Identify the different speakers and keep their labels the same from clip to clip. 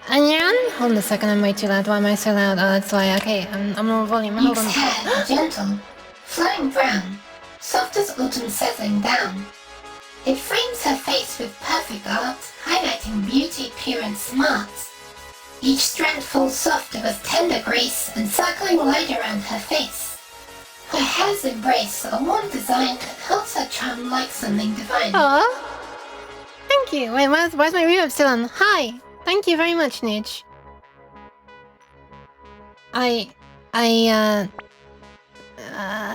Speaker 1: Anyan? Hold on a second, I'm way too loud. Why am I so loud? Oh, that's why. Okay, I'm on volume. Hold on.
Speaker 2: Yuke's hair, gentle, flowing brown, soft as autumn settling down. It frames her face with perfect art, highlighting beauty pure and smart. Each strand falls soft with tender grace, encircling light around her face. Her hair's embrace, a warm design that holds her charm like something divine.
Speaker 1: Aww. Thank you. Wait, where's my reverb still on? Hi. Thank you very much, Nidge.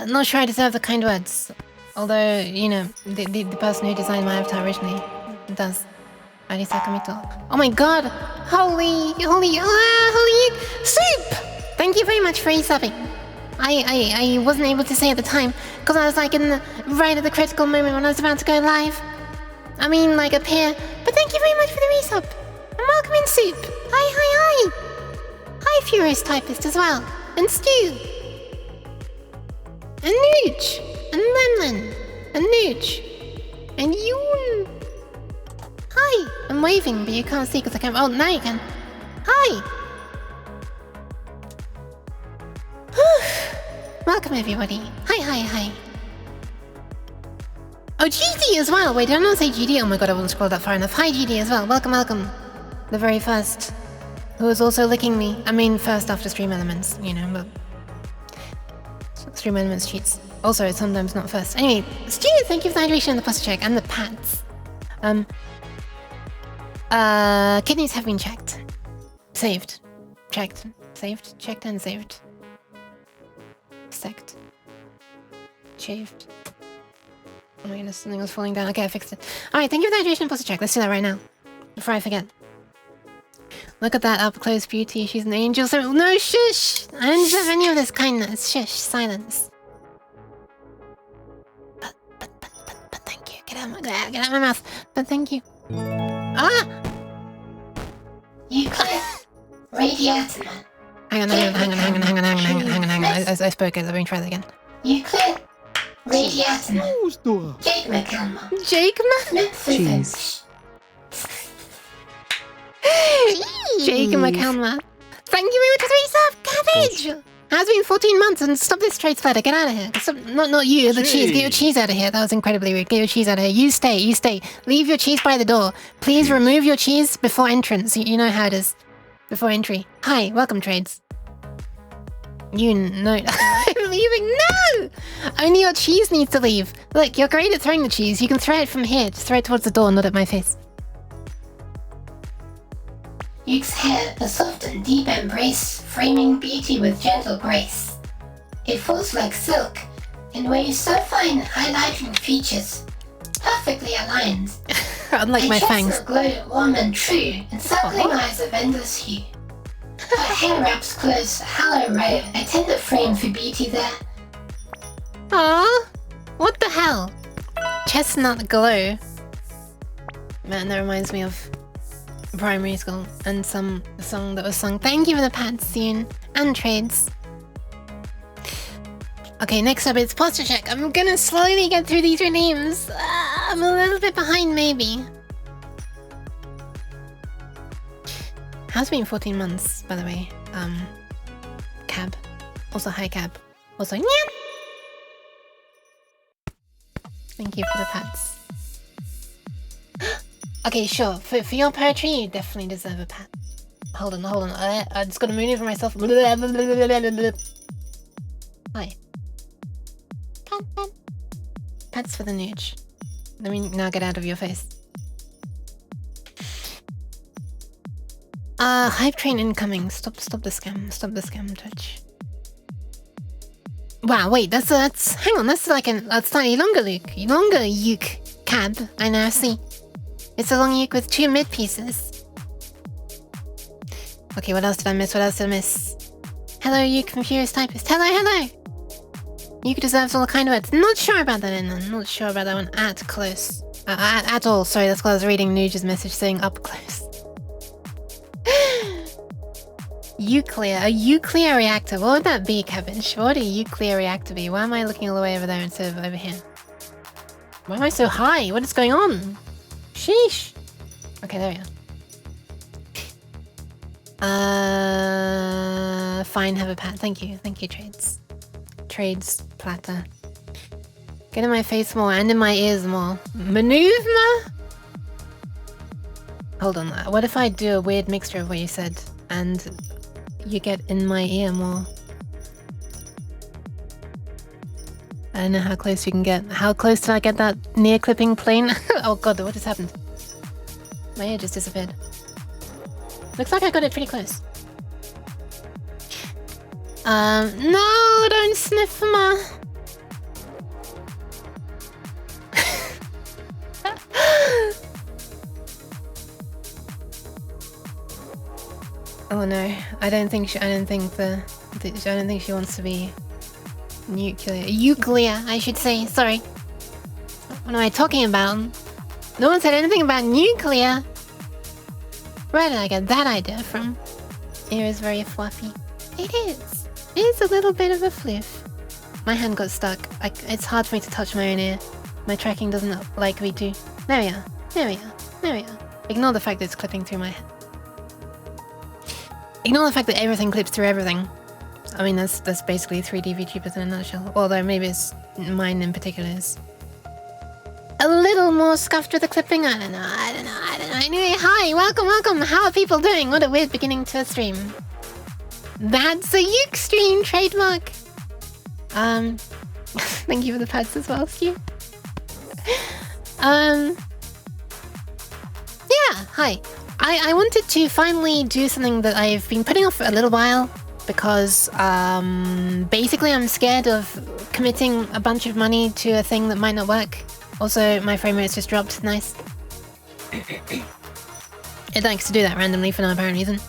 Speaker 1: Not sure I deserve the kind words. Although, you know, the person who designed my avatar originally does. Arisa Kamito. Oh my god! Holy soup! Thank you very much for resubbing. I wasn't able to say at the time, because I was like right at the critical moment when I was about to go live. I mean, like up here. But thank you very much for the resub. And welcome in, Soup. Hi. Hi, Furious Typist as well. And Stu. And Nooch. And Lemlin. And Nooch. And Yoon. Hi. I'm waving, but you can't see because I can't. Oh, now you can. Hi. Welcome, everybody. Hi. Oh, GD as well. Wait, did I not say GD? Oh my god, I wasn't scrolled that far enough. Hi, GD as well. Welcome. The very first. Who was also licking me. I mean, first after Stream Elements, you know, but... Stream Elements cheats. Also, it's sometimes not first. Anyway, Stu, thank you for the hydration and the posture check and the pants. Kidneys have been checked. Saved. Checked. Saved. Checked and saved. Sect. Shaved. Oh my goodness, something was falling down. Okay, I fixed it. Alright, thank you for the hydration and posture check. Let's do that right now. Before I forget. Look at that up-close beauty. She's an angel. So no, shush! I don't deserve any of this kindness. Shush. Silence. But thank you. Get out of my mouth. But thank you. Ah!
Speaker 2: Euclid, Radiator.
Speaker 1: Hang on. I spoke it. Let me try that again.
Speaker 2: Euclid, Radiator.
Speaker 1: Jake
Speaker 2: Cheese.
Speaker 1: Jake McCalma. Thank you very much for the resub, Cabbage! Has been 14 months and stop this trade slider. Get out of here. Stop, not you, the cheese. Get your cheese out of here. That was incredibly rude. Get your cheese out of here. You stay. Leave your cheese by the door. Please remove your cheese before entrance. You know how it is. Before entry. Hi, welcome, trades. No. I'm leaving. No! Only your cheese needs to leave. Look, you're great at throwing the cheese. You can throw it from here. Just throw it towards the door, not at my face.
Speaker 2: Yuke's hair, a soft and deep embrace, framing beauty with gentle grace. It falls like silk, in waves so fine, highlighting features, perfectly aligned.
Speaker 1: Unlike my fangs.
Speaker 2: Her glow warm and true, encircling eyes of endless hue. Her hair wraps close, a hollow row, a tender frame for beauty there.
Speaker 1: Aww, what the hell? Chestnut glow. Man, that reminds me of primary school and the song that was sung. Thank you for the pants, soon and trades. Okay, next up it's posture check. I'm gonna slowly get through these names. I'm a little bit behind, maybe. Has been 14 months, by the way. Cab. Also, hi, Cab. Also, nyam! Thank you for the pats. Okay, sure. For your poetry, you definitely deserve a pat. Hold on. I just gotta maneuver myself. Hi. Pat. Pats for the nooch. Let me now get out of your face. Hype train incoming. Stop the scam. Stop the scam, Twitch. Wow, wait, that's hang on, that's like a slightly longer uke cab, I now see. It's a long uke with 2 mid pieces. Okay, what else did I miss? Hello, uke from Furious Typist. Hello! Uke deserves all the kind words. Not sure about that, Innan. Not sure about that one at close. At all. Sorry, that's why I was reading Nuge's message saying up close. Euclear. A euclear reactor. What would that be, Cabbage? What would a euclear reactor be? Why am I looking all the way over there instead of over here? Why am I so high? What is going on? Sheesh. Okay, there we are. Fine, have a pat. Thank you, Trades. Trades platter. Get in my face more and in my ears more. Maneuver? Hold on, what if I do a weird mixture of what you said and you get in my ear more? I don't know how close you can get. How close did I get that near clipping plane? Oh god, what just happened? My ear just disappeared. Looks like I got it pretty close. No, don't sniff ma. Oh no, I don't think she wants to be nuclear, I should say. Sorry. What am I talking about? No one said anything about nuclear. Where did I get that idea from? Ear is very fluffy. It is. It is a little bit of a fluff. My hand got stuck. It's hard for me to touch my own ear. My tracking doesn't like me to. There we are. There we are. There we are. Ignore the fact that it's clipping through my head. Ignore the fact that everything clips through everything. I mean, that's basically 3D VTubers in a nutshell. Although maybe it's mine in particular is a little more scuffed with the clipping. I don't know. Anyway, hi, welcome. How are people doing? What a weird beginning to a stream. That's a Uke stream trademark. Thank you for the pads as well, Stu. Yeah, hi. I wanted to finally do something that I've been putting off for a little while because basically I'm scared of committing a bunch of money to a thing that might not work. Also, my frame rate's just dropped. Nice. It likes to do that randomly for no apparent reason.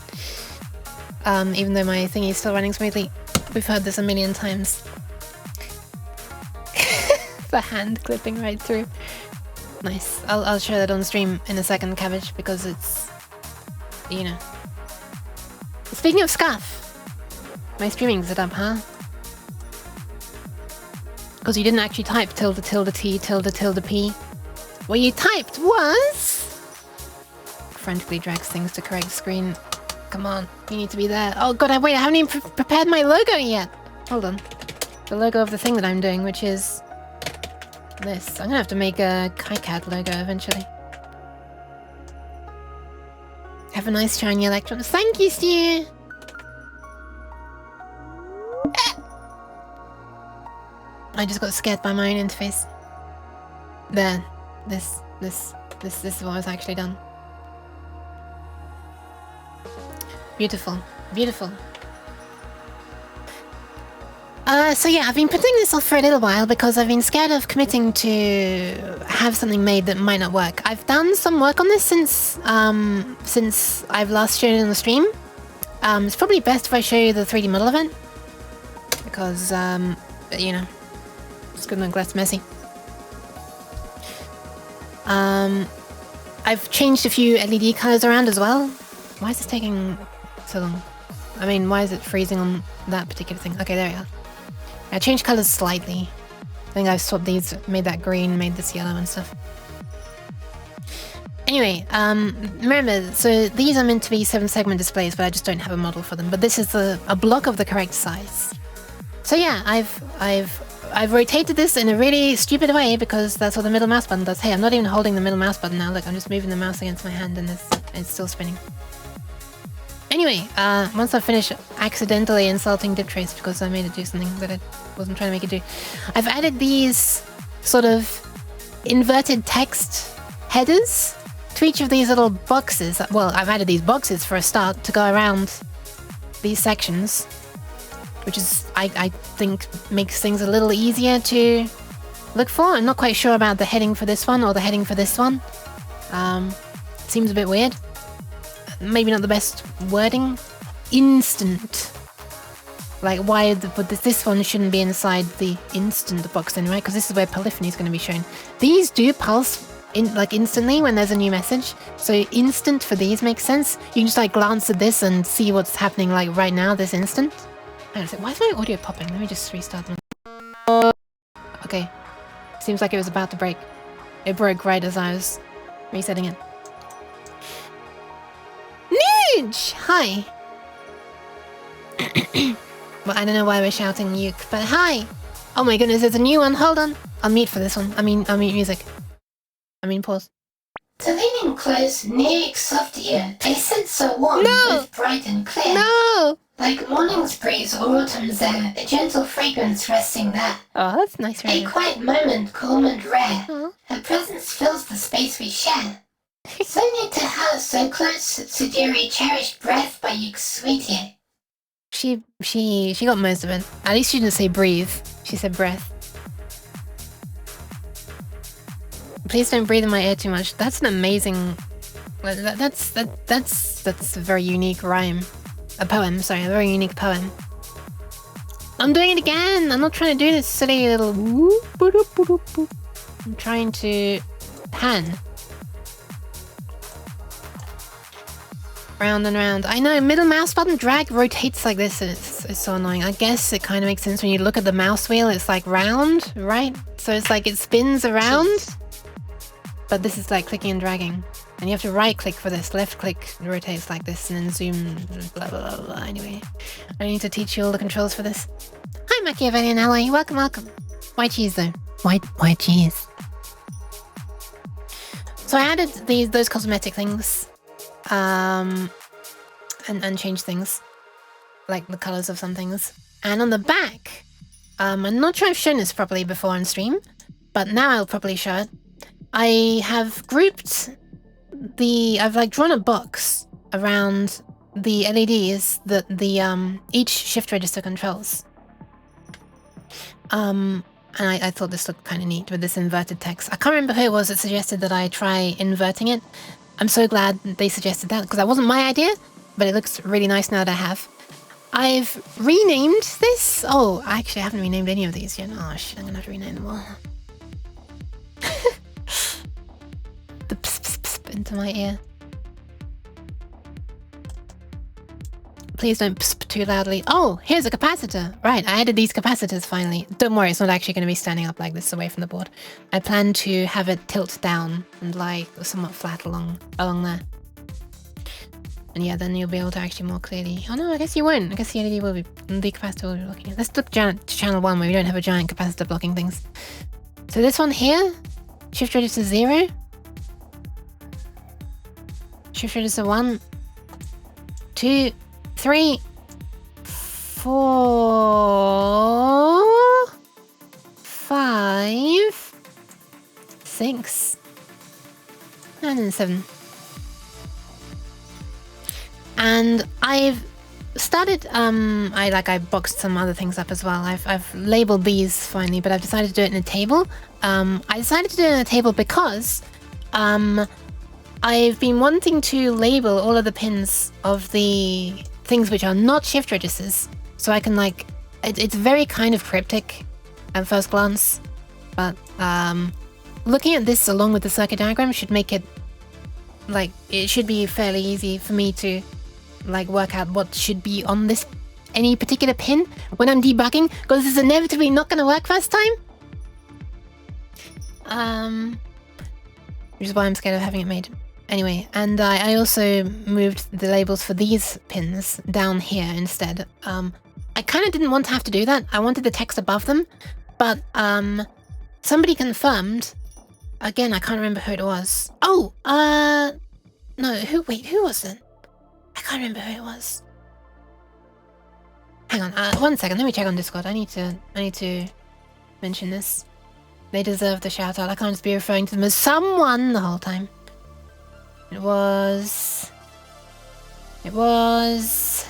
Speaker 1: Even though my thingy is still running smoothly. We've heard this a million times. The hand clipping right through. Nice. I'll show that on stream in a second, Cabbage, because it's... you know. Speaking of scuff, my streaming's it up, huh? Because you didn't actually type tilde tilde t tilde tilde p. What you typed was... frantically drags things to correct screen. Come on, you need to be there. Oh god, wait, I haven't even prepared my logo yet. Hold on. The logo of the thing that I'm doing, which is... this. I'm gonna have to make a KiCad logo eventually. Have a nice shiny electron. Thank you, Stu! I just got scared by my own interface. There. This is what was actually done. Beautiful. Beautiful. So yeah, I've been putting this off for a little while because I've been scared of committing to have something made that might not work. I've done some work on this since I've last shown it on the stream. It's probably best if I show you the 3D model event because, you know, it's gonna look less messy. I've changed a few LED colors around as well. Why is this taking so long? I mean, why is it freezing on that particular thing? Okay, there we are. I changed colors slightly. I think I've swapped these, made that green, made this yellow and stuff. Anyway, remember, so these are meant to be 7-segment displays, but I just don't have a model for them. But this is a block of the correct size. So yeah, I've rotated this in a really stupid way because that's what the middle mouse button does. Hey, I'm not even holding the middle mouse button now. Look, I'm just moving the mouse against my hand and it's still spinning. Anyway, once I finish accidentally insulting DipTrace because I made it do something that I wasn't trying to make it do, I've added these sort of inverted text headers to each of these little boxes. Well, I've added these boxes for a start to go around these sections, which is, I think, makes things a little easier to look for. I'm not quite sure about the heading for this one or the heading for this one. Seems a bit weird. Maybe not the best wording. Instant. Like, why but this one shouldn't be inside the instant box anyway, because this is where polyphony is going to be shown. These do pulse like instantly when there's a new message, so instant for these makes sense. You can just like glance at this and see what's happening like right now, this instant. I don't know, why is my audio popping? Let me just restart them. Okay. Seems like it was about to break. It broke right as I was Resetting it. Nuge! Hi. Well, I don't know why we're shouting Nuke, but hi! Oh my goodness, there's a new one. Hold on. I'll mute for this one. I'll mute music. Pause.
Speaker 2: To lean in close, Nuke's soft ear tasted so warm, both bright and clear.
Speaker 1: No!
Speaker 2: Like morning's breeze or autumn's air, a gentle fragrance resting there.
Speaker 1: Oh, that's nice.
Speaker 2: A quiet moment, calm and rare.
Speaker 1: Oh.
Speaker 2: Her presence fills the space we share. So near to her, so close, so dearly cherished breath by you, sweet ear.
Speaker 1: She got most of it. At least she didn't say breathe. She said breath. Please don't breathe in my ear too much. That's an amazing. That's a very unique rhyme. A poem, sorry, a very unique poem. I'm doing it again. I'm not trying to do this silly little. I'm trying to pan. Round and round. I know, middle mouse button drag rotates like this and it's so annoying. I guess it kind of makes sense when you look at the mouse wheel, it's like round, right? So it's like it spins around. But this is like clicking and dragging. And you have to right click for this, left click rotates like this and then zoom, blah, blah, blah, blah. Anyway, I need to teach you all the controls for this. Hi Machiavellian Ally, welcome, welcome. White cheese though, white cheese. So I added those cosmetic things. And change things like the colors of some things. And on the back, I'm not sure I've shown this properly before on stream, but now I'll probably show it. I have grouped I've like drawn a box around the LEDs that each shift register controls. And I thought this looked kind of neat with this inverted text. I can't remember who it was that suggested that I try inverting it. I'm so glad they suggested that because that wasn't my idea, but it looks really nice now that I have. I've renamed this. Oh, actually, I haven't renamed any of these yet. Oh shit, I'm gonna have to rename them all. The pss, pss, pss into my ear. Please don't pss too loudly. Oh, here's a capacitor. Right, I added these capacitors finally. Don't worry, it's not actually going to be standing up like this away from the board. I plan to have it tilt down and lie somewhat flat along there. And yeah, then you'll be able to actually more clearly... Oh no, I guess you won't. I guess the LED will be... The capacitor will be blocking it. Let's look to channel 1 where we don't have a giant capacitor blocking things. So this one here, shift register 0. Shift register 1, 2, 3, 4, 5, 6, and then 7. And I've started, I boxed some other things up as well. I've labeled these finally, but I've decided to do it in a table. I decided to do it in a table because, I've been wanting to label all of the pins of the things which are not shift registers, so I can it's very kind of cryptic at first glance, but looking at this along with the circuit diagram should make it it should be fairly easy for me to work out what should be on any particular pin when I'm debugging, because this is inevitably not going to work first time. Which is why I'm scared of having it made. Anyway, and I also moved the labels for these pins down here instead. I kind of didn't want to have to do that. I wanted the text above them, but somebody confirmed. Again, I can't remember who it was. Oh, no, who was it? I can't remember who it was. Hang on, 1 second, let me check on Discord. I need to mention this. They deserve the shout out. I can't just be referring to them as someone the whole time. It was... It was...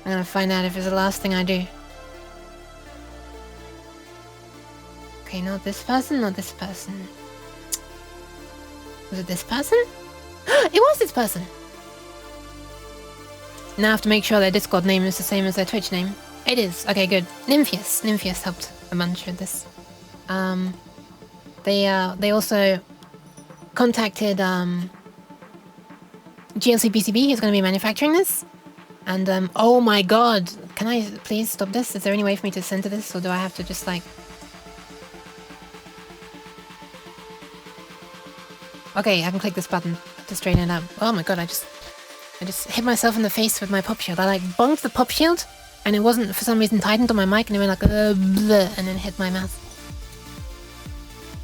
Speaker 1: I'm gonna find out if it's the last thing I do. Okay, not this person, not this person. Was it this person? It was this person! Now I have to make sure their Discord name is the same as their Twitch name. It is. Okay, good. Nympheus helped a bunch with this. They also contacted GLC PCB who's going to be manufacturing this. And, oh my god. Can I please stop this? Is there any way for me to center this? Or do I have to just, like... Okay, I can click this button to straighten it out. Oh my god, I just hit myself in the face with my pop shield. I, like, bonked the pop shield, and it wasn't, for some reason, tightened on my mic, and it went like, bleh, and then hit my mouth.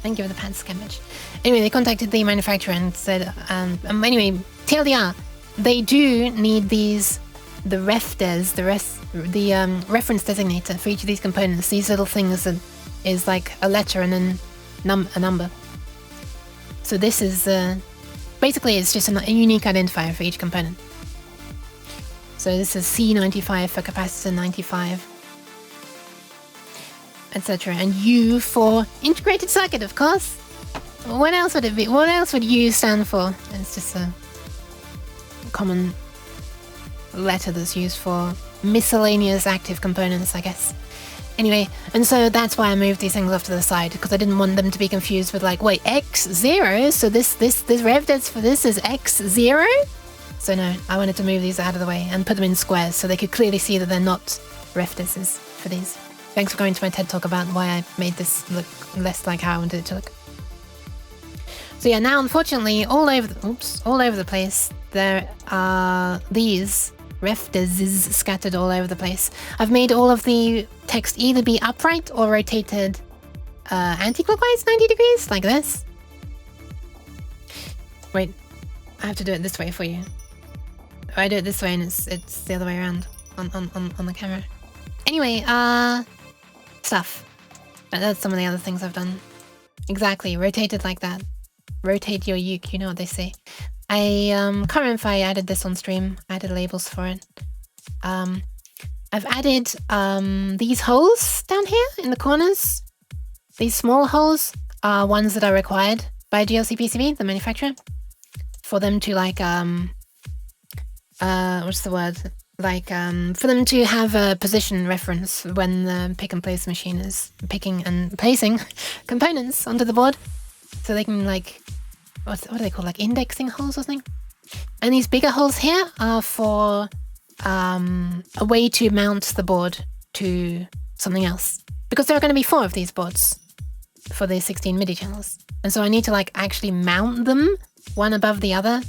Speaker 1: Thank you for the pants sketch. Anyway, they contacted the manufacturer and said, anyway, TLDR, they do need these, the reference designator for each of these components. These little things that is like a letter and then a number. So this is, basically it's just a unique identifier for each component. So this is C95 for capacitor 95, etc. And U for integrated circuit, of course. What else would it be? What else would U stand for? It's just a common letter that's used for miscellaneous active components, I guess. Anyway, and so that's why I moved these things off to the side, because I didn't want them to be confused with like, wait, X0? So this rev deads for this is X0? So no, I wanted to move these out of the way and put them in squares so they could clearly see that they're not ref deads for these. Thanks for going to my TED talk about why I made this look less like how I wanted it to look. So yeah, now unfortunately, all over the place, there are these ref deads scattered all over the place. I've made all of the text either be upright or rotated anti-clockwise 90 degrees, like this. Wait, I have to do it this way for you. I do it this way and it's the other way around on the camera. Anyway, stuff. That's some of the other things I've done. Exactly, rotated like that. Rotate your uke, you know what they say. I can't remember if I added this on stream. I added labels for it. I've added these holes down here in the corners. These small holes are ones that are required by GLC PCB, the manufacturer, for them to like what's the word? Like for them to have a position reference when the pick and place machine is picking and placing components onto the board, so they can like what do they call, like indexing holes or something. And these bigger holes here are for a way to mount the board to something else, because there are going to be 4 of these boards for the 16 MIDI channels, and so I need to like actually mount them one above the other.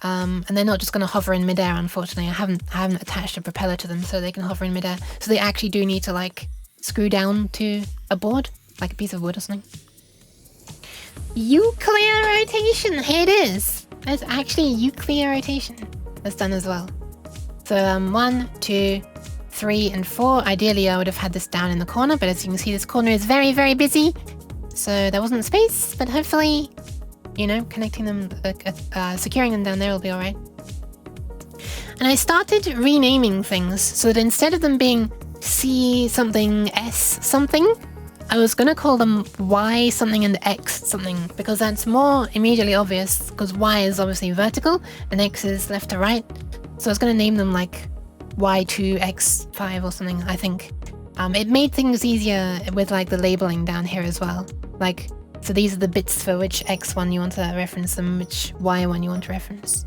Speaker 1: And they're not just going to hover in midair, unfortunately. I haven't attached a propeller to them so they can hover in midair. So they actually do need to like screw down to a board, like a piece of wood or something. Euclid rotation, here it is. There's actually Euclid rotation that's done as well. So 1, 2, 3, and 4. Ideally, I would have had this down in the corner, but as you can see, this corner is very, very busy. So there wasn't space, but hopefully, you know, connecting them, securing them down there will be all right. And I started renaming things so that instead of them being C something, S something, I was going to call them Y something and X something, because that's more immediately obvious, because Y is obviously vertical and X is left to right. So I was going to name them like Y2, X5 or something, I think. It made things easier with like the labeling down here as well. Like, so these are the bits for which X1 you want to reference and which Y1 you want to reference.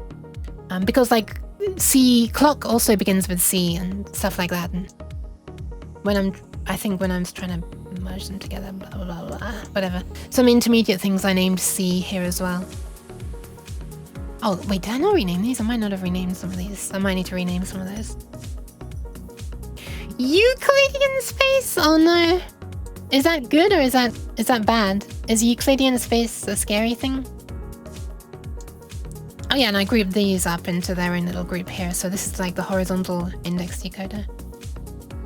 Speaker 1: Because like C clock also begins with C and stuff like that. And I think when I'm trying to merge them together, blah, blah, blah, whatever. Some intermediate things I named C here as well. Oh, wait, did I not rename these? I might not have renamed some of these. I might need to rename some of those. Euclidean space? Oh no. Is that good or is that bad? Is Euclidean space a scary thing? Oh yeah, and I grouped these up into their own little group here. So this is like the horizontal index decoder.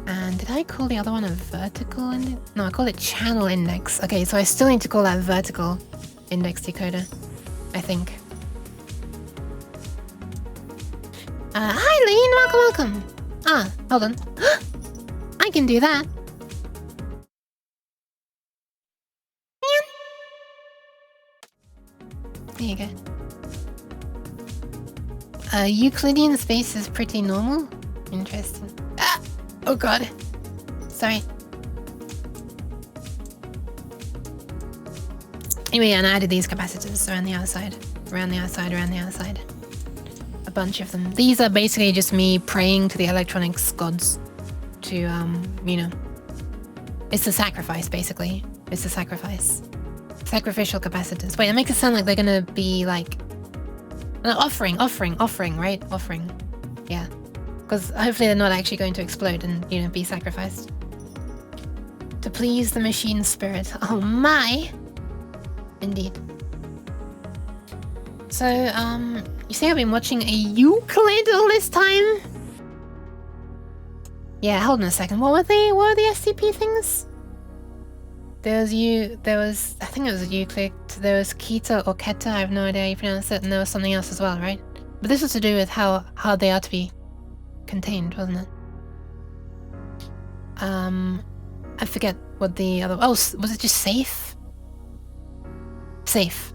Speaker 1: And did I call the other one a vertical index? No, I called it channel index. Okay, so I still need to call that vertical index decoder, I think. Hi Lean, welcome. Ah, hold on. I can do that. There you go. Euclidean space is pretty normal. Interesting. Ah! Oh god. Sorry. Anyway, and I added these capacitors around the outside. Around the outside, around the outside. a bunch of them. These are basically just me praying to the electronics gods to, you know, it's a sacrifice, basically. It's a sacrifice. Sacrificial capacitors. Wait, that makes it sound like they're gonna be like... offering, right? Offering. Yeah. Because hopefully they're not actually going to explode and, you know, be sacrificed. To please the machine spirit. Oh my! Indeed. So, you see I've been watching a Euclid all this time? Yeah, hold on a second. What were the SCP things? There was, I think it was a Euclid, there was Kita or Keta, I have no idea how you pronounce it, and there was something else as well, right? But this was to do with how hard they are to be contained, wasn't it? I forget what the other, oh, was it just safe? Safe.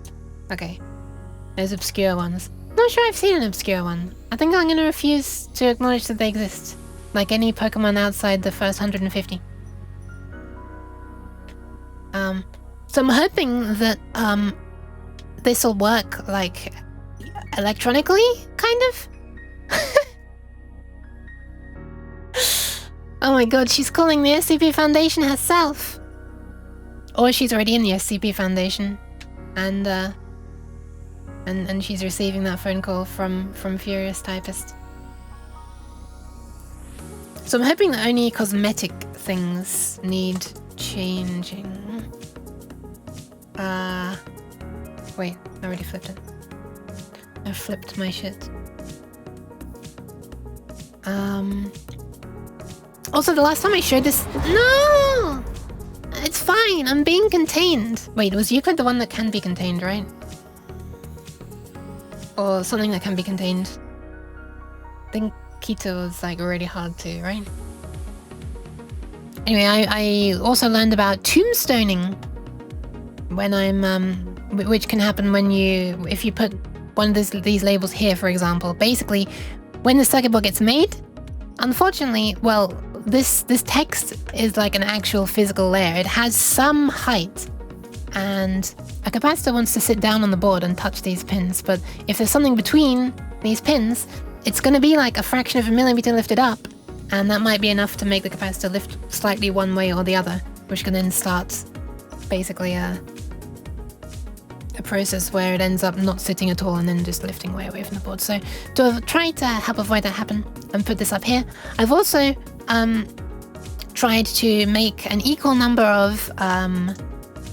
Speaker 1: Okay. There's obscure ones. Not sure I've seen an obscure one. I think I'm gonna refuse to acknowledge that they exist. Like any Pokemon outside the first 150. So I'm hoping that this will work like electronically, kind of. Oh my god, she's calling the SCP Foundation herself. Or she's already in the SCP Foundation, and she's receiving that phone call from Furious Typist. So I'm hoping that only cosmetic things need changing. Wait, I already flipped it. I flipped my shit. Also, the last time I showed this... No! It's fine, I'm being contained. Wait, was Euclid the one that can be contained, right? Or something that can be contained? I think Keto was like really hard to, right? Anyway, I also learned about tombstoning. When I'm, which can happen when if you put one of these labels here, for example. Basically, when the circuit board gets made, unfortunately, well, this text is like an actual physical layer. It has some height, and a capacitor wants to sit down on the board and touch these pins, but if there's something between these pins, it's going to be like a fraction of a millimeter lifted up, and that might be enough to make the capacitor lift slightly one way or the other, which can then start basically a process where it ends up not sitting at all and then just lifting way away from the board. So to try to help avoid that happen and put this up here, I've also tried to make an equal number of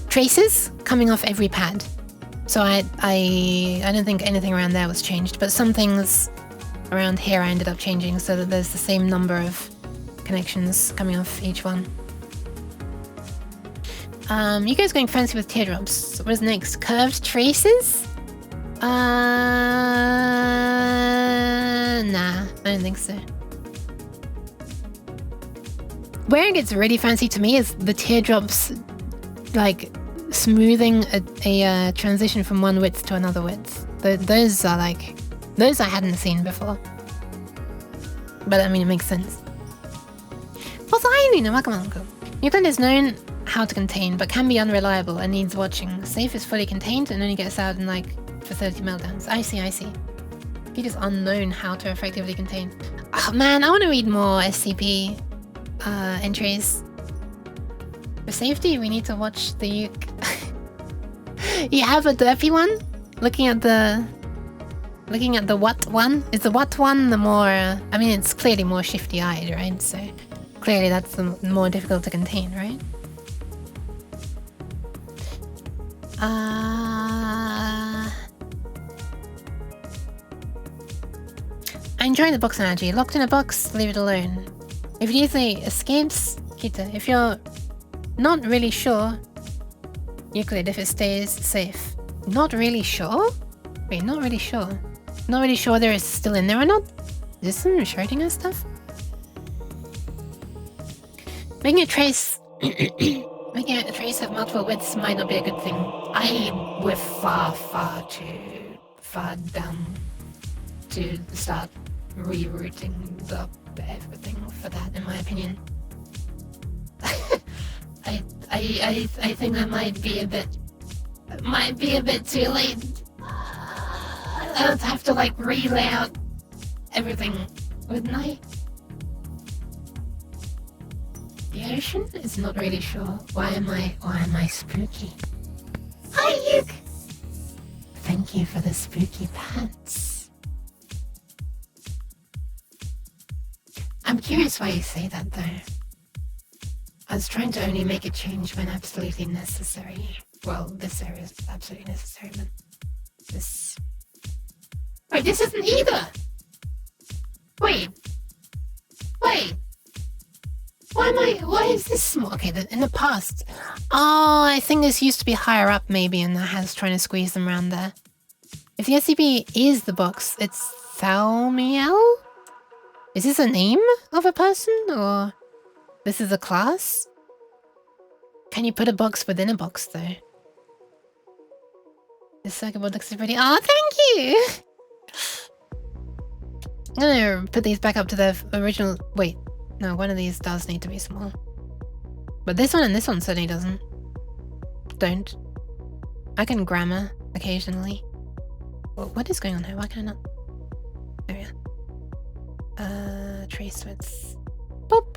Speaker 1: traces coming off every pad. So I don't think anything around there was changed, but some things around here I ended up changing so that there's the same number of connections coming off each one. You guys going fancy with teardrops. What is next? Curved traces? Nah, I don't think so. Where it gets really fancy to me is the teardrops, like, smoothing a transition from one width to another width. Those are like... Those I hadn't seen before. But I mean, it makes sense. Also, Euclid is known how to contain, but can be unreliable and needs watching. Safe is fully contained and only gets out in like for 30 meltdowns. I see. It is unknown how to effectively contain. Oh man, I want to read more SCP entries. For safety, we need to watch the You have a derpy one? Looking at the what one? Is the what one the more... I mean, it's clearly more shifty-eyed, right? So clearly that's the more difficult to contain, right? I enjoy the box analogy. Locked in a box, leave it alone. If it easily escapes, Kita. If you're not really sure, Euclid, if it stays safe. Not really sure? Wait, not really sure. Not really sure whether it's still in there or not? Is this some Schrödinger stuff? Making a trace... Making a trace of multiple widths might not be a good thing. We're far too far down to start rerouting everything for that, in my opinion. I think that might be a bit too late. I'll have to like relay out everything with night. The ocean is not really sure. Why am I spooky? Hi, Luke! Thank you for the spooky pants. I'm curious why you say that, though. I was trying to only make a change when absolutely necessary. Well, this area is absolutely necessary, but this... Wait, this isn't either! Wait! Why is this small? Okay, in the past. Oh, I think this used to be higher up maybe, and that has trying to squeeze them around there. If the SCP is the box, it's Thaumiel? Is this a name of a person, or this is a class? Can you put a box within a box, though? This circuit board looks pretty... Oh, thank you! I'm gonna put these back up to their original... Wait. No, one of these does need to be small. But this one and this one certainly doesn't. Don't. I can grammar occasionally. What is going on here? Why can I not? There we are. Trace width. Boop.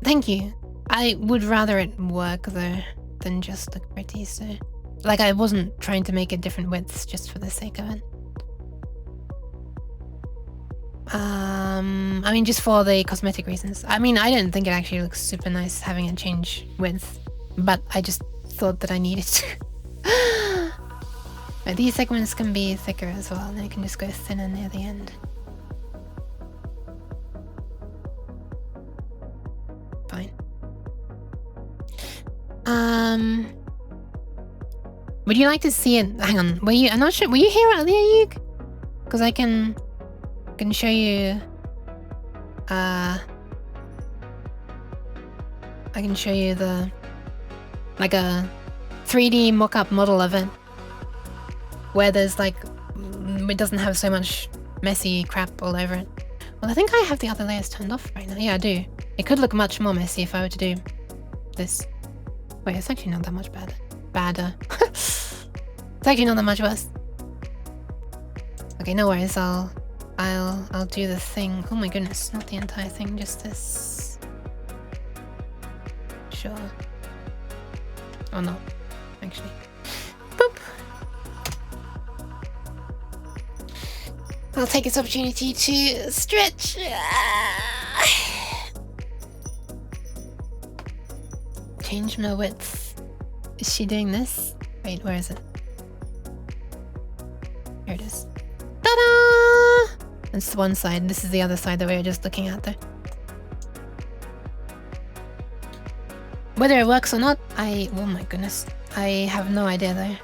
Speaker 1: Thank you. I would rather it work though than just look pretty, so... Like, I wasn't trying to make it different widths just for the sake of it. I mean, just for the cosmetic reasons. I mean, I didn't think it actually looks super nice having it change width, but I just thought that I needed to. But these segments can be thicker as well, and they can just go thinner near the end. Fine. Would you like to see it? Hang on, were you? I'm not sure. Were you here earlier, Yug? Because I can show you. I can show you the like a 3D mock-up model of it, where there's like it doesn't have so much messy crap all over it. Well, I think I have the other layers turned off right now. Yeah, I do. It could look much more messy if I were to do this. Wait, it's actually not that much badder. It's actually not that much worse. Okay, no worries. I'll do the thing. Oh my goodness, not the entire thing, just this. Sure. Oh no, actually. Boop. I'll take this opportunity to stretch. Change my width. Is she doing this? Wait, where is it? Here it is. Ta-da! That's the one side. This is the other side that we were just looking at there. Whether it works or not, oh my goodness. I have no idea though.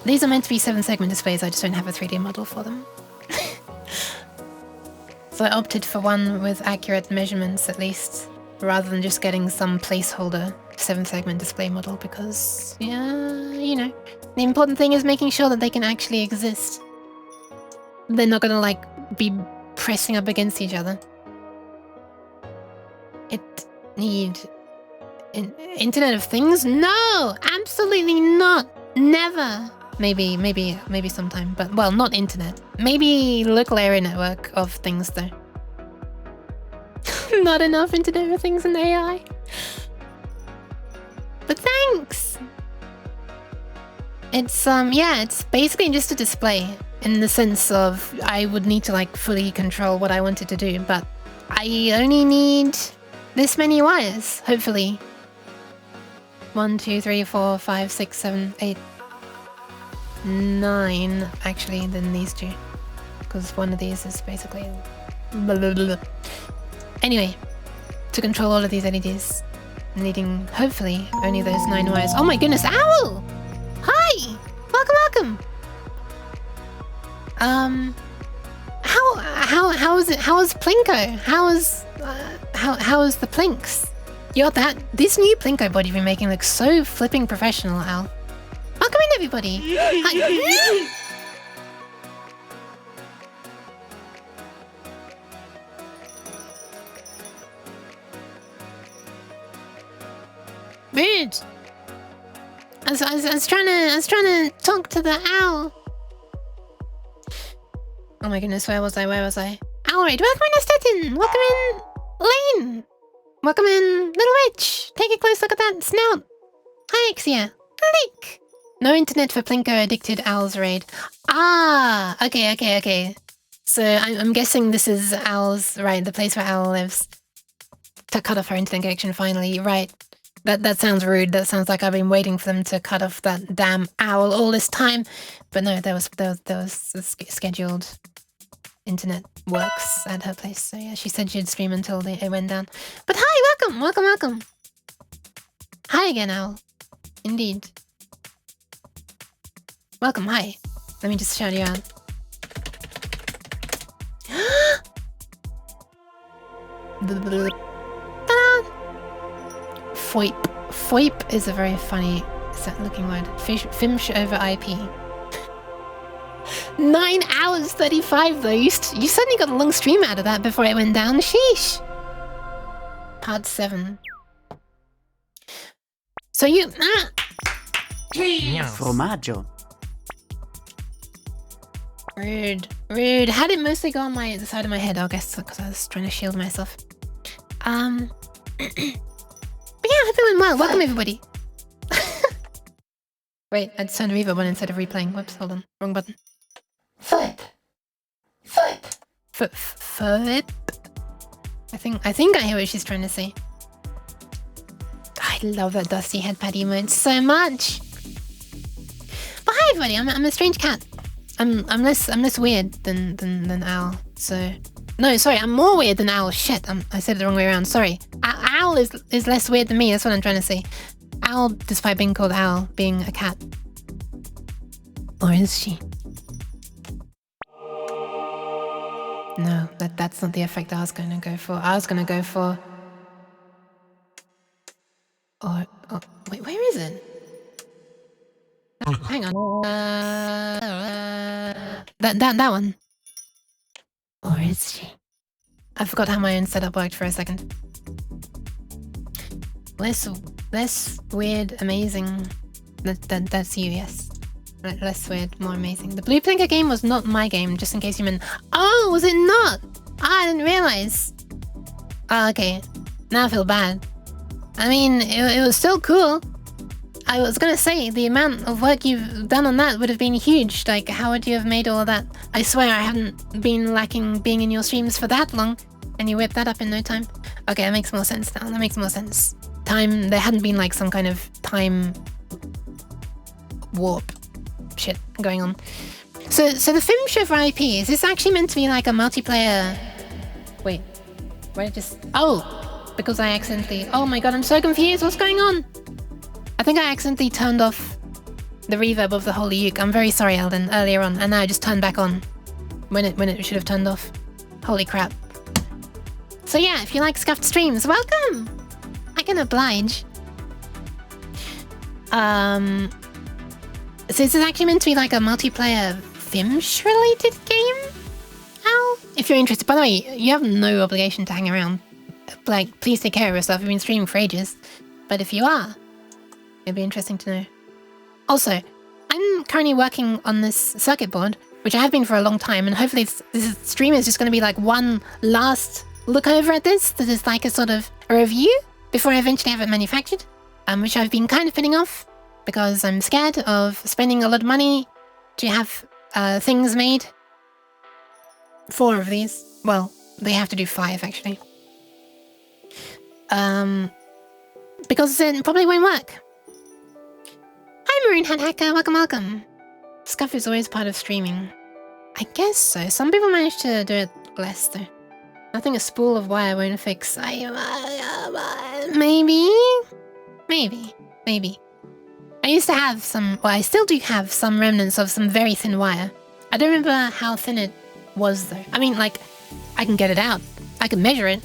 Speaker 1: These are meant to be 7-segment displays, I just don't have a 3D model for them. So I opted for one with accurate measurements at least, rather than just getting some placeholder 7-segment display model because, yeah, you know. The important thing is making sure that they can actually exist. They're not gonna, like, be pressing up against each other. Internet of Things? No! Absolutely not! Never! Maybe sometime, but, well, not internet. Maybe local area network of things, though. Not enough Internet of Things and AI. But thanks! It's, yeah, it's basically just a display in the sense of I would need to, like, fully control what I wanted to do, but I only need this many wires, hopefully. 1, 2, 3, 4, 5, 6, 7, 8, 9, actually, than these two. Because one of these is basically... blah, blah, blah. Anyway, to control all of these LEDs, needing, hopefully, only those 9 wires. Oh my goodness, Owl! Hi! Welcome! How is it? How is Plinko? How is the Plinks? This new Plinko body you've been making looks so flipping professional, Al. Welcome in, everybody. Hi. Rude. I was trying to talk to the owl. Oh my goodness, where was I? Alright, welcome in Estetin! Welcome in Lane! Welcome in Little Witch! Take a close look at that snout! Hi Ixia! Lick! No internet for Plinko addicted Owl's raid. Ah! Okay. So I'm guessing this is Owl's, right, the place where Owl lives. To cut off her internet connection finally, right. That sounds rude. That sounds like I've been waiting for them to cut off that damn Owl all this time. But no, there was scheduled internet works at her place. So yeah, she said she'd stream until it went down. But hi, welcome. Hi again, Owl. Indeed. Welcome, hi. Let me just shout you out. Ta-da! Foip is a very funny looking word. Fimsh over IP. 9 hours 35 though. You suddenly got a long stream out of that before it went down. Sheesh. Part 7. So you...
Speaker 3: Formaggio.
Speaker 1: Rude. Had it mostly go on the side of my head, I guess, because I was trying to shield myself. But yeah, I hope it went well. Welcome everybody. Wait, I just turned the reverb on instead of replaying. Whoops, hold on. Wrong button.
Speaker 2: Flip.
Speaker 1: Flip. I think I hear what she's trying to say. I love that dusty headpad emote so much. But hi everybody, I'm a strange cat. I'm less weird than Owl. So no, sorry, I'm more weird than Owl. Shit, I said it the wrong way around. Sorry. Owl is less weird than me. That's what I'm trying to say. Owl, despite being called Owl, being a cat. Or is she? No, that's not the effect I was going to go for. I was going to go for... Oh, wait, where is it? Hang on. That one. Or is she? I forgot how my own setup worked for a second. Less weird, amazing. That's you, yes. Less weird, more amazing. The Blue Plinker game was not my game, just in case you meant... Oh, was it not? I didn't realize. Oh, okay. Now I feel bad. I mean, it was still cool. I was gonna say, the amount of work you've done on that would have been huge. Like, how would you have made all of that? I swear I haven't been lacking being in your streams for that long, and you whipped that up in no time. Okay, that makes more sense now. That makes more sense. There hadn't been like some kind of time warp shit going on. So the Fimsh for IP, is this actually meant to be like a multiplayer... Wait, where just... Oh, because I accidentally... Oh my god, I'm so confused. What's going on? I think I accidentally turned off the reverb of the Holy Uke. I'm very sorry, Elden, earlier on, and now I just turned back on when it should have turned off. Holy crap. So yeah, if you like scuffed streams, welcome! I can oblige. So this is actually meant to be like a multiplayer Fimsh related game? Ow! If you're interested, by the way, you have no obligation to hang around. Like, please take care of yourself. You've been streaming for ages. But if you are, it'd be interesting to know. Also, I'm currently working on this circuit board, which I have been for a long time, and hopefully this stream is just going to be like one last look over at this. That is like a sort of a review before I eventually have it manufactured, which I've been kind of putting off because I'm scared of spending a lot of money to have things made. 4 of these. Well, they have to do 5 actually. Because it probably won't work. Hi Maroon Hat Hacker, welcome. Scuff is always part of streaming. I guess so. Some people manage to do it less though. Nothing a spool of wire won't fix. Maybe. I used to have some, well I still do have some remnants of some very thin wire. I don't remember how thin it was though. I mean like, I can get it out. I can measure it.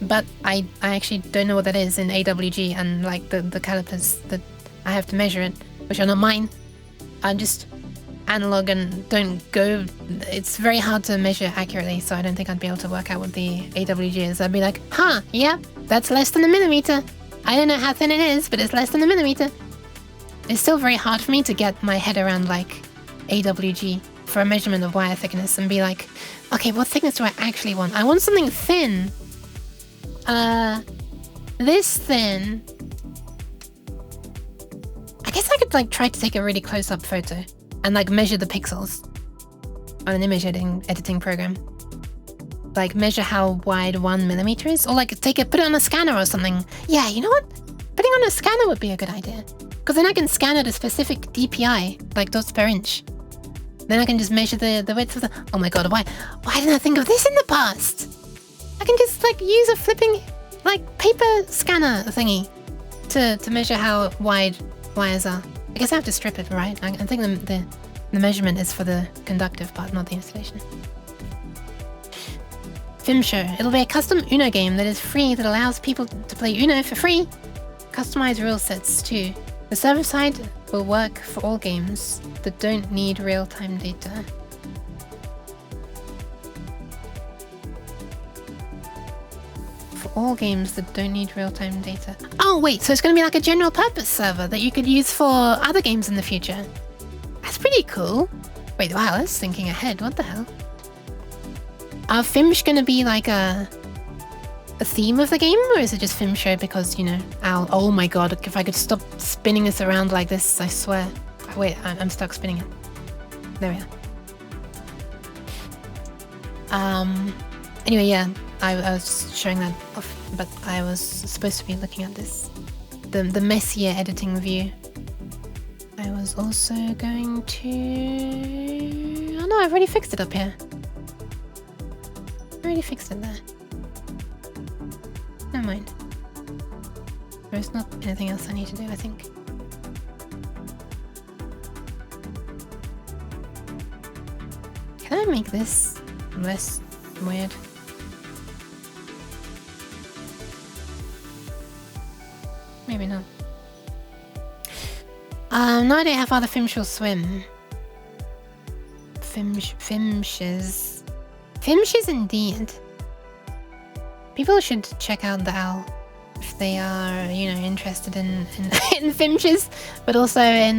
Speaker 1: But I actually don't know what that is in AWG and like the calipers that I have to measure it, which are not mine. I'm just analog and don't go... It's very hard to measure accurately, so I don't think I'd be able to work out what the AWG is. I'd be like, huh, yeah, that's less than a millimeter. I don't know how thin it is, but it's less than a millimeter. It's still very hard for me to get my head around like AWG for a measurement of wire thickness and be like, okay, what thickness do I actually want? I want something thin. This thin. I guess I could like try to take a really close-up photo and like measure the pixels on an image editing program. Like measure how wide 1 millimeter is, or like put it on a scanner or something. Yeah, you know what? Putting on a scanner would be a good idea, because then I can scan at a specific DPI, like dots per inch. Then I can just measure the width of the. Oh my god, why didn't I think of this in the past? I can just like use a flipping like paper scanner thingy to measure how wide wires are. I guess I have to strip it, right? I think the measurement is for the conductive part, not the installation. Film show. It'll be a custom Uno game that is free that allows people to play Uno for free. Customize rule sets too. The server side will work for all games that don't need real-time data. For all games that don't need real-time data. Oh wait, so it's going to be like a general purpose server that you could use for other games in the future. That's pretty cool. Wait, wow, that's thinking ahead. What the hell? Are Films going to be like a theme of the game, or is it just Film show because, you know, oh my god, if I could stop spinning this around like this, I swear. Wait, I'm stuck spinning it. There we are. Anyway, yeah, I was showing that off, but I was supposed to be looking at this. The messier editing view. I was also going to... Oh no, I've already fixed it up here. I already fixed it there. Never mind. There's not anything else I need to do, I think. Can I make this less weird? Maybe not. No idea how far the Fimsh will swim. Fimshes. Fimshes indeed. People should check out the owl if they are, you know, interested in Fimshes, but also in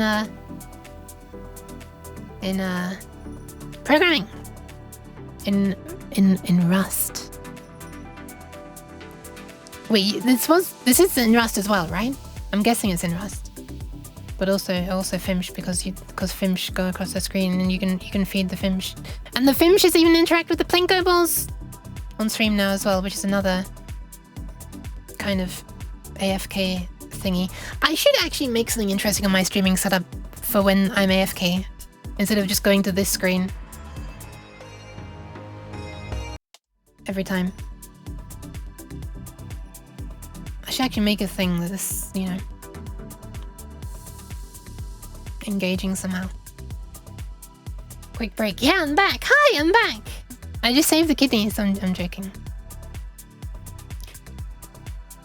Speaker 1: programming. In Rust. Wait, this is in Rust as well, right? I'm guessing it's in Rust. But also Fimsh because Fimsh go across the screen and you can feed the Fimsh. And the Fimshes even interact with the Plinko balls on stream now as well, which is another kind of AFK thingy. I should actually make something interesting on my streaming setup for when I'm AFK, instead of just going to this screen every time. I should actually make a thing that is, you know, engaging somehow. Quick break. Yeah, I'm back. Hi, I'm back. I just saved the kidneys. I'm joking.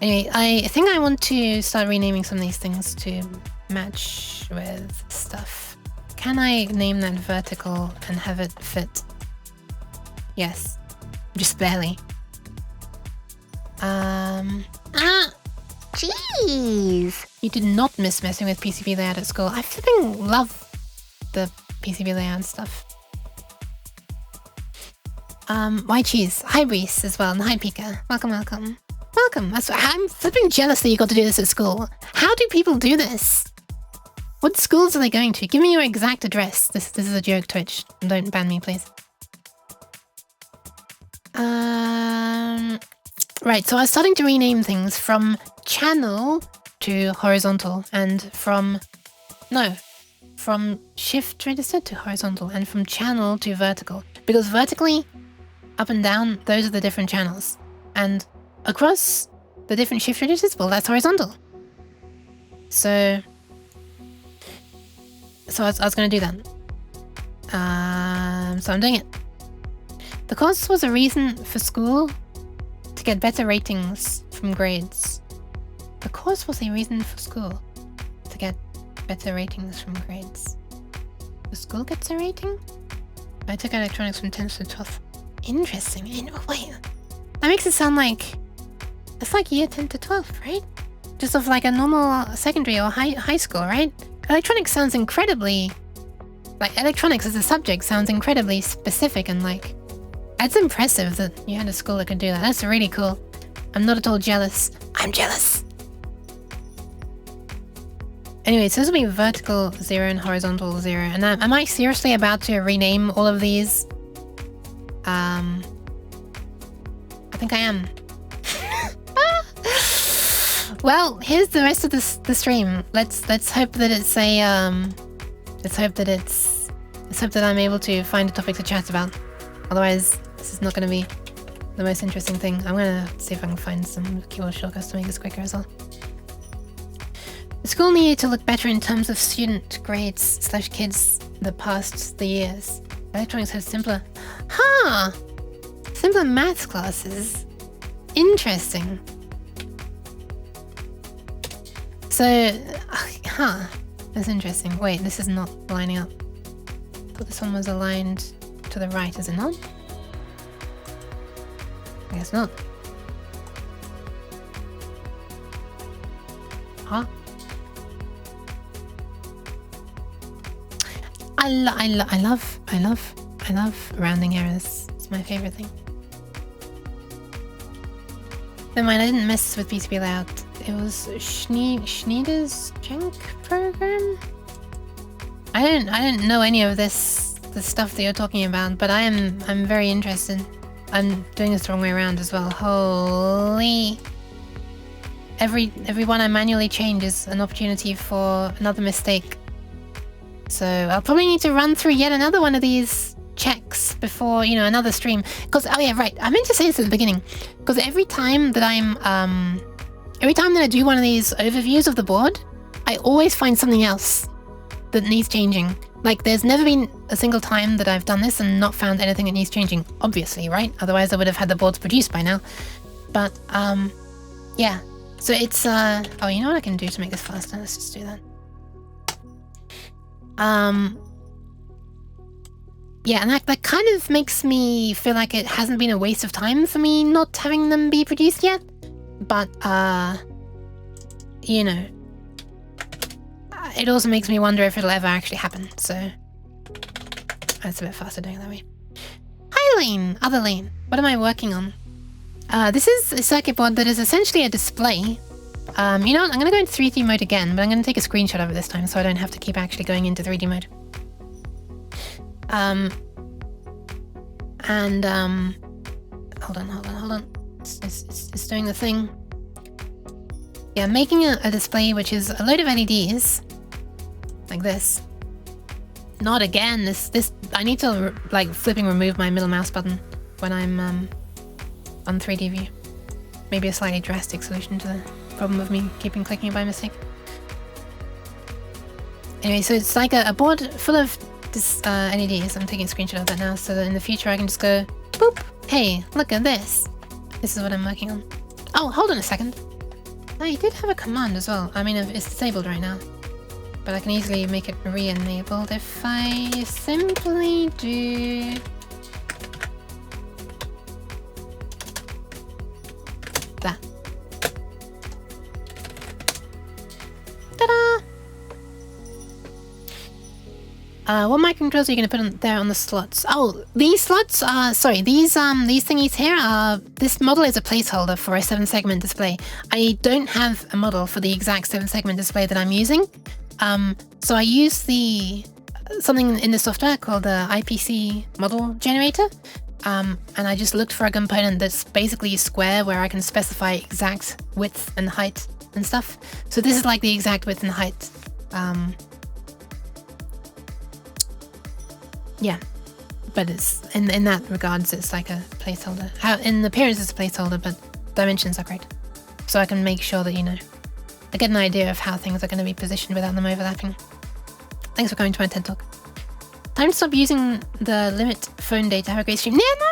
Speaker 1: Anyway, I think I want to start renaming some of these things to match with stuff. Can I name that vertical and have it fit? Yes. Just barely.
Speaker 2: Jeez.
Speaker 1: You did not miss messing with PCB layout at school. I flipping love the PCB layout stuff. Why cheese? Hi Breeze as well, and hi Pika. Welcome. Welcome. I'm flipping jealous that you got to do this at school. How do people do this? What schools are they going to? Give me your exact address. This is a joke, Twitch. Don't ban me, please. Right, so I was starting to rename things from channel to horizontal, and from shift register to horizontal, and from channel to vertical. Because vertically, up and down, those are the different channels. And across the different shift registers, well, that's horizontal. So I was going to do that. So I'm doing it. The course was a reason for school to get better ratings from grades. The course was a reason for school to get better ratings from grades. The school gets a rating? I took electronics from 10th to 12th. Interesting. Wait, that makes it sound like it's like year 10 to 12, right? Just of like a normal secondary or high school, right? Electronics sounds incredibly Like, electronics as a subject sounds incredibly specific and like... It's impressive that you had a school that could do that. That's really cool. I'm not at all jealous. I'm jealous. Anyway, so this will be vertical 0 and horizontal 0. And am I seriously about to rename all of these? I think I am. Well, here's the rest of the stream. Let's hope that it's a let's hope that I'm able to find a topic to chat about. Otherwise, this is not going to be the most interesting thing. I'm going to see if I can find some keyboard shortcuts to make this quicker as well. The school needed to look better in terms of student grades / kids that passed the years. Electronics had simpler... Huh! Simpler maths classes. Interesting. So... Huh. That's interesting. Wait, this is not lining up. I thought this one was aligned to the right, is it not? I guess not. Huh? I love rounding errors. It's my favorite thing. Never mind, I didn't mess with PCB layout. It was Schneider's Jenk program? I don't know any of the stuff that you're talking about, but I'm very interested. I'm doing this the wrong way around as well. Holy. Every one I manually change is an opportunity for another mistake. So I'll probably need to run through yet another one of these checks before, you know, another stream. Because, oh yeah, right, I meant to say this at the beginning. Because every time that I do one of these overviews of the board, I always find something else that needs changing. Like, there's never been a single time that I've done this and not found anything that needs changing. Obviously, right? Otherwise I would have had the boards produced by now. But, yeah. So it's, oh, you know what I can do to make this faster? Let's just do that. Yeah, and that kind of makes me feel like it hasn't been a waste of time for me not having them be produced yet. But, you know, it also makes me wonder if it'll ever actually happen, so it's a bit faster doing it that way. Hi, Lane! Other Lane. What am I working on? This is a circuit board that is essentially a display. You know what? I'm going to go into 3D mode again, but I'm going to take a screenshot of it this time so I don't have to keep actually going into 3D mode. Hold on. It's doing the thing. Yeah, making a display which is a load of LEDs, like this. Not again, this, I need to, like, flipping remove my middle mouse button when I'm, on 3D view. Maybe a slightly drastic solution to the problem of me keeping clicking it by mistake. Anyway, so it's like a board full of this, LEDs. I'm taking a screenshot of that now so that in the future I can just go, boop, hey, look at this. This is what I'm working on. Oh, hold on a second. No, you did have a command as well. I mean, it's disabled right now. But I can easily make it re-enabled if I simply do... that. Ta-da! What microcontrollers are you going to put on there on the slots? Oh, these slots are... Sorry, these thingies here are... This model is a placeholder for a 7-segment display. I don't have a model for the exact 7-segment display that I'm using. So I use something in the software called the IPC model generator. And I just looked for a component that's basically square where I can specify exact width and height and stuff. So this is like the exact width and height. Yeah, but it's in that regards, it's like a placeholder. In appearance, it's a placeholder, but dimensions are great. So I can make sure that, you know, I get an idea of how things are going to be positioned without them overlapping. Thanks for coming to my TED Talk. Time to stop using the limit phone data. Have a great stream. Yeah, no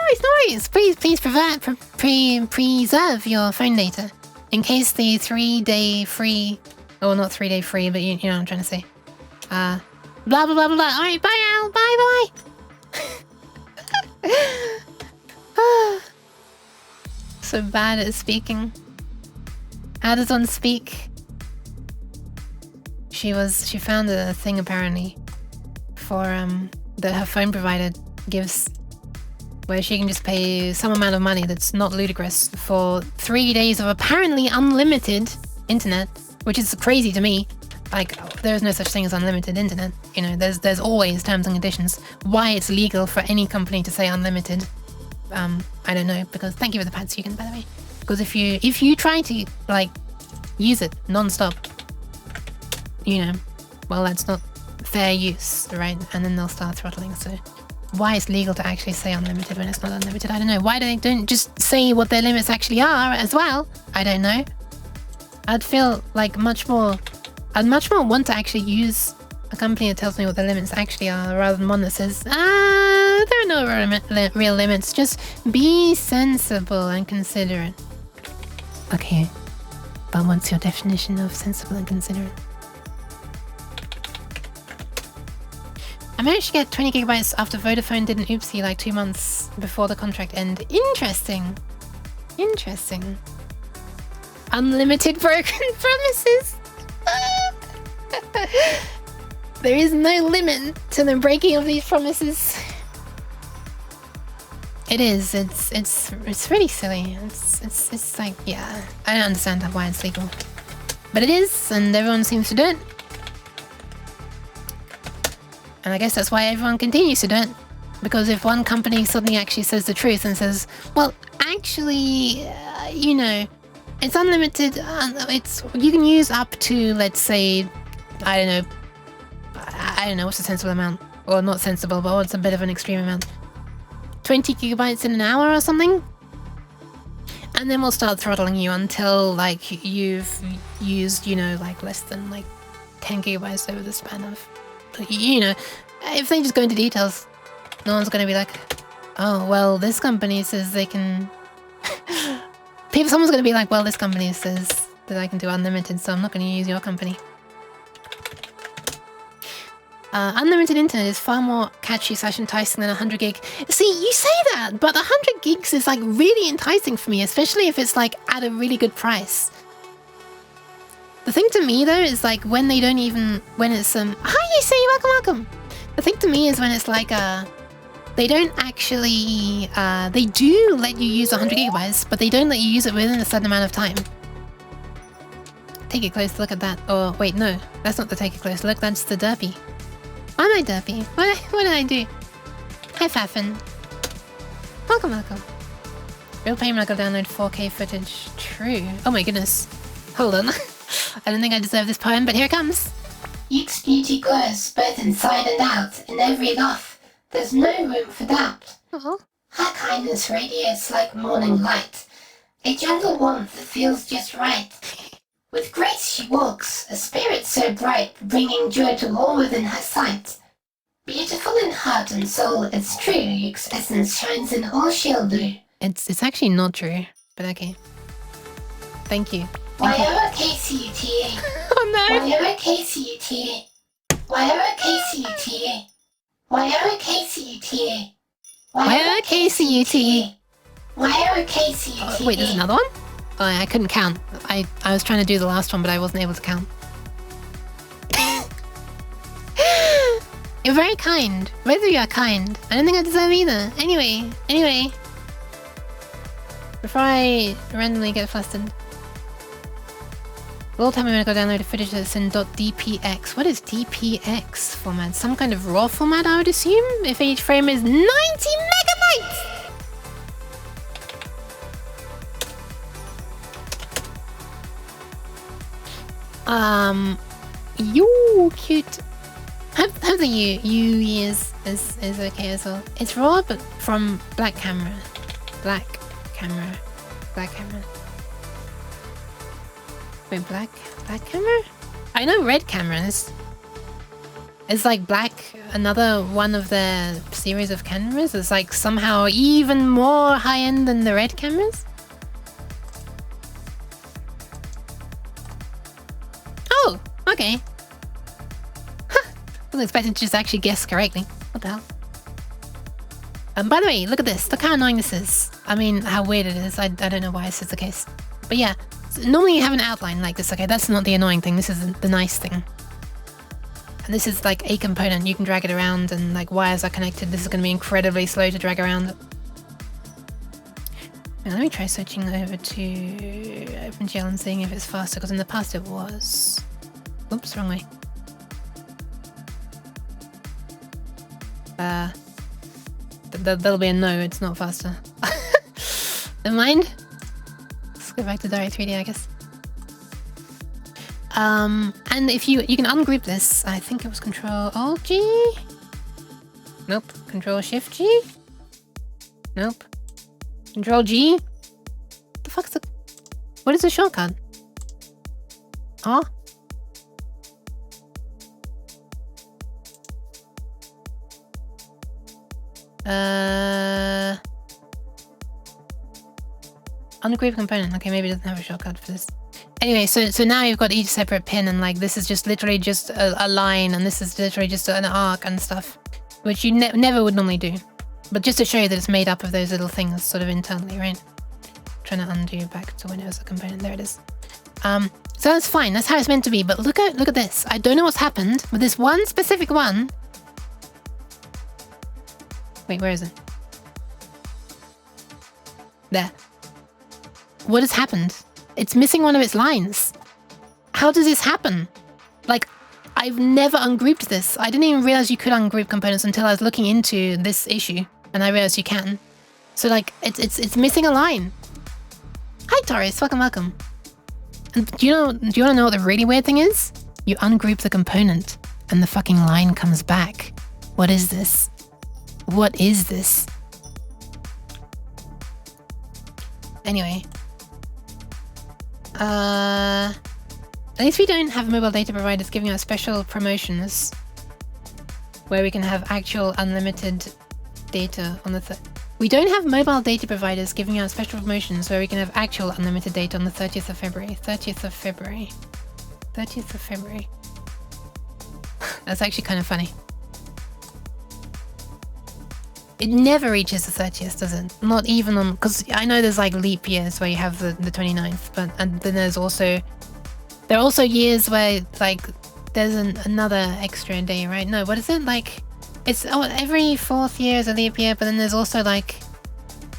Speaker 1: worries. Please preserve your phone data in case the 3-day free, or not 3-day free, but you know what I'm trying to say. Blah blah blah blah blah. All right, bye Al. Bye bye. So bad at speaking. How does one speak? She found a thing apparently for that her phone provider gives, where she can just pay some amount of money that's not ludicrous for 3 days of apparently unlimited internet, which is crazy to me. Like, there's no such thing as unlimited internet. You know, there's always terms and conditions. Why it's legal for any company to say unlimited, I don't know. Because thank you for the pad, Sugan, by the way. Because if you try to like use it non-stop, you know, well, that's not fair use, right? And then they'll start throttling. So why it's legal to actually say unlimited when it's not unlimited, I don't know. Why don't just say what their limits actually are as well? I don't know. I'd feel like I'd much more want to actually use a company that tells me what the limits actually are, rather than one that says, there are no real limits. Just be sensible and considerate. Okay, but what's your definition of sensible and considerate? I managed to get 20 gigabytes after Vodafone did an oopsie like 2 months before the contract ended. Interesting. Unlimited broken promises. There is no limit to the breaking of these promises. It is. It's really silly. It's like, yeah. I don't understand why it's legal, but it is, and everyone seems to do it. And I guess that's why everyone continues to do it. Because if one company suddenly actually says the truth and says, well, actually, you know, it's unlimited. You can use up to, let's say, I don't know what's a sensible amount, or not sensible, but what's a bit of an extreme amount. 20 gigabytes in an hour or something, and then we'll start throttling you until like you've used, you know, like less than like 10 gigabytes over the span of, you know. If they just go into details, no one's going to be like, oh well, this company says they can. Someone's going to be like, well, this company says that I can do unlimited, so I'm not going to use your company. Unlimited internet is far more catchy / enticing than 100 gig. See, you say that, but 100 gigs is like really enticing for me, especially if it's like at a really good price. The thing to me though is like when they don't even, when it's hi you say welcome. The thing to me is when it's like they don't actually they do let you use 100 gigabytes, but they don't let you use it within a certain amount of time. Take a close look at that. Or wait, no, that's not the take a close look, that's the derpy. Why am I derpy? What did I do? Hi Faffin. Welcome. Real pain when I go download 4K footage. True. Oh my goodness. Hold on. I don't think I deserve this poem, but here it comes.
Speaker 2: Yuke's beauty glows both inside and out, in every laugh. There's no room for doubt.
Speaker 1: Oh.
Speaker 2: Her kindness radiates like morning light, a gentle warmth that feels just right. With grace she walks, a spirit so bright, bringing joy to all within her sight. Beautiful in heart and soul, it's true, Yuke's essence shines in all she'll do.
Speaker 1: It's actually not true, but okay. Thank you.
Speaker 2: Y-O-O-K-C-U-T-A.
Speaker 1: Oh no!
Speaker 2: Y-O-O-K-C-U-T-A. Y-O-O-K-C-U-T-A. Y-O-O-K-C-U-T-A.
Speaker 1: Y-O-O-K-C-U-T-A.
Speaker 2: Y-O-O-K-C-U-T-A.
Speaker 1: Wait, there's another one? Oh, I couldn't count. I was trying to do the last one, but I wasn't able to count. You're very kind. Both of you are kind. I don't think I deserve either. Anyway. Before I randomly get flustered. The whole time I'm gonna go download a footage that's in .dpx. What is DPX format? Some kind of RAW format, I would assume? If each frame is 90 megabytes! You cute. Hope the U is okay as well. It's raw, but from black camera. Wait, black camera? I know red cameras. It's like black, another one of their series of cameras. It's like somehow even more high-end than the red cameras. Oh, okay. Huh. Wasn't expecting to just actually guess correctly. What the hell? By the way, look at this. Look how annoying this is. I mean, how weird it is. I don't know why this is the case. But yeah, so normally you have an outline like this, okay? That's not the annoying thing. This is the nice thing. And this is like a component. You can drag it around and like wires are connected. This is going to be incredibly slow to drag around. Now, let me try switching over to OpenGL and seeing if it's faster, because in the past it was. Oops, wrong way. There'll be a no, it's not faster. Never mind. Let's go back to Direct 3D, I guess. And if you can ungroup this, I think it was Control-Alt-G? Nope. Control-Shift-G? Nope. Control-G? What the fuck's the... What is the shortcut? Oh? Ungroup component. Okay, maybe it doesn't have a shortcut for this. Anyway, so now you've got each separate pin, and like this is just literally just a line, and this is literally just an arc and stuff, which you never would normally do. But just to show you that it's made up of those little things sort of internally, right? Trying to undo back to when it was a component. There it is. So that's fine. That's how it's meant to be. But look at this. I don't know what's happened with this one specific one. Wait, where is it? There. What has happened? It's missing one of its lines. How does this happen? Like, I've never ungrouped this. I didn't even realize you could ungroup components until I was looking into this issue, and I realized you can. So like, it's missing a line. Hi Taurus, welcome. And do you want to know what the really weird thing is? You ungroup the component, and the fucking line comes back. What is this? What is this? Anyway. At least we don't have mobile data providers giving us special promotions where we can have actual unlimited data on the we don't have mobile data providers giving out special promotions where we can have actual unlimited data on the 30th of February. 30th of February. 30th of February. That's actually kind of funny. It never reaches the 30th, does it? Not even on... Because I know there's like leap years where you have the 29th, but and then there's also... There are also years where like there's another extra day, right? No, what is it? Like... It's every 4th year is a leap year, but then there's also like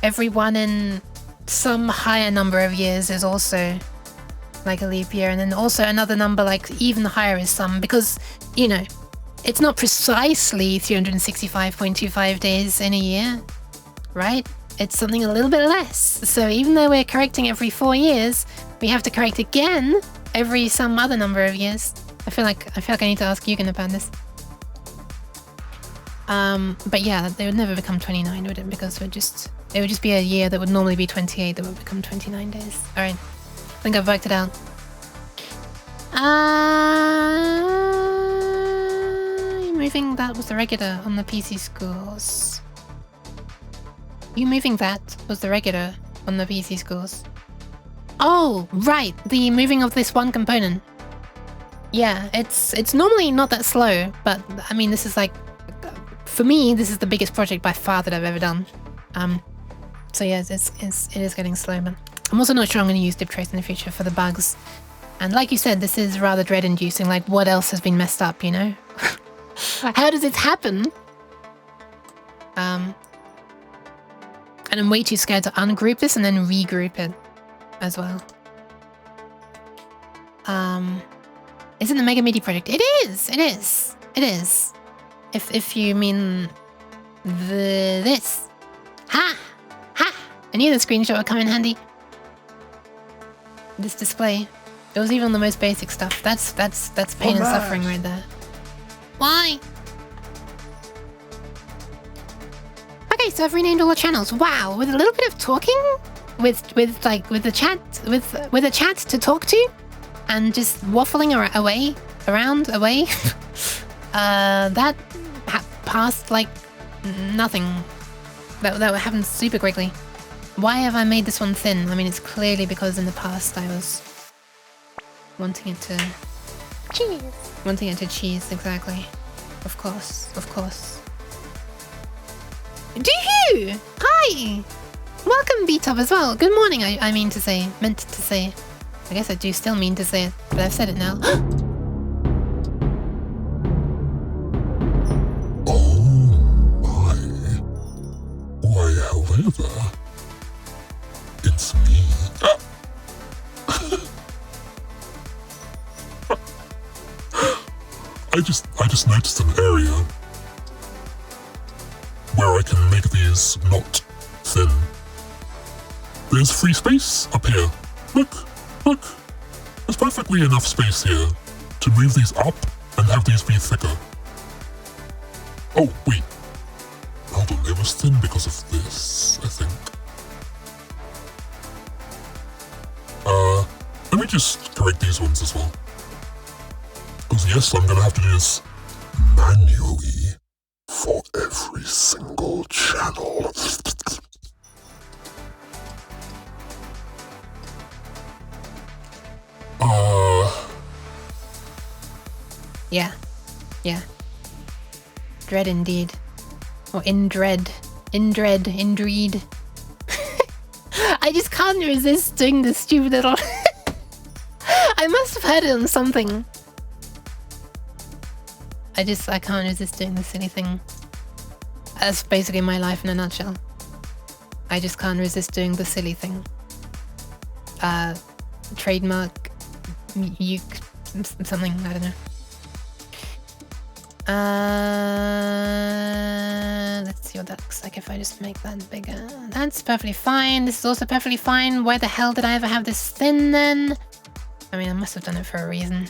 Speaker 1: every one in some higher number of years is also like a leap year, and then also another number like even higher is some, because, you know, it's not precisely 365.25 days in a year, right? It's something a little bit less. So even though we're correcting every 4 years, we have to correct again every some other number of years. I feel like I need to ask Yugen about this. But yeah, they would never become 29, would it? Because it would just be a year that would normally be 28 that would become 29 days. Alright, I think I've worked it out. Moving that was the regular on the PC schools. You moving that was the regular on the PC schools. Oh, right, the moving of this one component. Yeah, it's normally not that slow, but I mean, this is like, for me, this is the biggest project by far that I've ever done. So yeah, it is getting slow, but I'm also not sure I'm going to use diptrace in the future for the bugs. And like you said, this is rather dread-inducing. Like, what else has been messed up, you know? How does it happen? And I'm way too scared to ungroup this and then regroup it as well. Is it the Mega MIDI project? It is! It is! It is! If you mean this. Ha! Ha! I knew the screenshot would come in handy. This display. It was even on the most basic stuff. That's pain and suffering right there. Why? Okay, so I've renamed all the channels. Wow, with a little bit of talking, with a chat to talk to, and just waffling away. That passed like nothing. That happened super quickly. Why have I made this one thin? I mean, it's clearly because in the past I was wanting it to cheese. Wanting it to cheese, exactly. Of course. Do you? Hi! Welcome, B-Top, as well. Good morning, I meant to say. I guess I do still mean to say it, but I've said it now.
Speaker 3: However, it's me. I just noticed an area where I can make these not thin. There's free space up here. Look. There's perfectly enough space here to move these up and have these be thicker. Oh, wait. Hold on, it was thin because of this, I think. Let me just correct these ones as well. Because yes, I'm gonna have to do this manually for every single channel.
Speaker 1: Yeah. Dread indeed. Or indread. Indreed. I just can't resist doing this stupid little... I must have heard it on something. I can't resist doing the silly thing. That's basically my life in a nutshell. I just can't resist doing the silly thing. Trademark... something, I don't know. Let's see what that looks like if I just make that bigger. That's perfectly fine. This is also perfectly fine. Why the hell did I ever have this thin then? I mean, I must have done it for a reason.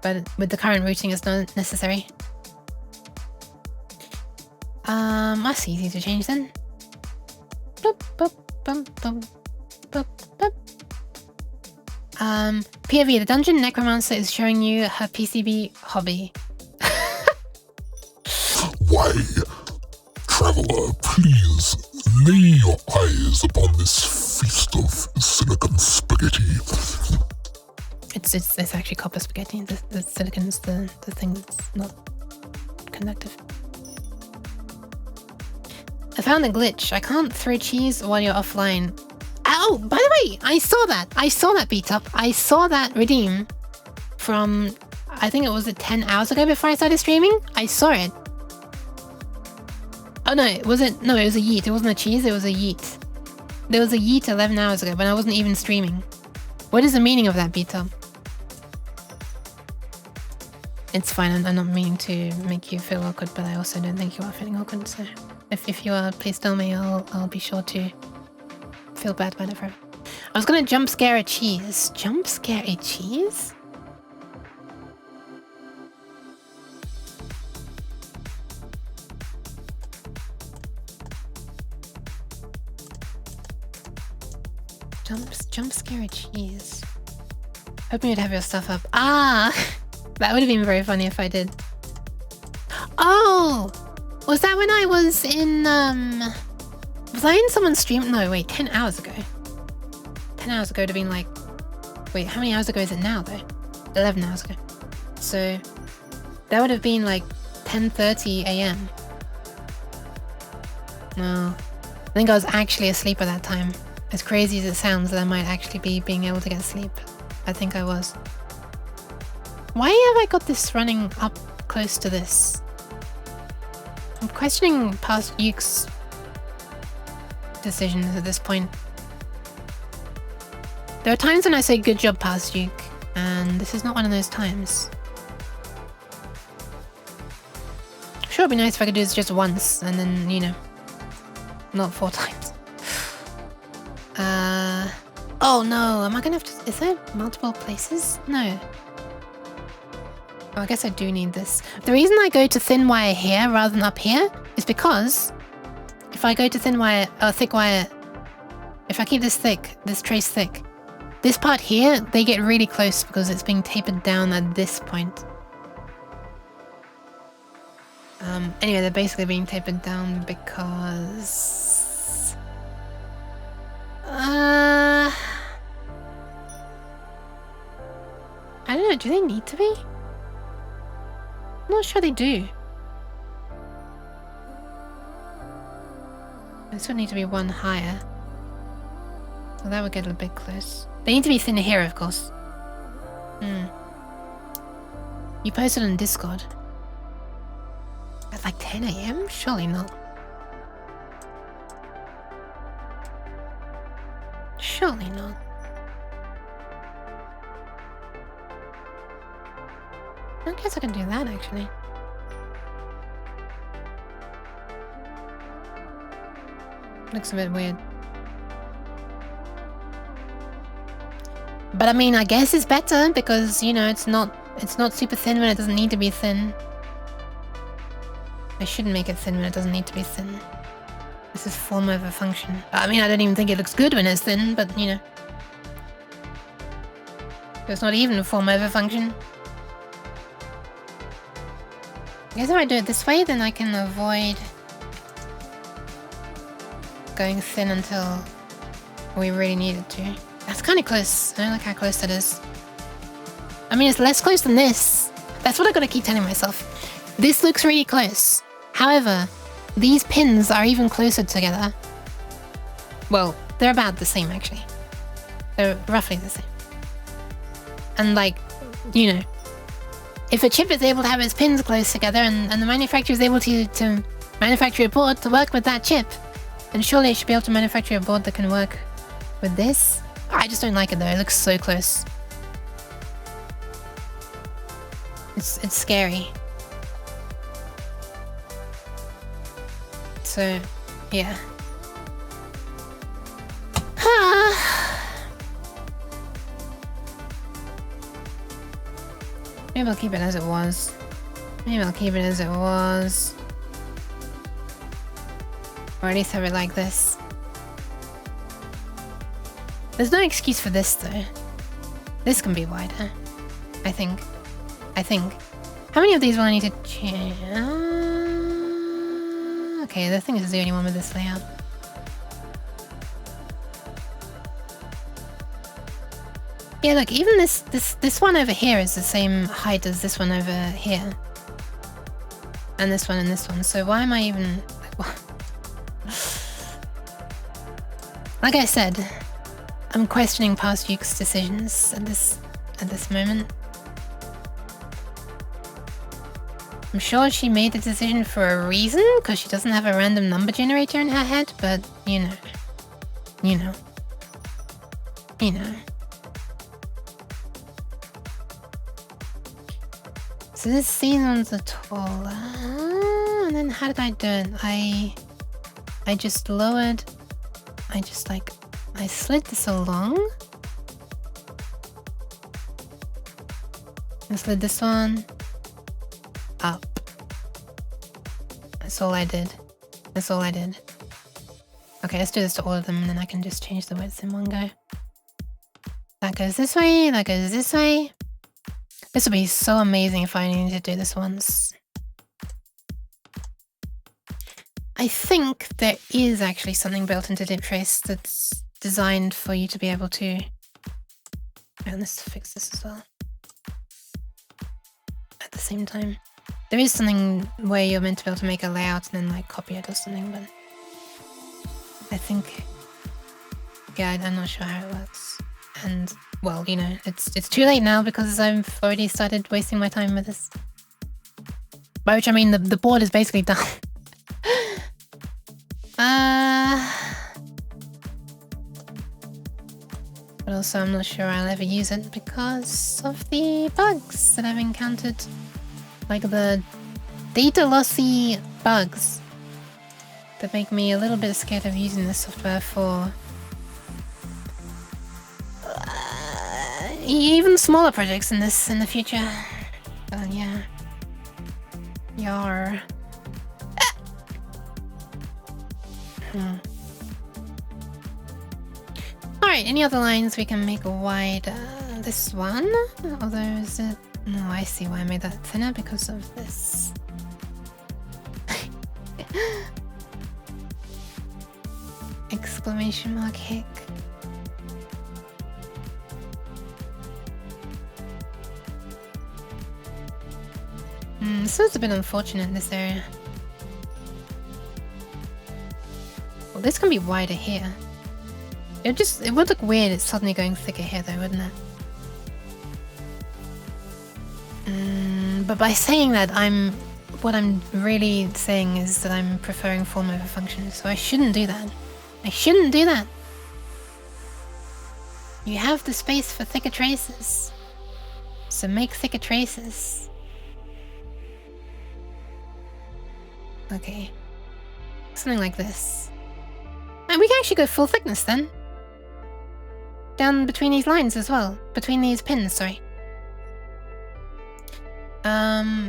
Speaker 1: But with the current routing, it's not necessary. That's easy to change then. Boop, boop, boop, boop, boop, boop. POV, the dungeon necromancer is showing you her PCB hobby.
Speaker 3: Why, traveler, please lay your eyes upon this feast of silicon spaghetti.
Speaker 1: It's actually copper spaghetti. The silicon's the thing that's not conductive. I found a glitch. I can't throw cheese while you're offline. Oh, by the way, I saw that beat up. I saw that redeem from, I think it was 10 hours ago before I started streaming. I saw it. Oh no, it was a yeet. It wasn't a cheese, it was a yeet. There was a yeet 11 hours ago when I wasn't even streaming. What is the meaning of that beat up? It's fine, I'm not meaning to make you feel awkward, but I also don't think you are feeling awkward, so if you are, please tell me. I'll be sure to feel bad about it forever. I was gonna jump scare a cheese. Jump scare a cheese? Jump scare a cheese. Hoping you'd have your stuff up. Ah! That would have been very funny if I did. Oh! Was that when I was in, was I in someone's stream? No, wait, 10 hours ago. 10 hours ago would have been like... Wait, how many hours ago is it now, though? 11 hours ago. So, that would have been like 10:30 a.m. No. I think I was actually asleep at that time. As crazy as it sounds that I might actually be being able to get sleep. I think I was. Why have I got this running up close to this? I'm questioning past Yuke's decisions at this point. There are times when I say good job past Yuke, and this is not one of those times. Sure, it'd be nice if I could do this just once, and then, you know, not 4 times. Oh no, am I gonna have to... Is there multiple places? No. Oh, I guess I do need this. The reason I go to thin wire here rather than up here is because if I go to thin wire, thick wire, if I keep this thick, this trace thick, this part here, they get really close because it's being tapered down at this point. Anyway, they're basically being tapered down because... I don't know, do they need to be? I'm not sure they do. This would need to be one higher. So that would get a bit close. They need to be thinner here, of course. You posted on Discord. At like 10 a.m? Surely not. Surely not. I guess I can do that actually. Looks a bit weird. But I mean, I guess it's better because, you know, it's not super thin when it doesn't need to be thin. I shouldn't make it thin when it doesn't need to be thin. This is form over function. I mean, I don't even think it looks good when it's thin, but you know. It's not even form over function. I guess if I do it this way, then I can avoid going thin until we really need it to. That's kind of close. I don't like how close that is. I mean, it's less close than this. That's what I gotta keep telling myself. This looks really close. However, these pins are even closer together. Well, they're about the same actually. They're roughly the same. And like, you know, if a chip is able to have its pins close together and the manufacturer is able to manufacture a board to work with that chip, then surely it should be able to manufacture a board that can work with this. I just don't like it though, it looks so close. It's scary. So, yeah. Maybe I'll keep it as it was. Maybe I'll keep it as it was. Or at least have it like this. There's no excuse for this though. This can be wider. I think. How many of these will I need to change? Okay, the thing is the only one with this layout. Yeah, look, even this one over here is the same height as this one over here. And this one, so why am I even... Like I said, I'm questioning past Duke's decisions at this moment. I'm sure she made the decision for a reason, because she doesn't have a random number generator in her head, but you know. So these ones are taller, and then how did I do it? I just lowered, I slid this along. I slid this one up. That's all I did. Okay, let's do this to all of them and then I can just change the widths in one go. That goes this way, that goes this way. This would be so amazing if I needed to do this once. I think there is actually something built into DipTrace that's designed for you to be able to... And let's fix this as well. At the same time. There is something where you're meant to be able to make a layout and then like copy it or something, but I think, yeah, I'm not sure how it works. And well, you know, it's too late now because I've already started wasting my time with this. By which I mean the board is basically done. But also I'm not sure I'll ever use it because of the bugs that I've encountered. Like the data lossy bugs that make me a little bit scared of using this software for even smaller projects in the future. But yeah. Yar. Alright, any other lines we can make wide? This one? Although is it... No, I see why I made that thinner because of this. Exclamation mark hick. This is a bit unfortunate in this area. Well, this can be wider here. It would look weird it's suddenly going thicker here though, wouldn't it? But by saying that, what I'm really saying is that I'm preferring form over function, so I shouldn't do that. I shouldn't do that. You have the space for thicker traces. So make thicker traces. Okay. Something like this. And we can actually go full thickness then. Down between these lines as well. Between these pins, sorry.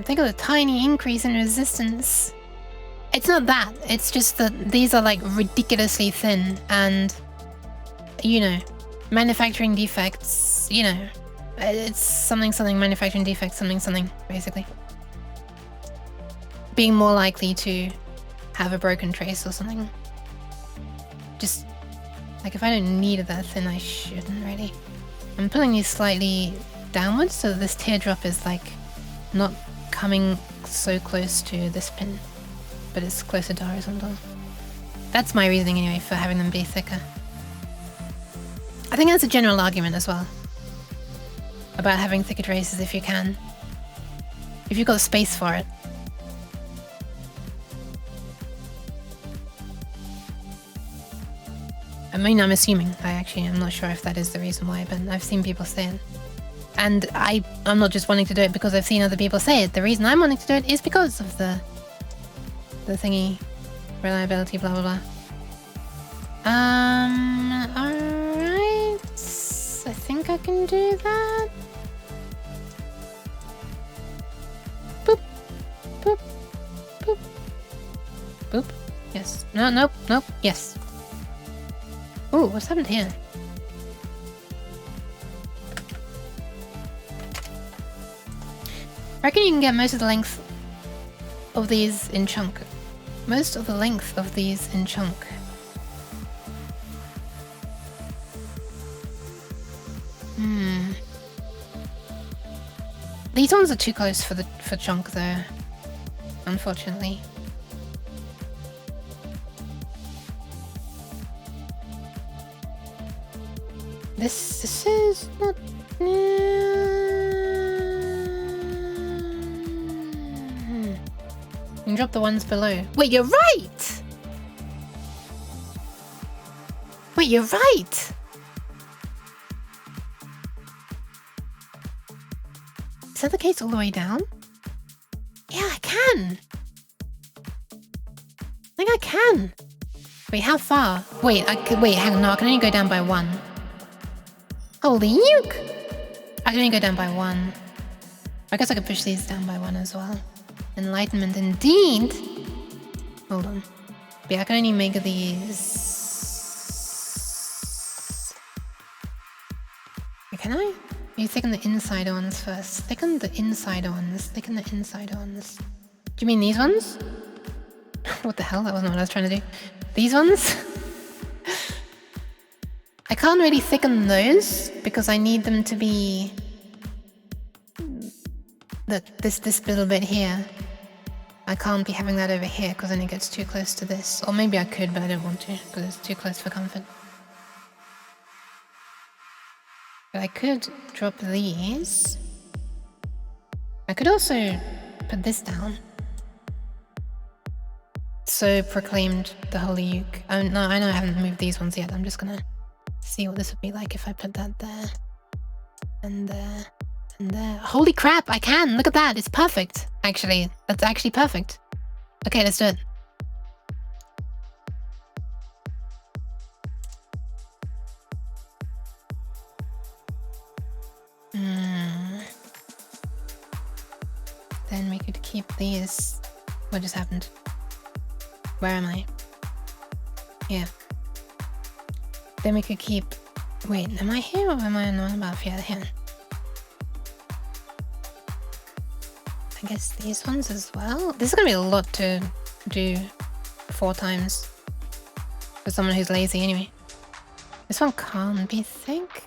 Speaker 1: Think of the tiny increase in resistance. It's not that. It's just that these are like ridiculously thin and, you know, manufacturing defects, you know. It's something manufacturing defects, something basically. Being more likely to have a broken trace or something. Just like if I don't need it that thin, I shouldn't really. I'm pulling these slightly downwards so that this teardrop is like not coming so close to this pin, but it's closer to horizontal. That's my reasoning anyway for having them be thicker. I think that's a general argument as well about having thicker traces if you can. If you've got the space for it. I mean, I'm assuming. I'm not sure if that is the reason why, but I've seen people say it. And I'm not just wanting to do it because I've seen other people say it. The reason I'm wanting to do it is because of the thingy, reliability, blah, blah, blah. Alright. I think I can do that. Boop, boop, boop, boop. Yes. No, nope, nope, yes. Ooh, what's happened here? I reckon you can get most of the length of these in chunk. Most of the length of these in chunk. These ones are too close for chunk though, unfortunately. This is not. You can drop the ones below. Wait, you're right! Wait, you're right! Is that the case all the way down? Yeah, I can! I think I can! Wait, how far? Wait, wait, hang on, no, I can only go down by one. Holy yuck! I can only go down by one. I guess I could push these down by one as well. Enlightenment indeed! Hold on. But yeah, I can only make these... Can I? You thicken the inside ones first. Thicken the inside ones. Thicken the inside ones. Do you mean these ones? What the hell? That wasn't what I was trying to do. These ones? I can't really thicken those because I need them to be... Look, this little bit here. I can't be having that over here because then it gets too close to this. Or maybe I could, but I don't want to because it's too close for comfort. But I could drop these. I could also put this down. So proclaimed the holy uke. No, I know I haven't moved these ones yet. I'm just gonna see what this would be like if I put that there. And there. And there. Holy crap, I can! Look at that! It's perfect! Actually, that's actually perfect. Okay, let's do it. Then we could keep these. What just happened? Where am I? Yeah. Then we could keep... Wait, am I here or am I not about here? Here. I guess these ones as well. This is gonna be a lot to do 4 times for someone who's lazy anyway. This one can't be thick.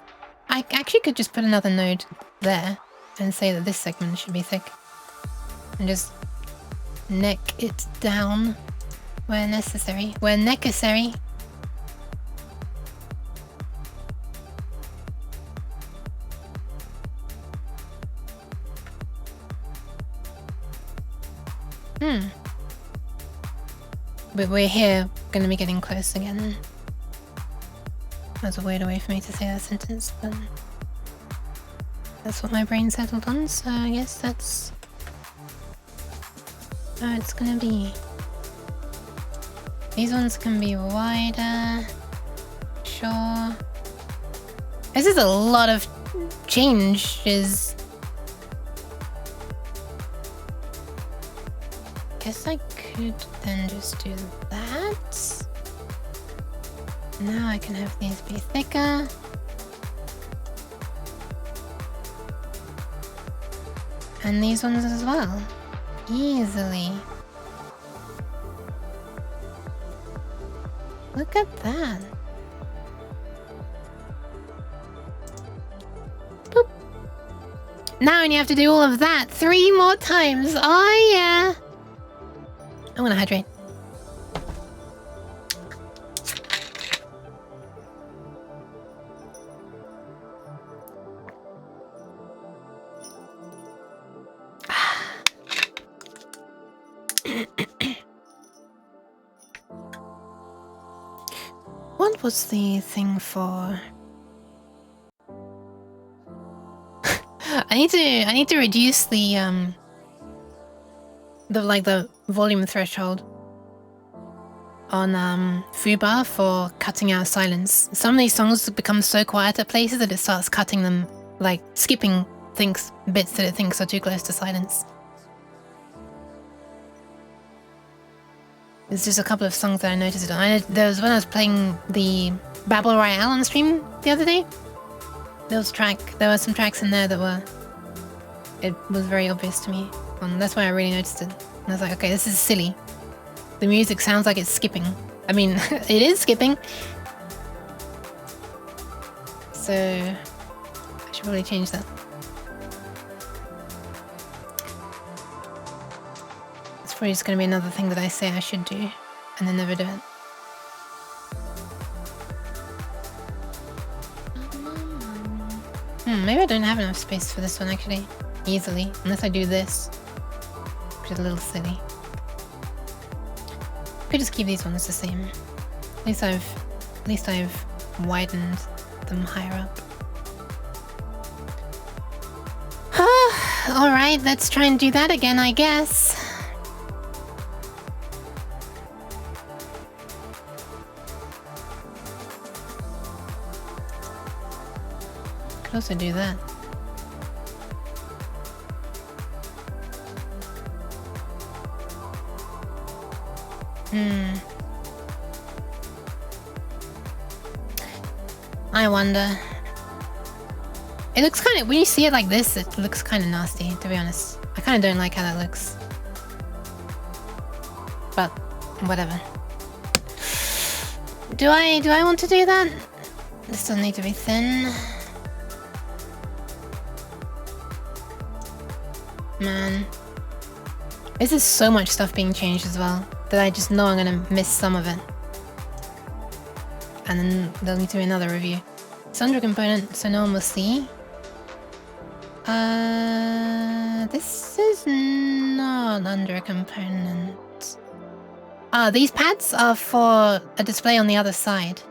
Speaker 1: I actually could just put another node there and say that this segment should be thick. And just neck it down where necessary. Where necessary. But we're here, gonna be getting close again. That's a weird way for me to say that sentence, but that's what my brain settled on, so I guess that's how it's gonna be. These ones can be wider. Sure. This is a lot of changes. Guess I could then just do that. Now I can have these be thicker. And these ones as well. Easily. Look at that. Boop. Now I only have to do all of that 3 more times. Oh yeah. I'm gonna hydrate. What was the thing for? I need to reduce the volume threshold on vtuber for cutting out silence. Some of these songs become so quiet at places that it starts cutting them, like skipping bits that it thinks are too close to silence. There's just a couple of songs that I noticed it on. There was when I was playing the Battle Royale on stream the other day. There were some tracks in there that it was very obvious to me. And that's why I really noticed it. And I was like, okay, this is silly. The music sounds like it's skipping. I mean, it is skipping. So I should probably change that. It's probably just going to be another thing that I say I should do and then never do it. Maybe I don't have enough space for this one actually, easily, unless I do this, which is a little silly. I could just keep these ones the same. At least I've widened them higher up. Alright, let's try and do that again, I guess. Could also do that. I wonder. It looks kind of, when you see it like this, it looks kind of nasty, to be honest. I kind of don't like how that looks. But, whatever. Do I want to do that? This doesn't need to be thin. Man. This is so much stuff being changed as well, that I just know I'm gonna miss some of it. And then there'll need to be another review. It's under a component, so no one will see. This is not under a component. These pads are for a display on the other side.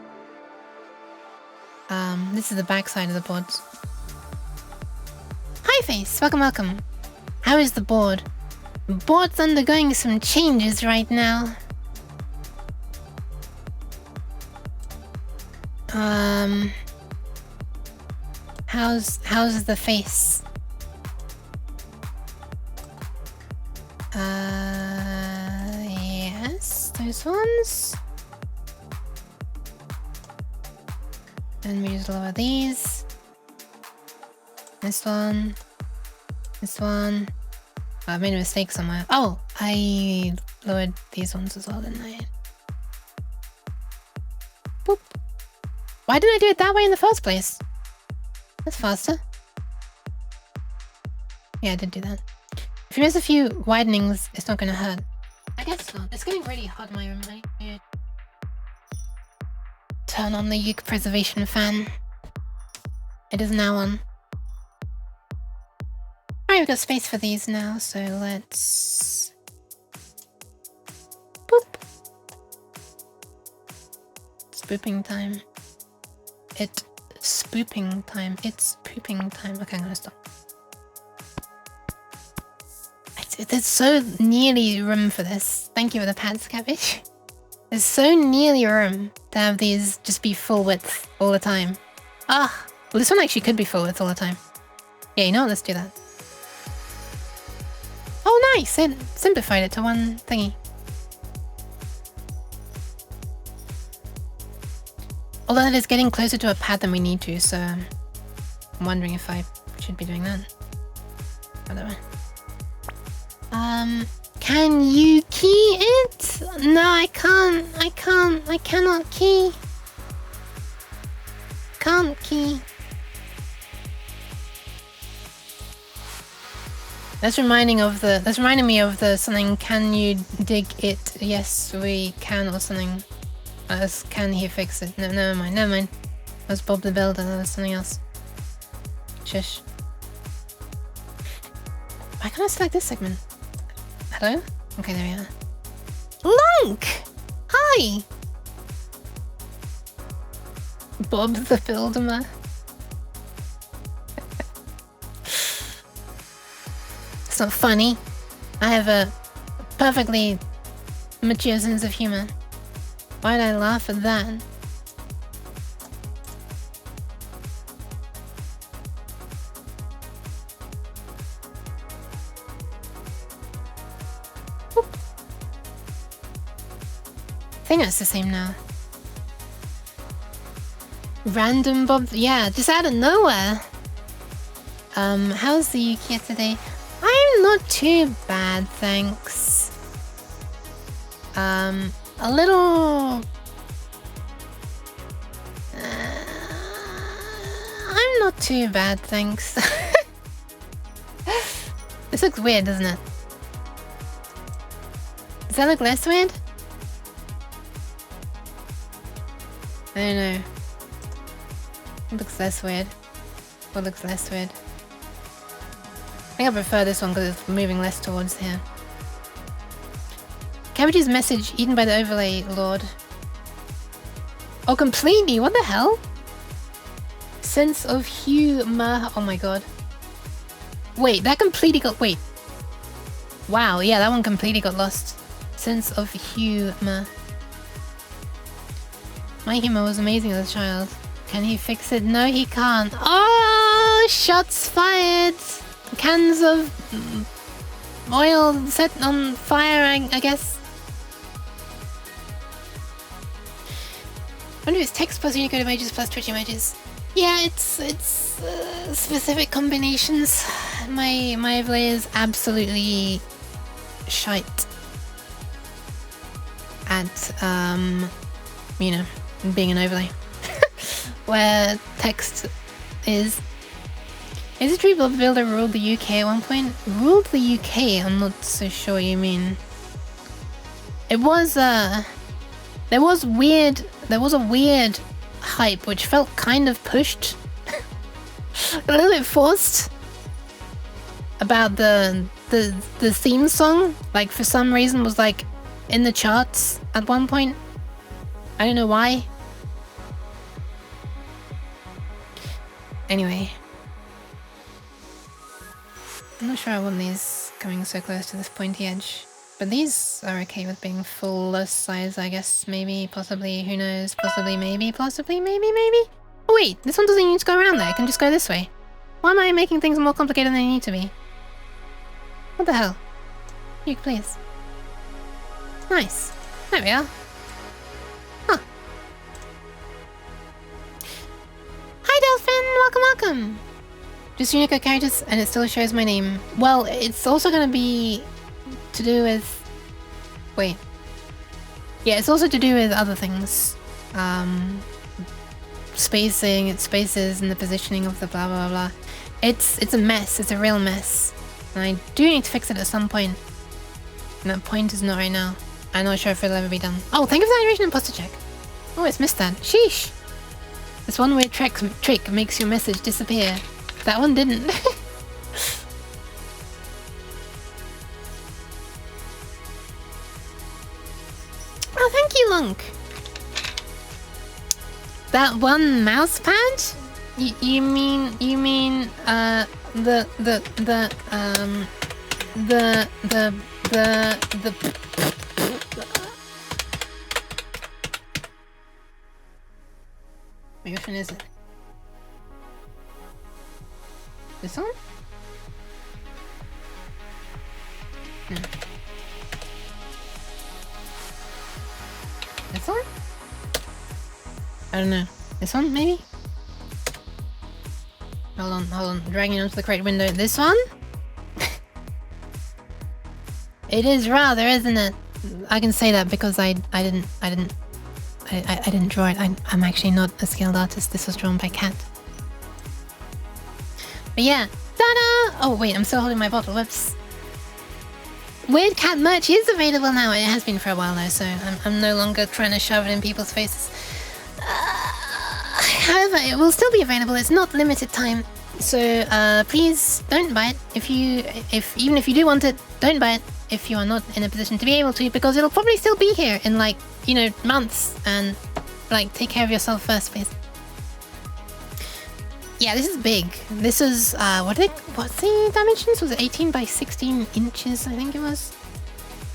Speaker 1: This is the back side of the board. Hi Face, welcome. How is the board? The board's undergoing some changes right now. How's the face? Yes, those ones. And we just lower these. This one. This one. I made a mistake somewhere. Oh, I lowered these ones as well, didn't I? Boop. Why did I do it that way in the first place? That's faster. Yeah, I did do that. If you miss a few widenings, it's not gonna hurt. I guess not. It's getting really hot in my room. I turn on the uke preservation fan. It is now on. Alright, we've got space for these now, so let's... Boop. It's booping time. It's pooping time. It's pooping time. Okay, I'm gonna stop. There's so nearly room for this. Thank you for the pads, Cabbage. There's so nearly room to have these just be full width all the time. Ah, well, this one actually could be full width all the time. Yeah, you know what? Let's do that. Oh, nice! It simplified it to one thingy. Although it is getting closer to a pad than we need to, so I'm wondering if I should be doing that. Whatever. Can you key it? No, I can't. I cannot key. Can't key. That's reminding me of the something, can you dig it? Yes, we can, or something. Can he fix it? No, never mind. That was Bob the Builder, that was something else. Shush. Why can't I select this segment? Hello? Okay, there we are. Lunk! Hi! Bob the Builder. It's not funny. I have a perfectly mature sense of humor. Why'd I laugh at that? Whoop. I think that's the same now. Random Bob, yeah, just out of nowhere. How's the Yukia today? I'm not too bad, thanks. A little... I'm not too bad, thanks. This looks weird, doesn't it? Does that look less weird? I don't know. It looks less weird. What looks less weird? I think I prefer this one because it's moving less towards here. Cabbage's message eaten by the overlay lord. Oh, completely! What the hell? Sense of humor. Oh my god. Wait, that completely got... Wait. Wow, yeah, that one completely got lost. Sense of humor. My humor was amazing as a child. Can he fix it? No, he can't. Oh, shots fired! Cans of oil set on fire, I guess. I wonder if it's text plus Unicode images plus Twitch images. Yeah, it's specific combinations. My overlay is absolutely shite at you know, being an overlay. Where text is it true Bob Builder ruled the UK at one point? Ruled the UK? I'm not so sure what you mean. It was there was a weird hype which felt kind of pushed. A little bit forced about the theme song, like for some reason was like in the charts at one point. I don't know why. Anyway, I'm not sure I want these coming so close to this pointy edge, but these are okay with being full size, I guess. Maybe, possibly, who knows? Possibly, maybe, possibly, maybe. Oh wait, this one doesn't need to go around there. It can just go this way. Why am I making things more complicated than they need to be? What the hell? You, please. Nice. There we are. Huh. Hi Delphin! Welcome! Just Unicode characters and it still shows my name. Well, it's also gonna be to do with... Wait. Yeah, it's also to do with other things. Spacing, spaces and the positioning of the blah blah blah. It's a mess, it's a real mess. And I do need to fix it at some point. And that point is not right now. I'm not sure if it'll ever be done. Oh, thank you for the animation imposter check. Oh, it's missed that. Sheesh! This one weird trick makes your message disappear. That one didn't. Oh, thank you, Lunk! That one mouse pad? You mean the which one is it? This one? No. This one? I don't know. This one, maybe? Hold on. Dragging onto the correct window. This one? It is rather, isn't it? I can say that because I didn't draw it. I'm actually not a skilled artist. This was drawn by Cat. But yeah. Ta-da! Oh wait, I'm still holding my bottle. Whoops. Weird Cat merch is available now. It has been for a while though, so I'm no longer trying to shove it in people's faces. However, it will still be available. It's not limited time, so please don't buy it. Even if you do want it, don't buy it if you are not in a position to be able to, because it'll probably still be here in like, you know, months. And like, take care of yourself first, please. Yeah, this is big. This is what's the dimensions? Was it 18 by 16 inches? I think it was.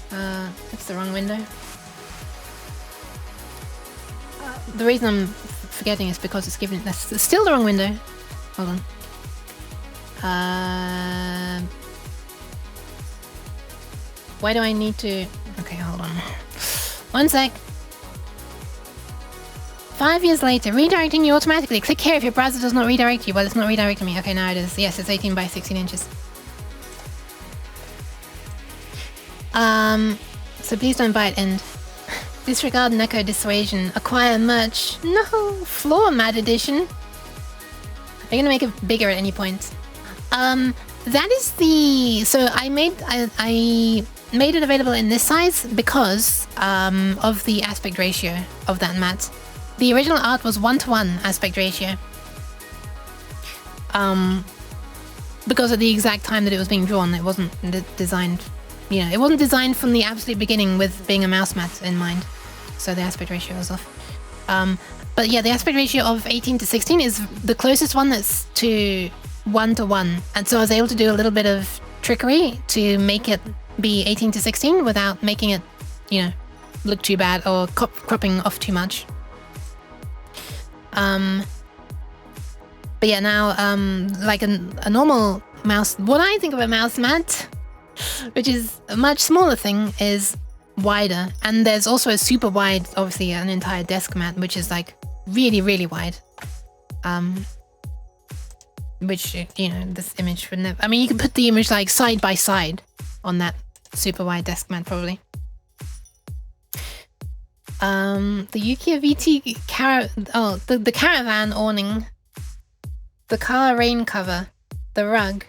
Speaker 1: That's the wrong window. The reason I'm forgetting is because it's given. That's still the wrong window. Hold on. Why do I need to? Okay, hold on. One sec. 5 years later, redirecting you automatically. Click here if your browser does not redirect you. Well, it's not redirecting me. Okay, now it is. Yes, it's 18 by 16 inches. So please don't buy it, and disregard Neko dissuasion. Acquire merch. No, floor mat edition. Are you gonna make it bigger at any point? That is the. So I made it available in this size because of the aspect ratio of that mat. The original art was 1:1 aspect ratio. Because at the exact time that it was being drawn, it wasn't designed. You know, it wasn't designed from the absolute beginning with being a mouse mat in mind. So the aspect ratio was off. But yeah, the aspect ratio of 18 to 16 is the closest one that's to 1:1. And so I was able to do a little bit of trickery to make it be 18 to 16 without making it, you know, look too bad or cropping off too much. But yeah, now, like a normal mouse, what I think of a mouse mat, which is a much smaller thing, is wider. And there's also a super wide, obviously an entire desk mat, which is like really, really wide. Which, you know, this image would never, I mean, you can put the image like side by side on that super wide desk mat probably. The Yukiya VT the caravan awning, the car rain cover, the rug,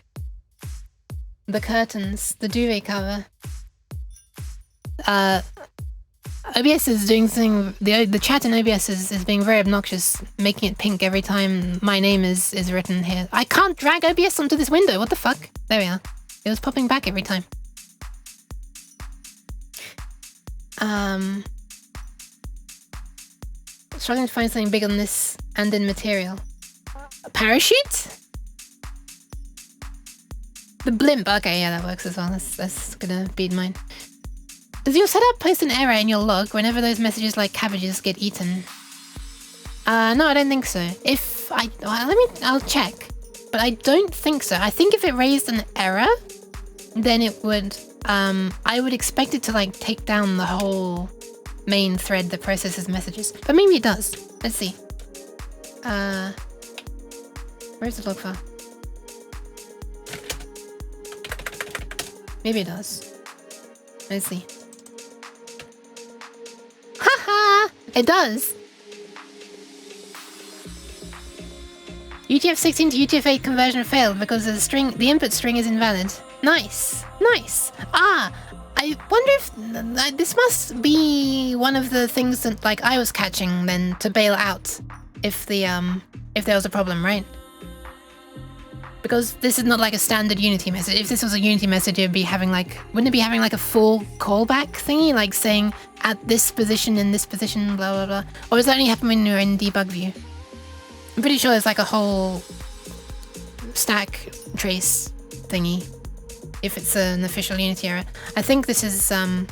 Speaker 1: the curtains, the duvet cover. OBS is doing something. The chat in OBS is being very obnoxious, making it pink every time my name is written here. I can't drag OBS onto this window. What the fuck? There we are. It was popping back every time. Struggling to find something big on this and in material. A parachute? The blimp. Okay, yeah, that works as well. That's gonna be in mind. Does your setup post an error in your log whenever those messages like cabbages get eaten? No, I don't think so. I'll check. But I don't think so. I think if it raised an error, then it would, I would expect it to like take down the whole main thread that processes messages. But maybe it does. Let's see. Where's the log file? Maybe it does. Let's see. Haha! It does! UTF-16 to UTF-8 conversion failed because the input string is invalid. Nice! Nice! Ah! I wonder if this must be one of the things that like I was catching then to bail out if there was a problem, right? Because this is not like a standard Unity message. If this was a Unity message, it'd be having like, wouldn't it be having like a full callback thingy, like saying at this position, in this position, blah blah blah? Or does that only happen when you're in debug view? I'm pretty sure it's like a whole stack trace thingy. If it's an official Unity error, I think this is some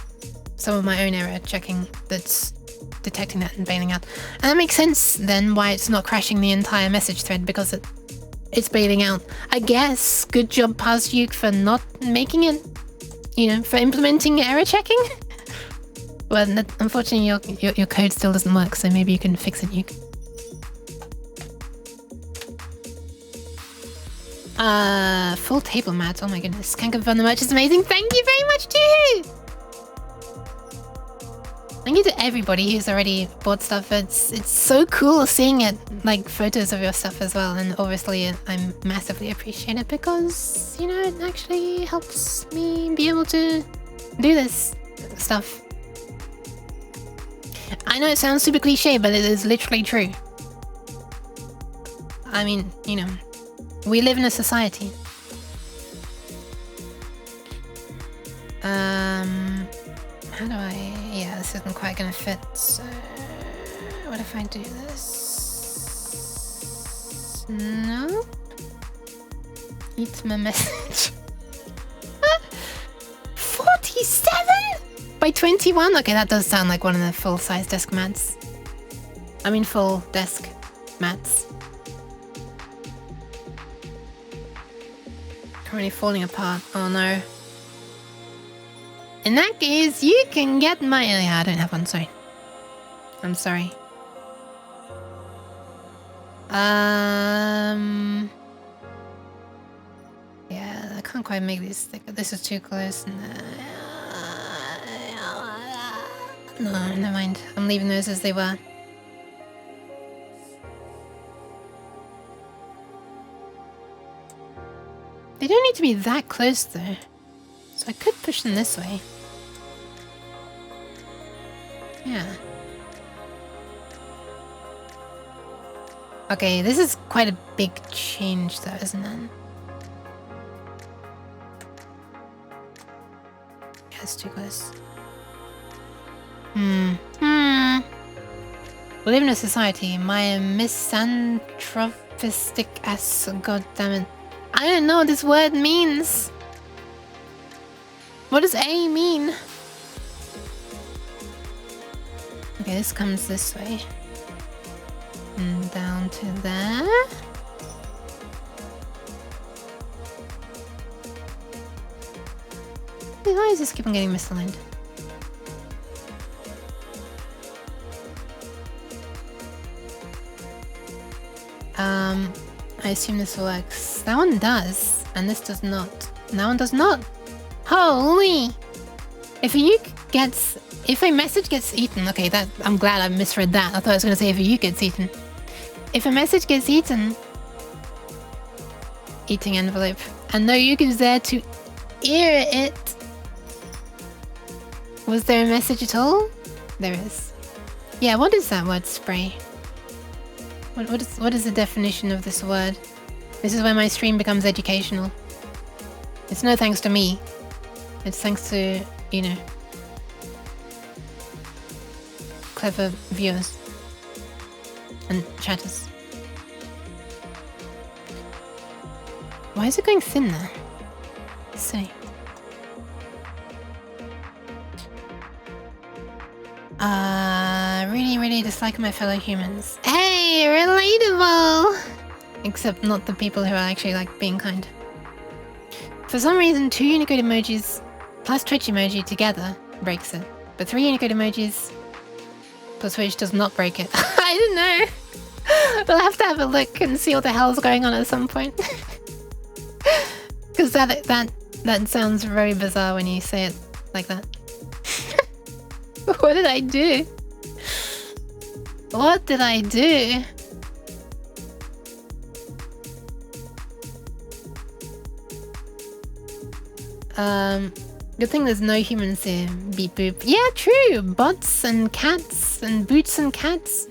Speaker 1: of my own error checking that's detecting that and bailing out. And that makes sense then why it's not crashing the entire message thread, because it's bailing out. I guess good job Parsuke for not making it, you know, for implementing error checking. Well, unfortunately your code still doesn't work, so maybe you can fix it, Nuke. Full table mat, oh my goodness. Can't confirm the merch is amazing. Thank you very much too! Thank you to everybody who's already bought stuff. It's so cool seeing it, like photos of your stuff as well. And obviously I massively appreciate it because, you know, it actually helps me be able to do this stuff. I know it sounds super cliche, but it is literally true. I mean, you know, we live in a society. How do I... Yeah, this isn't quite gonna fit, so... What if I do this? No? Eat my message. 47? By 21? Okay, that does sound like one of the full-size desk mats. I mean full desk mats. Currently falling apart. Oh no. In that case, you can get my... Oh, yeah, I don't have one, sorry. I'm sorry. Yeah, I can't quite make these thicker. This is too close. No, never mind. I'm leaving those as they were. They don't need to be that close, though. So I could push them this way. Yeah. Okay, this is quite a big change though, isn't it? Yeah, it's too close. We live in a society. My misanthropistic ass, god damn it. I don't know what this word means. What does A mean? Okay, this comes this way. And down to there. Why does this keep on getting misaligned? I assume this works. That one does, and this does not. And that one does not. Holy! If a message gets eaten, okay, that I'm glad I misread that. I thought I was gonna say if a uke gets eaten. If a message gets eaten, eating envelope, and no uke is there to ear it. Was there a message at all? There is. Yeah, what is that word spray? What is the definition of this word? This is where my stream becomes educational. It's no thanks to me. It's thanks to, you know, clever viewers and chatters. Why is it going thin there? Silly. Really dislike my fellow humans. Hey, relatable! Except not the people who are actually like being kind. For some reason, 2 Unicode emojis plus Twitch emoji together breaks it. But 3 Unicode emojis plus Twitch does not break it. I don't know. We'll have to have a look and see what the hell's going on at some point. Because that sounds very bizarre when you say it like that. What did I do? What did I do? Good thing there's no humans here. Beep boop. Yeah, true. Bots and cats and boots and cats.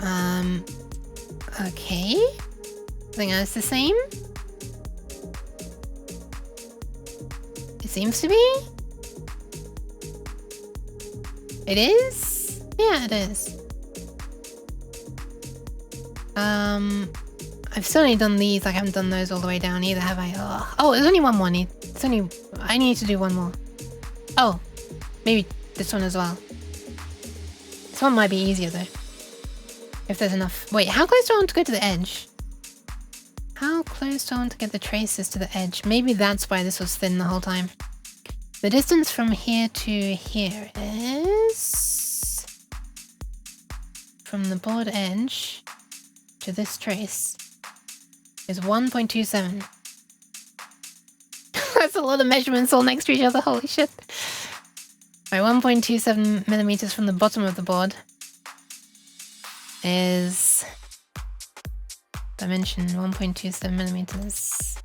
Speaker 1: Okay. I think that's the same. It seems to be. It is? Yeah, it is. I've certainly done these. I haven't done those all the way down either, have I? Oh, there's only one more. I need to do one more. Oh, maybe this one as well. This one might be easier though. If there's enough. Wait, how close do I want to go to the edge? How close do I want to get the traces to the edge? Maybe that's why this was thin the whole time. The distance from here to here is... from the board edge to this trace is 1.27. That's a lot of measurements all next to each other, holy shit. Right, 1.27 millimeters from the bottom of the board is dimension 1.27 millimeters.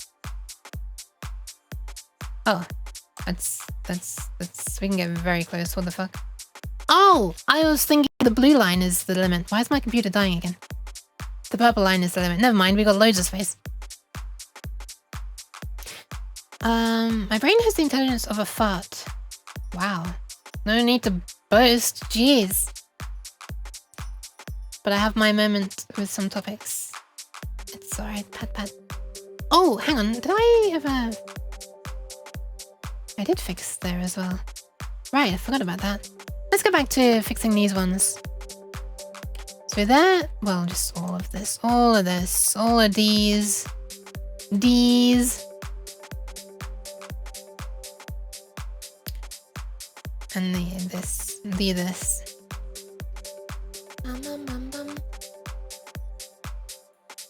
Speaker 1: Oh, that's we can get very close. What the fuck? Oh, I was thinking the blue line is the limit. Why is my computer dying again? The purple line is the limit. Never mind, we got loads of space. My brain has the intelligence of a fart. Wow. No need to boast, jeez. But I have my moment with some topics. It's alright, pat. Oh, hang on, did I ever... I did fix there as well. Right, I forgot about that. Let's go back to fixing these ones. So there, well, just all of this, all of this, all of these, and this.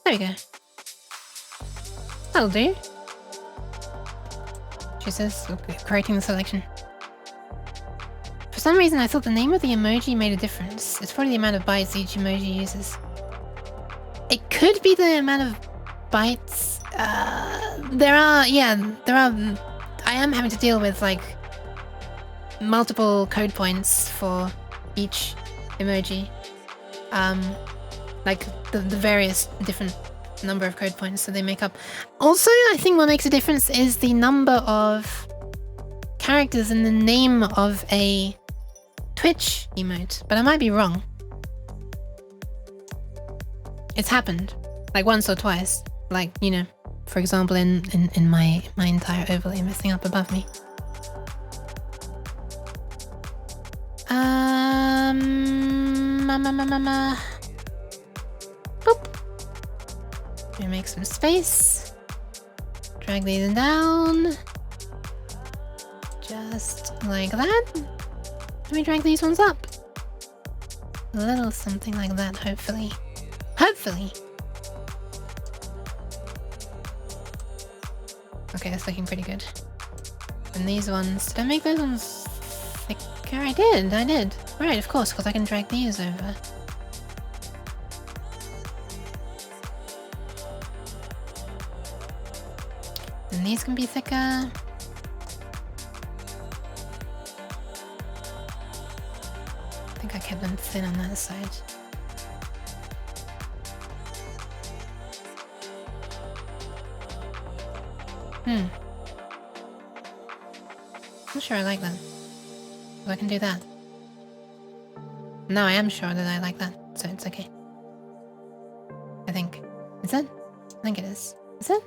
Speaker 1: There we go. That'll do. She says, creating the selection. For some reason, I thought the name of the emoji made a difference. It's probably the amount of bytes each emoji uses. It could be the amount of bytes. There are. I am having to deal with like multiple code points for each emoji. Like the various different number of code points that they make up. Also, I think what makes a difference is the number of characters in the name of a Twitch emote, but I might be wrong. It's happened like once or twice, like, you know, for example in my entire overlay messing up above me. Boop. Let me make some space. Drag these down. Just like that. Let me drag these ones up. A little something like that, hopefully. Hopefully! Okay, that's looking pretty good. And these ones... did I make those ones thicker? I did. Right, of course, because I can drag these over. And these can be thicker. I think I kept them thin on that side. I'm sure I like that. So I can do that. No, I am sure that I like that, so it's okay. I think. Is it? I think it is. Is it?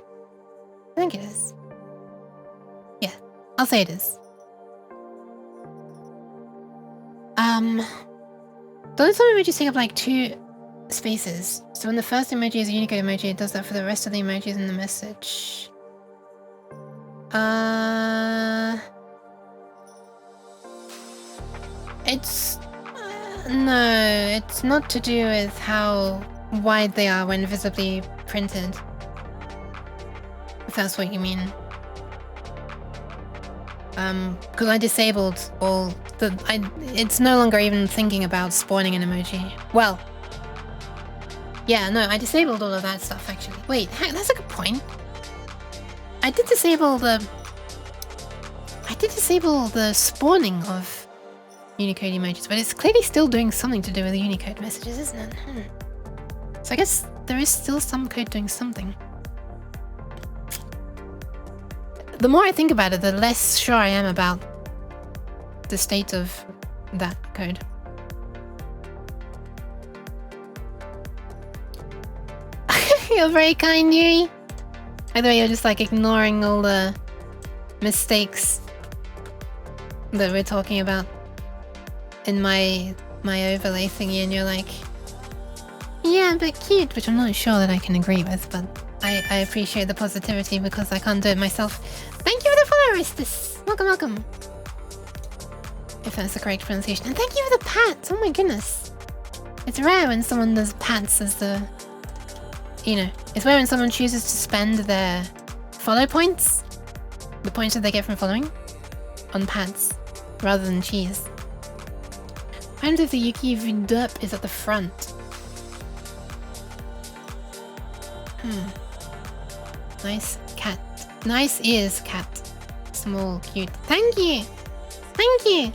Speaker 1: I think it is. Yeah, I'll say it is. Those some emojis take up like 2 spaces. So when the first emoji is a Unicode emoji, it does that for the rest of the emojis in the message. It's... no, it's not to do with how wide they are when visibly printed. If that's what you mean. Because I disabled all the... it's no longer even thinking about spawning an emoji. Well... yeah, no, I disabled all of that stuff, actually. Wait, that's a good point. I did disable the spawning of Unicode emojis, but it's clearly still doing something to do with the Unicode messages, isn't it? So I guess there is still some code doing something. The more I think about it, the less sure I am about the state of that code. You're very kind, Yuri. By the way, you're just like ignoring all the mistakes that we're talking about in my overlay thingy, and you're like, yeah, but cute, which I'm not sure that I can agree with, but I appreciate the positivity because I can't do it myself. Thank you for the follow, Aristus. Welcome, welcome. If that's the correct pronunciation. And thank you for the pats. Oh my goodness. It's rare when someone does pats as the... You know, it's rare when someone chooses to spend their follow points, the points that they get from following, on pats, rather than cheese. What happens if the Yuki Vtuber is at the front? Nice cat. Nice ears, cat. Small, cute. Thank you! Thank you!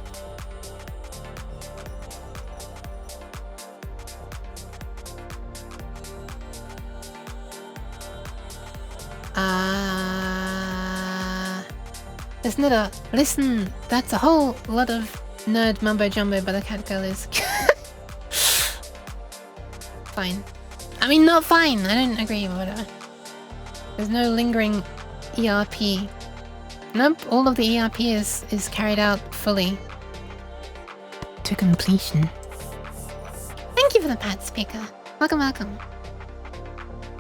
Speaker 1: Isn't it a... Listen, that's a whole lot of nerd mumbo jumbo, but the cat girl is... Fine. I mean, not fine. I don't agree, but whatever. There's no lingering ERP. Nope, all of the ERP is carried out fully. To completion. Thank you for the pat speaker. Welcome, welcome.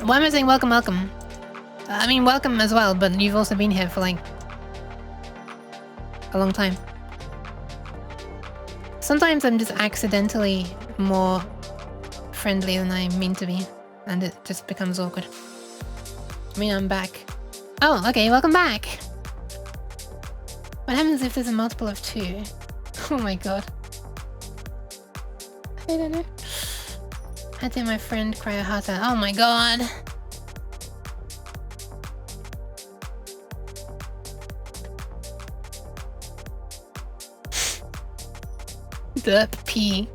Speaker 1: Why am I saying welcome, welcome? I mean, welcome as well, but you've also been here for like... a long time. Sometimes I'm just accidentally more friendly than I mean to be, and it just becomes awkward. I mean, I'm back. Oh, okay, welcome back! What happens if there's a multiple of 2? Oh my god. I don't know. I did my friend cry a heart out. Oh my god! The P.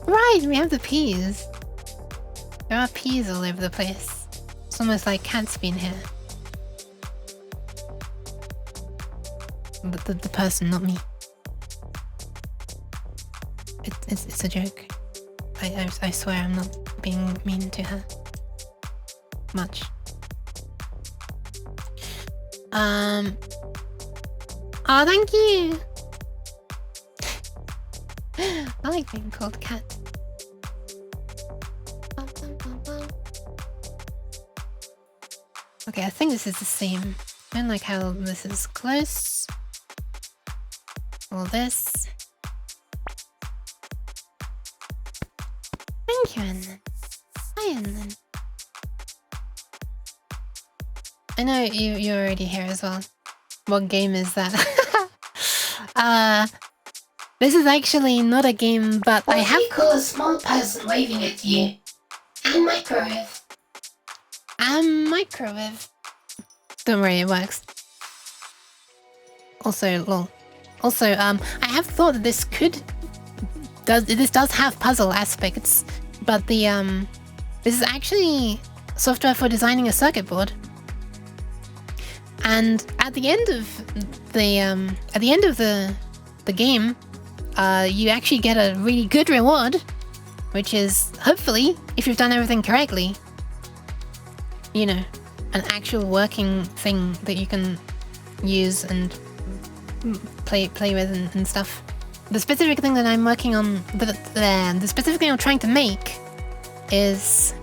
Speaker 1: Right, we have the P's. There are P's all over the place. It's almost like cats been here. But the person, not me. It's a joke. I swear I'm not being mean to her. Much. Oh, thank you! I like being called cat. Okay, I think this is the same. I don't like how this is close. All this. Thank you, Annan. Hi, Annan. I know you're already here as well. What game is that? This is actually not a game, but
Speaker 2: What
Speaker 1: I have...
Speaker 2: do you call a small person waving at you? And microwave.
Speaker 1: Microwave. Don't worry, it works. Also, lol. Also, I have thought that this does have puzzle aspects, but the this is actually software for designing a circuit board. And at the end of the game, you actually get a really good reward, which is hopefully, if you've done everything correctly, you know, an actual working thing that you can use and play with and stuff. The specific thing that I'm working on, the specific thing I'm trying to make is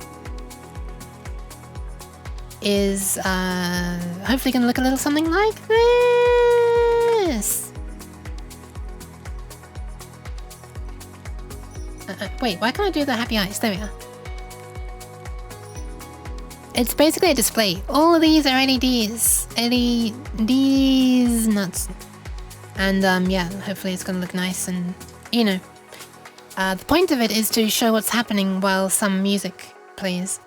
Speaker 1: hopefully gonna look a little something like this. Wait, why can't I do the happy eyes? There we are. It's basically a display. All of these are LEDs. LEDs nuts. And yeah, hopefully it's gonna look nice and, you know. The point of it is to show what's happening while some music plays.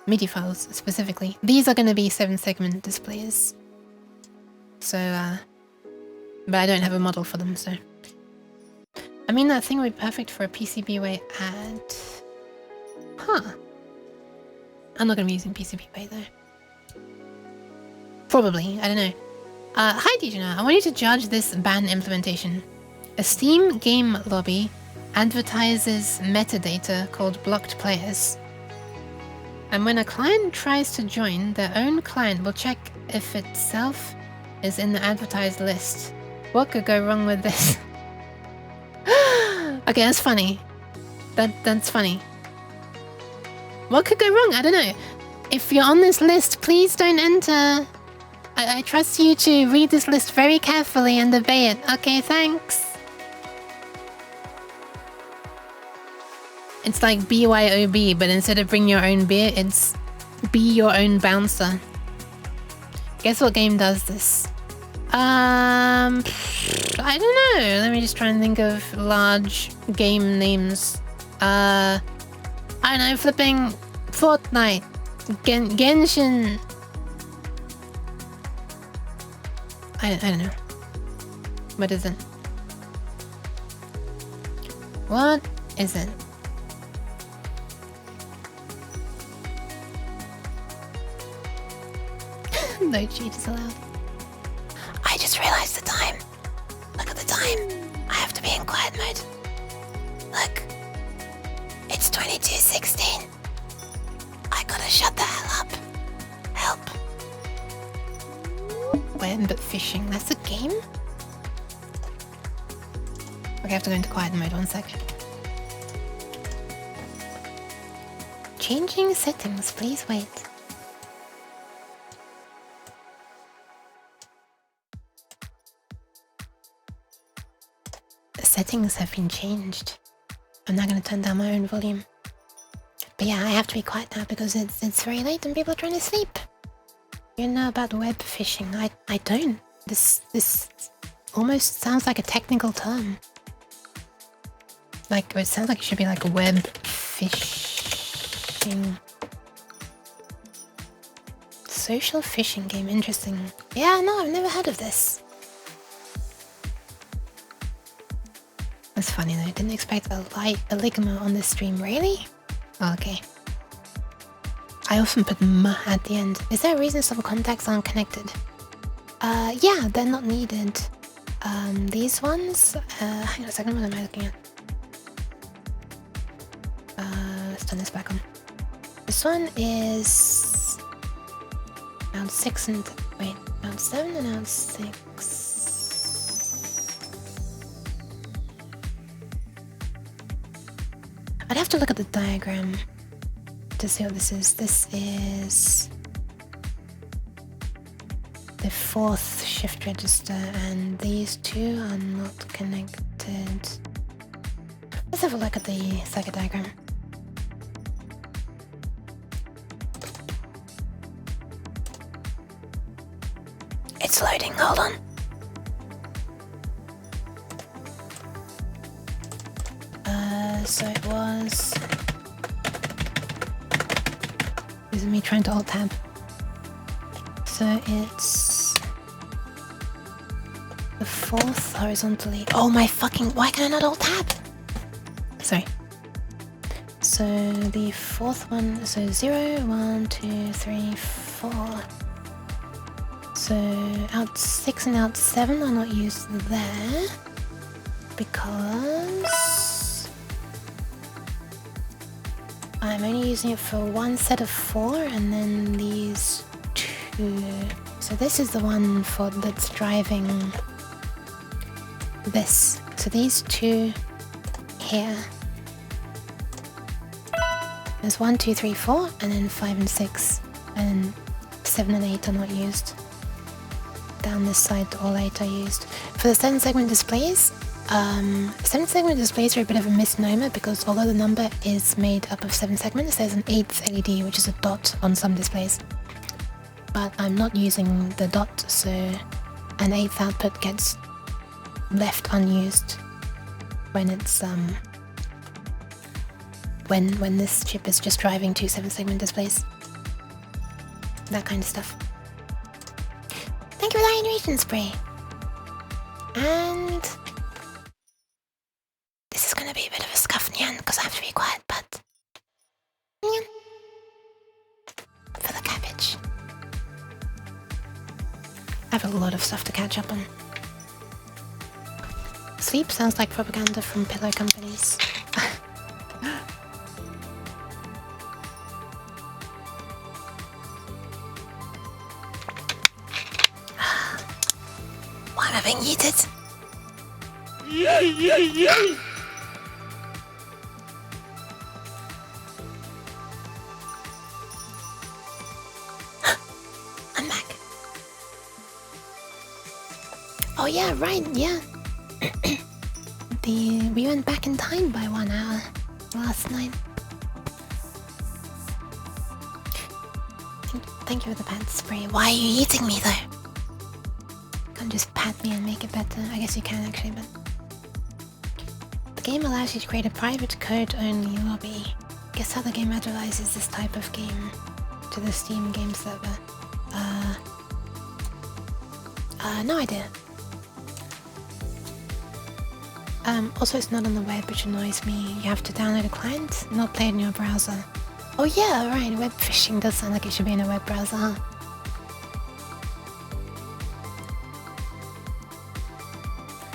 Speaker 1: MIDI files, specifically. These are gonna be 7-segment displays. So, but I don't have a model for them, so. I mean, that thing would be perfect for a PCBWay ad. Huh. I'm not gonna be using PCB Pay though. Probably, I don't know. Hi Dijana, I want you to judge this ban implementation. A Steam game lobby advertises metadata called blocked players. And when a client tries to join, their own client will check if itself is in the advertised list. What could go wrong with this? Okay, that's funny. That's funny. What could go wrong? I don't know. If you're on this list, please don't enter. I trust you to read this list very carefully and obey it. Okay, thanks. It's like BYOB, but instead of bring your own beer, it's be your own bouncer. Guess what game does this? I don't know. Let me just try and think of large game names. I don't know, flipping Fortnite, Genshin. I don't know. What is it? What is it? No cheats allowed. I just realized the time. Look at the time. I have to be in quiet mode. Look. It's 22:16. I gotta shut the hell up. Help. Web fishing. That's a game? Okay, I have to go into quiet mode. 1 second. Changing settings. Please wait. The settings have been changed. I'm not going to turn down my own volume. But yeah, I have to be quiet now because it's very late and people are trying to sleep. You know about web fishing? I don't. This almost sounds like a technical term. Like, it sounds like it should be like a web fishing. Social fishing game, interesting. Yeah, no, I've never heard of this. That's funny though, I didn't expect a ligma on this stream, really? Oh, okay. I often put m at the end. Is there a reason some contacts aren't connected? Yeah, they're not needed. These ones, hang on a second, what am I looking at? Let's turn this back on. This one is out 6 and, wait, out 7 and out 6. I'd have to look at the diagram to see what this is. This is the 4th shift register, and these two are not connected. Let's have a look at the circuit diagram. It's loading, hold on. So it was... This is me trying to alt tab. So it's... the 4th horizontally... Oh my fucking... Why can I not alt tab? Sorry. So the 4th one... So 0, 1, 2, 3, 4... So out 6 and out 7 are not used there. Because... I'm only using it for one set of 4 and then these 2. So this is the one for that's driving this. So these 2 here. There's 1, 2, 3, 4 and then 5 and 6. And 7 and 8 are not used. Down this side all 8 are used. For the 7 segment displays, 7 segment displays are a bit of a misnomer because although the number is made up of 7 segments, there's an 8th LED, which is a dot on some displays. But I'm not using the dot, so an 8th output gets left unused when it's when this chip is just driving 2 7 segment displays. That kind of stuff. Thank you for that generation spray. And this is gonna be a bit of a scuff in the end because I have to be quiet, but I have a lot of stuff to catch up on. Sleep sounds like propaganda from pillow companies. Why am I being yeeted? I'm back. Oh yeah, right, yeah. We went back in time by 1 hour last night. Thank you for the pet spray. Why are you eating me though? Can't just pat me and make it better. I guess you can actually, but the game allows you to create a private code-only lobby. Guess how the game advertises this type of game to the Steam game server? No idea. Also it's not on the web, which annoys me. You have to download a client, not play it in your browser. Oh yeah, right, web phishing does sound like it should be in a web browser, huh?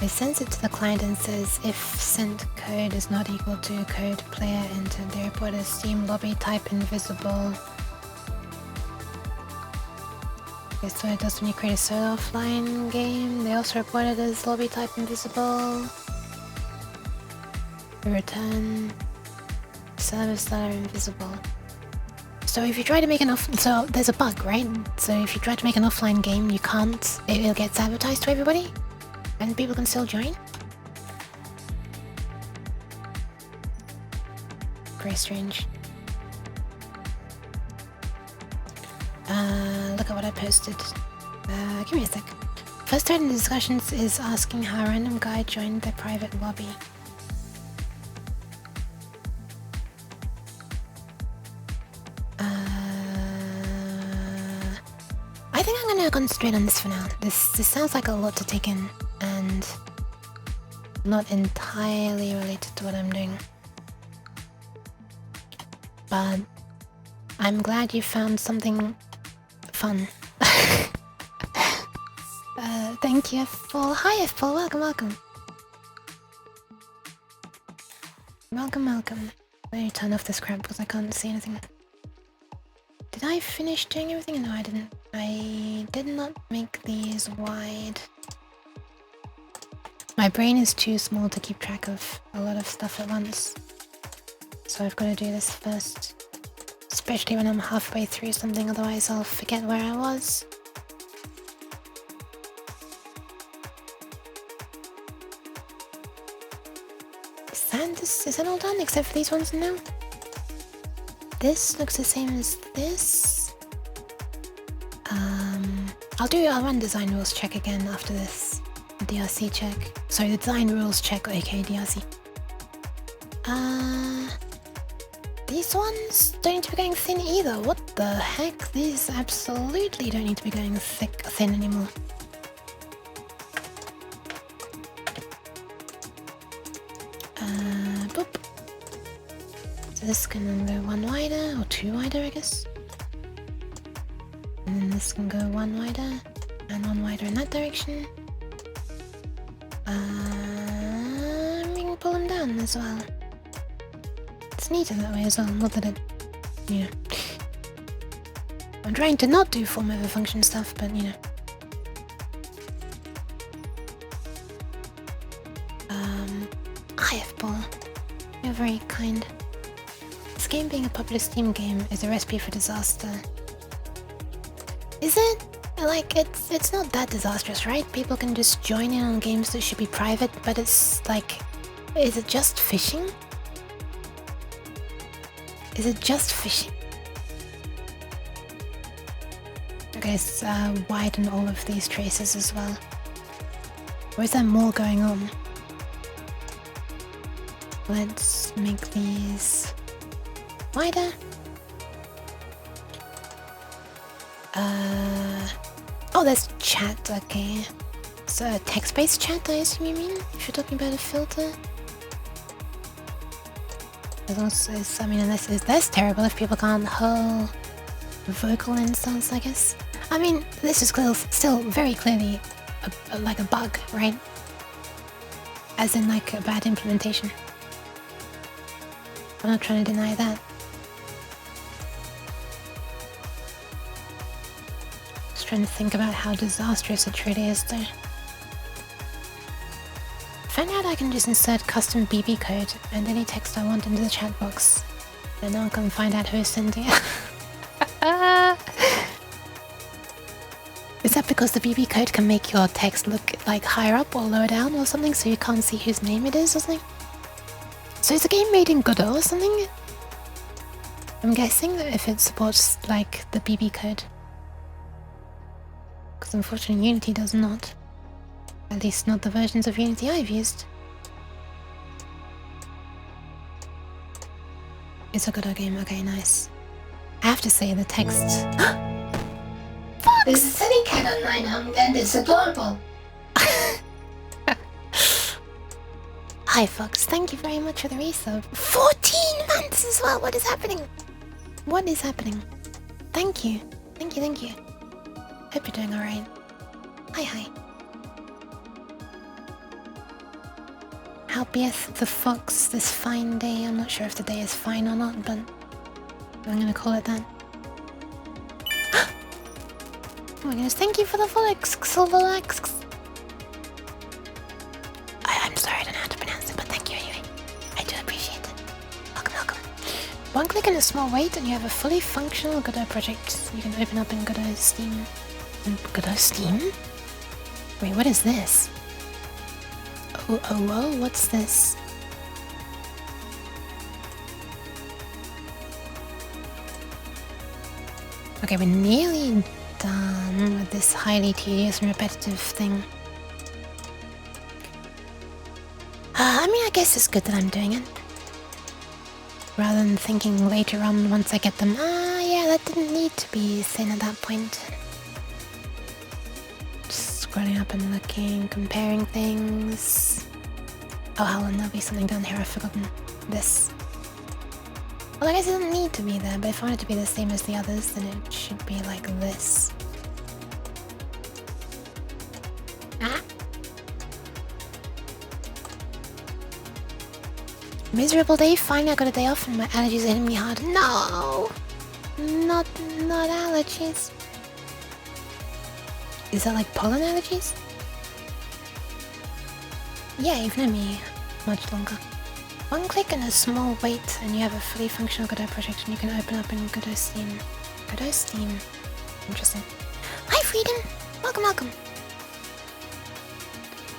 Speaker 1: It sends it to the client and says if sent code is not equal to code player entered, they report a Steam lobby type invisible. Guess what it does when you create a solo offline game. They also report it as lobby type invisible. Return service that are invisible. So if you try to make an so there's a bug, right? So if you try to make an offline game, you can't. It gets advertised to everybody, and people can still join. Very strange. Look at what I posted. Give me a sec. First thread in the discussions is asking how a random guy joined their private lobby. I think I'm gonna concentrate on this for now. This sounds like a lot to take in, and not entirely related to what I'm doing. But I'm glad you found something fun. Thank you, F-Paul. Hi, F-Paul. Welcome. Welcome. Let me turn off this crap because I can't see anything. Did I finish doing everything? No, I didn't. I did not make these wide. My brain is too small to keep track of a lot of stuff at once. So I've got to do this first. Especially when I'm halfway through something, otherwise I'll forget where I was. Is that all done except for these ones now? This looks the same as this. I'll run design rules check again after this. DRC check. Sorry, the design rules check, aka DRC. These ones don't need to be going thin either. What the heck? These absolutely don't need to be going thin anymore. Boop. So this can go one wider, or two wider, I guess. And then this can go one wider, and one wider in that direction. We can pull them down as well. It's neater that way as well, not that it, you know. I'm trying to not do form over function stuff, but you know. Hi F-Ball. You're very kind. This game being a popular Steam game is a recipe for disaster. Is it? Like, it's not that disastrous, right? People can just join in on games that should be private, but it's like, is it just phishing? Is it just phishing? Okay, let's widen all of these traces as well. Or is there more going on? Let's make these wider. Oh, there's chat, okay. So text-based chat, I assume you mean? If you're talking about a filter. There's also, I mean, unless that's terrible if people can't hold vocal insults, I guess. I mean, this is still very clearly like a bug, right? As in like a bad implementation. I'm not trying to deny that. Just trying to think about how disastrous it really is though. Found out I can just insert custom BB code and any text I want into the chat box. And now I can find out who's sending it. Is that because the BB code can make your text look like higher up or lower down or something so you can't see whose name it is or something? So is the game made in Godot or something? I'm guessing that if it supports like the BB code. Because unfortunately Unity does not. At least not the versions of Unity I've used. It's a Godot game, okay, nice. I have to say the text...
Speaker 2: There's a silly cat online, and it's adorable.
Speaker 1: Hi Fox, thank you very much for the resub. 14 months as well, what is happening? What is happening? Thank you. Thank you, thank you. Hope you're doing alright. Hi. How beeth the fox this fine day? I'm not sure if the day is fine or not, but I'm gonna call it that. Oh my goodness, thank you for the Silverlax. I'm sorry, I don't know how to pronounce it, but thank you anyway. I do appreciate it. Welcome. One click and a small wait and you have a fully functional Godot project you can open up in Godot Steam. Godot Steam? Wait, what is this? Oh, what's this? Okay, we're nearly done with this highly tedious and repetitive thing. I mean, I guess it's good that I'm doing it. Rather than thinking later on once I get them, yeah, that didn't need to be seen at that point. Just scrolling up and looking, comparing things. Oh, hold on, there'll be something down here, I've forgotten this. Well, I guess it doesn't need to be there, but if I want it to be the same as the others, then it should be like this. Miserable day, finally I got a day off and my allergies are hitting me hard. No! Not allergies. Is that like pollen allergies? Yeah, you've known me much longer. One click and a small wait and you have a fully functional Godot project and you can open up in Godot Steam. Godot Steam. Interesting. Hi Freedom! Welcome.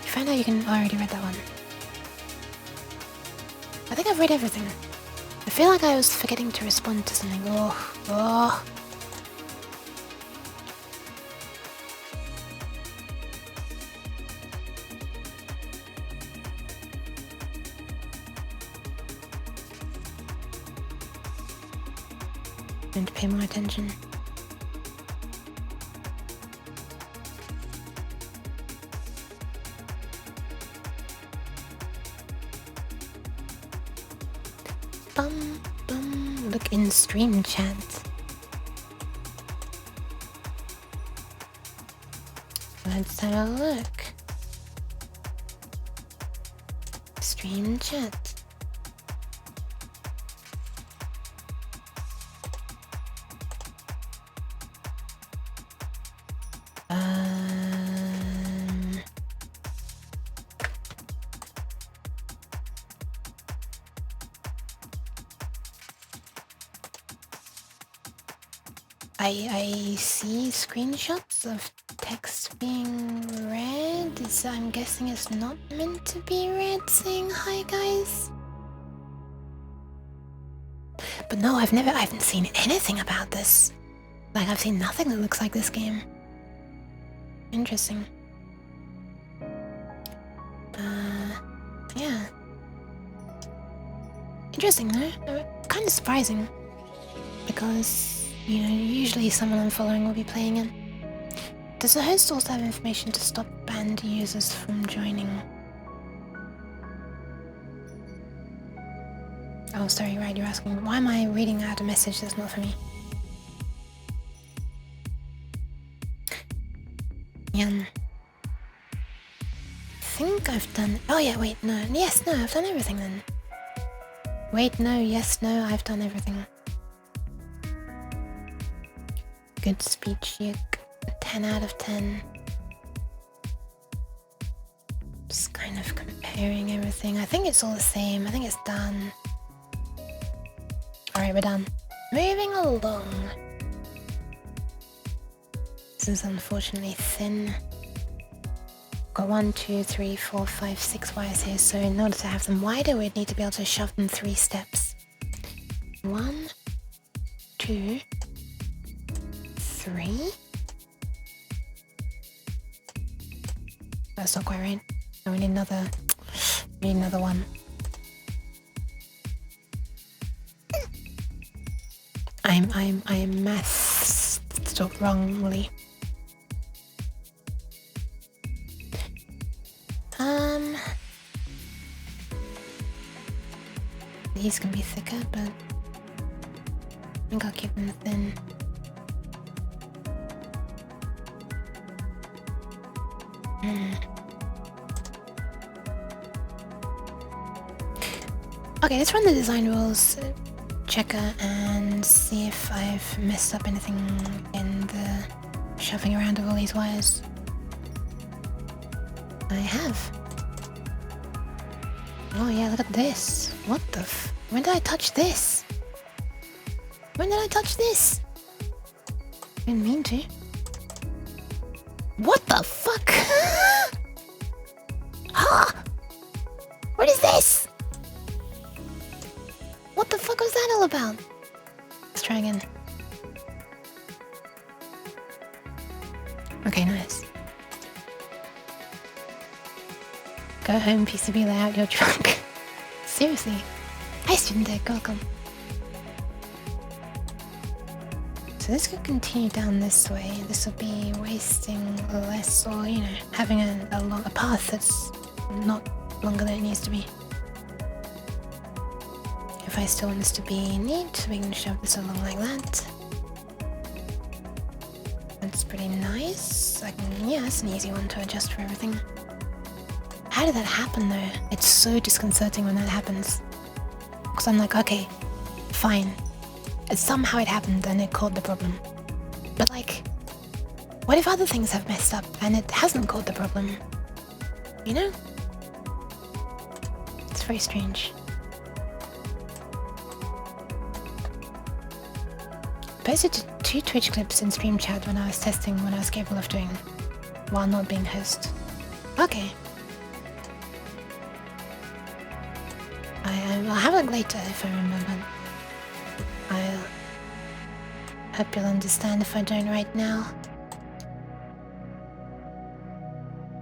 Speaker 1: You found out you can... Oh, I already read that one. I think I've read everything. I feel like I was forgetting to respond to something. Oh. Going to pay more attention. Look in stream chat. Let's have a look. Stream chat. I see screenshots of text being read. I'm guessing it's not meant to be read saying hi guys. But no, I haven't seen anything about this. Like I've seen nothing that looks like this game. Interesting. Yeah. Interesting though. Kind of surprising. Because you know, usually someone I'm following will be playing it. Does the host also have information to stop banned users from joining? Oh, sorry, right, you're asking, why am I reading out a message that's not for me? I think I've done... Oh yeah, wait, no. Yes, no, I've done everything then. Wait, no, yes, no, I've done everything. Good speech, yuck. 10 out of 10. Just kind of comparing everything. I think it's all the same. I think it's done. Alright, we're done. Moving along. This is unfortunately thin. Got 1, 2, 3, 4, 5, 6 wires here, so in order to have them wider, we'd need to be able to shove them 3 steps. 1, 2, 3. That's not quite right. No, we need another one. I'm mathed wrongly. These can be thicker, but I think I'll keep them thin. Okay, let's run the design rules checker and see if I've messed up anything in the shoving around of all these wires. I have. Oh yeah, look at this. What the when did I touch this? When did I touch this? Didn't mean to. What the fuck? Huh? What is this? What the fuck was that all about? Let's try again. Okay, nice. Go home, PCB layout, you're drunk. Seriously. Hi, student deck, welcome. So this could continue down this way. This will be wasting less, or, you know, having a path that's not longer than it needs to be. If I still want this to be neat, we can shove this along like that. That's pretty nice. Yeah, that's an easy one to adjust for everything. How did that happen though? It's so disconcerting when that happens. Because I'm like, okay, fine. Somehow it happened and it caused the problem. But like, what if other things have messed up and it hasn't caused the problem? You know? It's very strange. Posted 2 Twitch clips in stream chat when I was testing what I was capable of doing while not being host. Okay. I'll have a look later if I remember, but I'll hope you'll understand if I don't right now.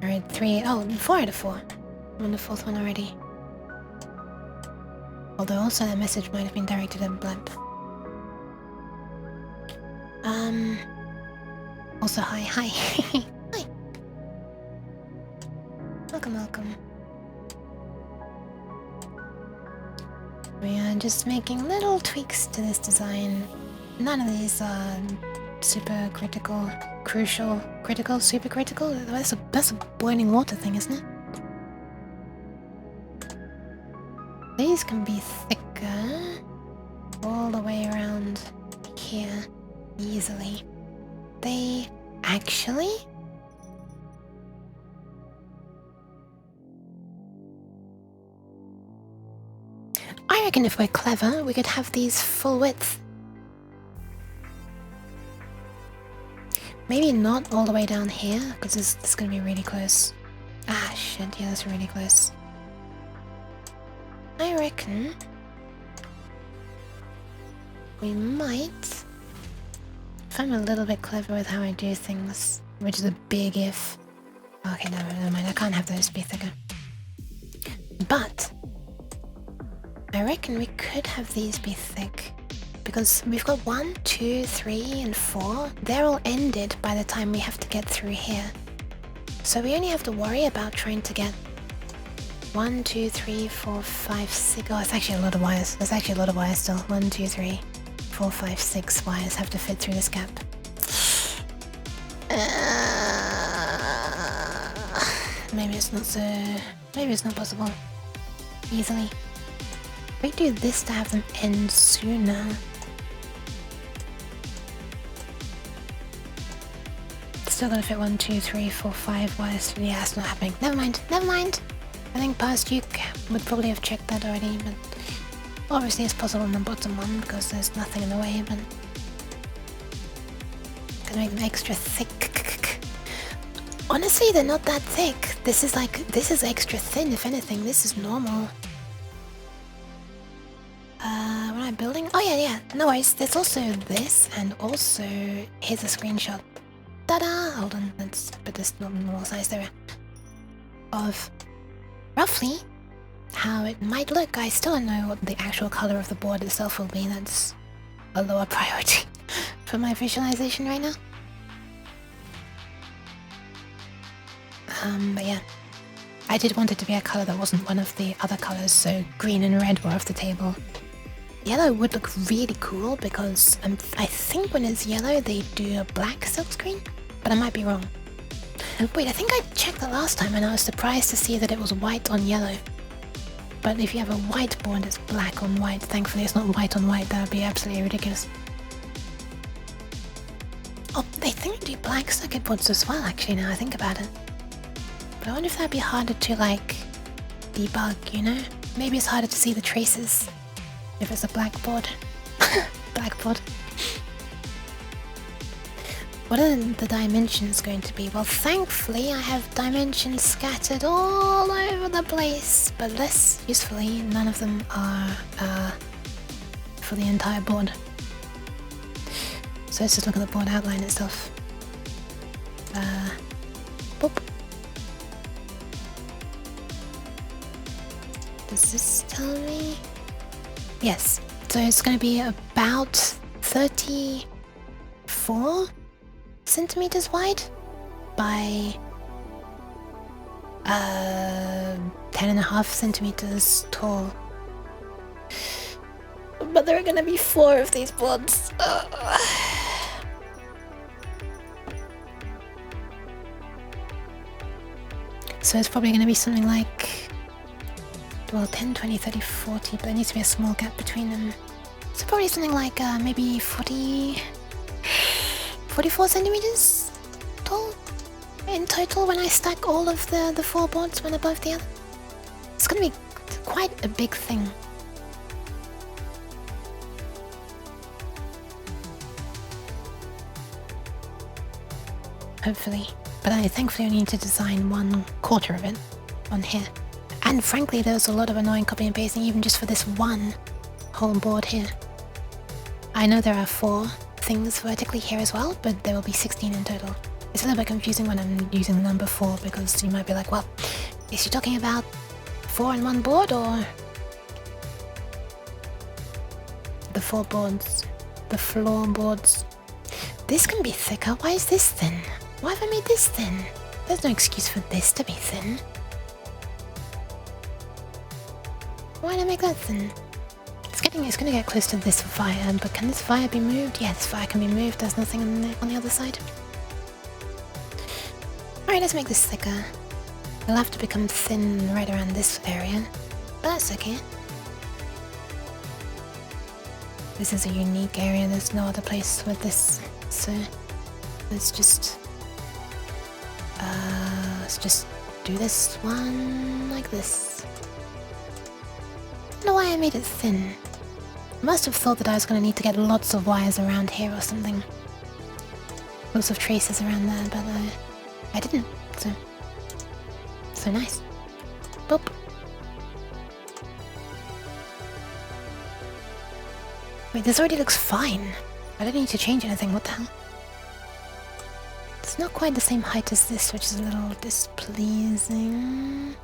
Speaker 1: Alright, 4 out of 4. I'm on the 4th one already. Although also that message might have been directed at Blimp. Also hi. Hi. Welcome. We are just making little tweaks to this design. None of these are super critical, crucial, critical, super critical. That's a boiling water thing, isn't it? These can be thicker all the way around here easily. They actually... I reckon if we're clever, we could have these full width. Maybe not all the way down here, because this is going to be really close. Ah, shit, yeah, that's really close. I reckon we might, if I'm a little bit clever with how I do things, which is a big if. Okay, no, never mind, I can't have those be thicker. But I reckon we could have these be thick, because we've got 1, 2, 3, and 4. They're all ended by the time we have to get through here. So we only have to worry about trying to get 1, 2, 3, 4, 5, 6. Oh, it's actually a lot of wires. There's actually a lot of wires still. 1, 2, 3, 4, 5, 6 wires have to fit through this gap. maybe it's not so... Maybe it's not possible. Easily. We do this to have them end sooner. Still gotta fit 1, 2, 3, 4, 5 wires. Yeah, it's not happening. Never mind, never mind! I think Past Duke would probably have checked that already, but... Obviously it's possible in the bottom one because there's nothing in the way, but... Gonna make them extra thick. Honestly, they're not that thick. This is extra thin, if anything. This is normal. What am I building? Oh yeah, no worries. There's also this, and also... Here's a screenshot. Ta-da! Hold on, let's put this normal size there. Of... roughly... how it might look. I still don't know what the actual color of the board itself will be. That's a lower priority for my visualization right now. But yeah. I did want it to be a color that wasn't one of the other colors, so green and red were off the table. Yellow would look really cool because I think when it's yellow they do a black silk screen, but I might be wrong. Wait, I think I checked the last time and I was surprised to see that it was white on yellow. But if you have a white board, it's black on white. Thankfully it's not white on white, that would be absolutely ridiculous. Oh, they think they do black circuit boards as well, actually, now I think about it. But I wonder if that'd be harder to, like, debug, you know? Maybe it's harder to see the traces if it's a black board. Blackboard. What are the dimensions going to be? Well, thankfully I have dimensions scattered all over the place, but less usefully, none of them are for the entire board. So let's just look at the board outline itself. Boop. Does this tell me? Yes, so it's going to be about 34 centimeters wide by 10.5 centimeters tall. But there are gonna be 4 of these boards. So it's probably gonna be something like, well, 10, 20, 30, 40, but there needs to be a small gap between them. So probably something like maybe 44 centimeters tall in total when I stack all of the 4 boards one above the other. It's gonna be quite a big thing. Hopefully. But I thankfully only need to design 1/4 of it on here. And frankly, there's a lot of annoying copy and pasting even just for this one whole board here. I know there are 4 things vertically here as well, but there will be 16 in total. It's a little bit confusing when I'm using the number 4 because you might be like, well, is she talking about 4 in one board or the 4 boards, the floor boards? This can be thicker. Why is this thin? Why have I made this thin? There's no excuse for this to be thin. Why did I make that thin? It's gonna get close to this via, but can this via be moved? Yeah, this via can be moved. There's nothing on the other side. Alright, let's make this thicker. It'll have to become thin right around this area, but that's okay. This is a unique area. There's no other place with this, so let's just do this one like this. I don't know why I made it thin. I must have thought that I was going to need to get lots of wires around here or something. Lots of traces around there, but I didn't, so nice. Boop. Wait, this already looks fine. I don't need to change anything, what the hell? It's not quite the same height as this, which is a little displeasing.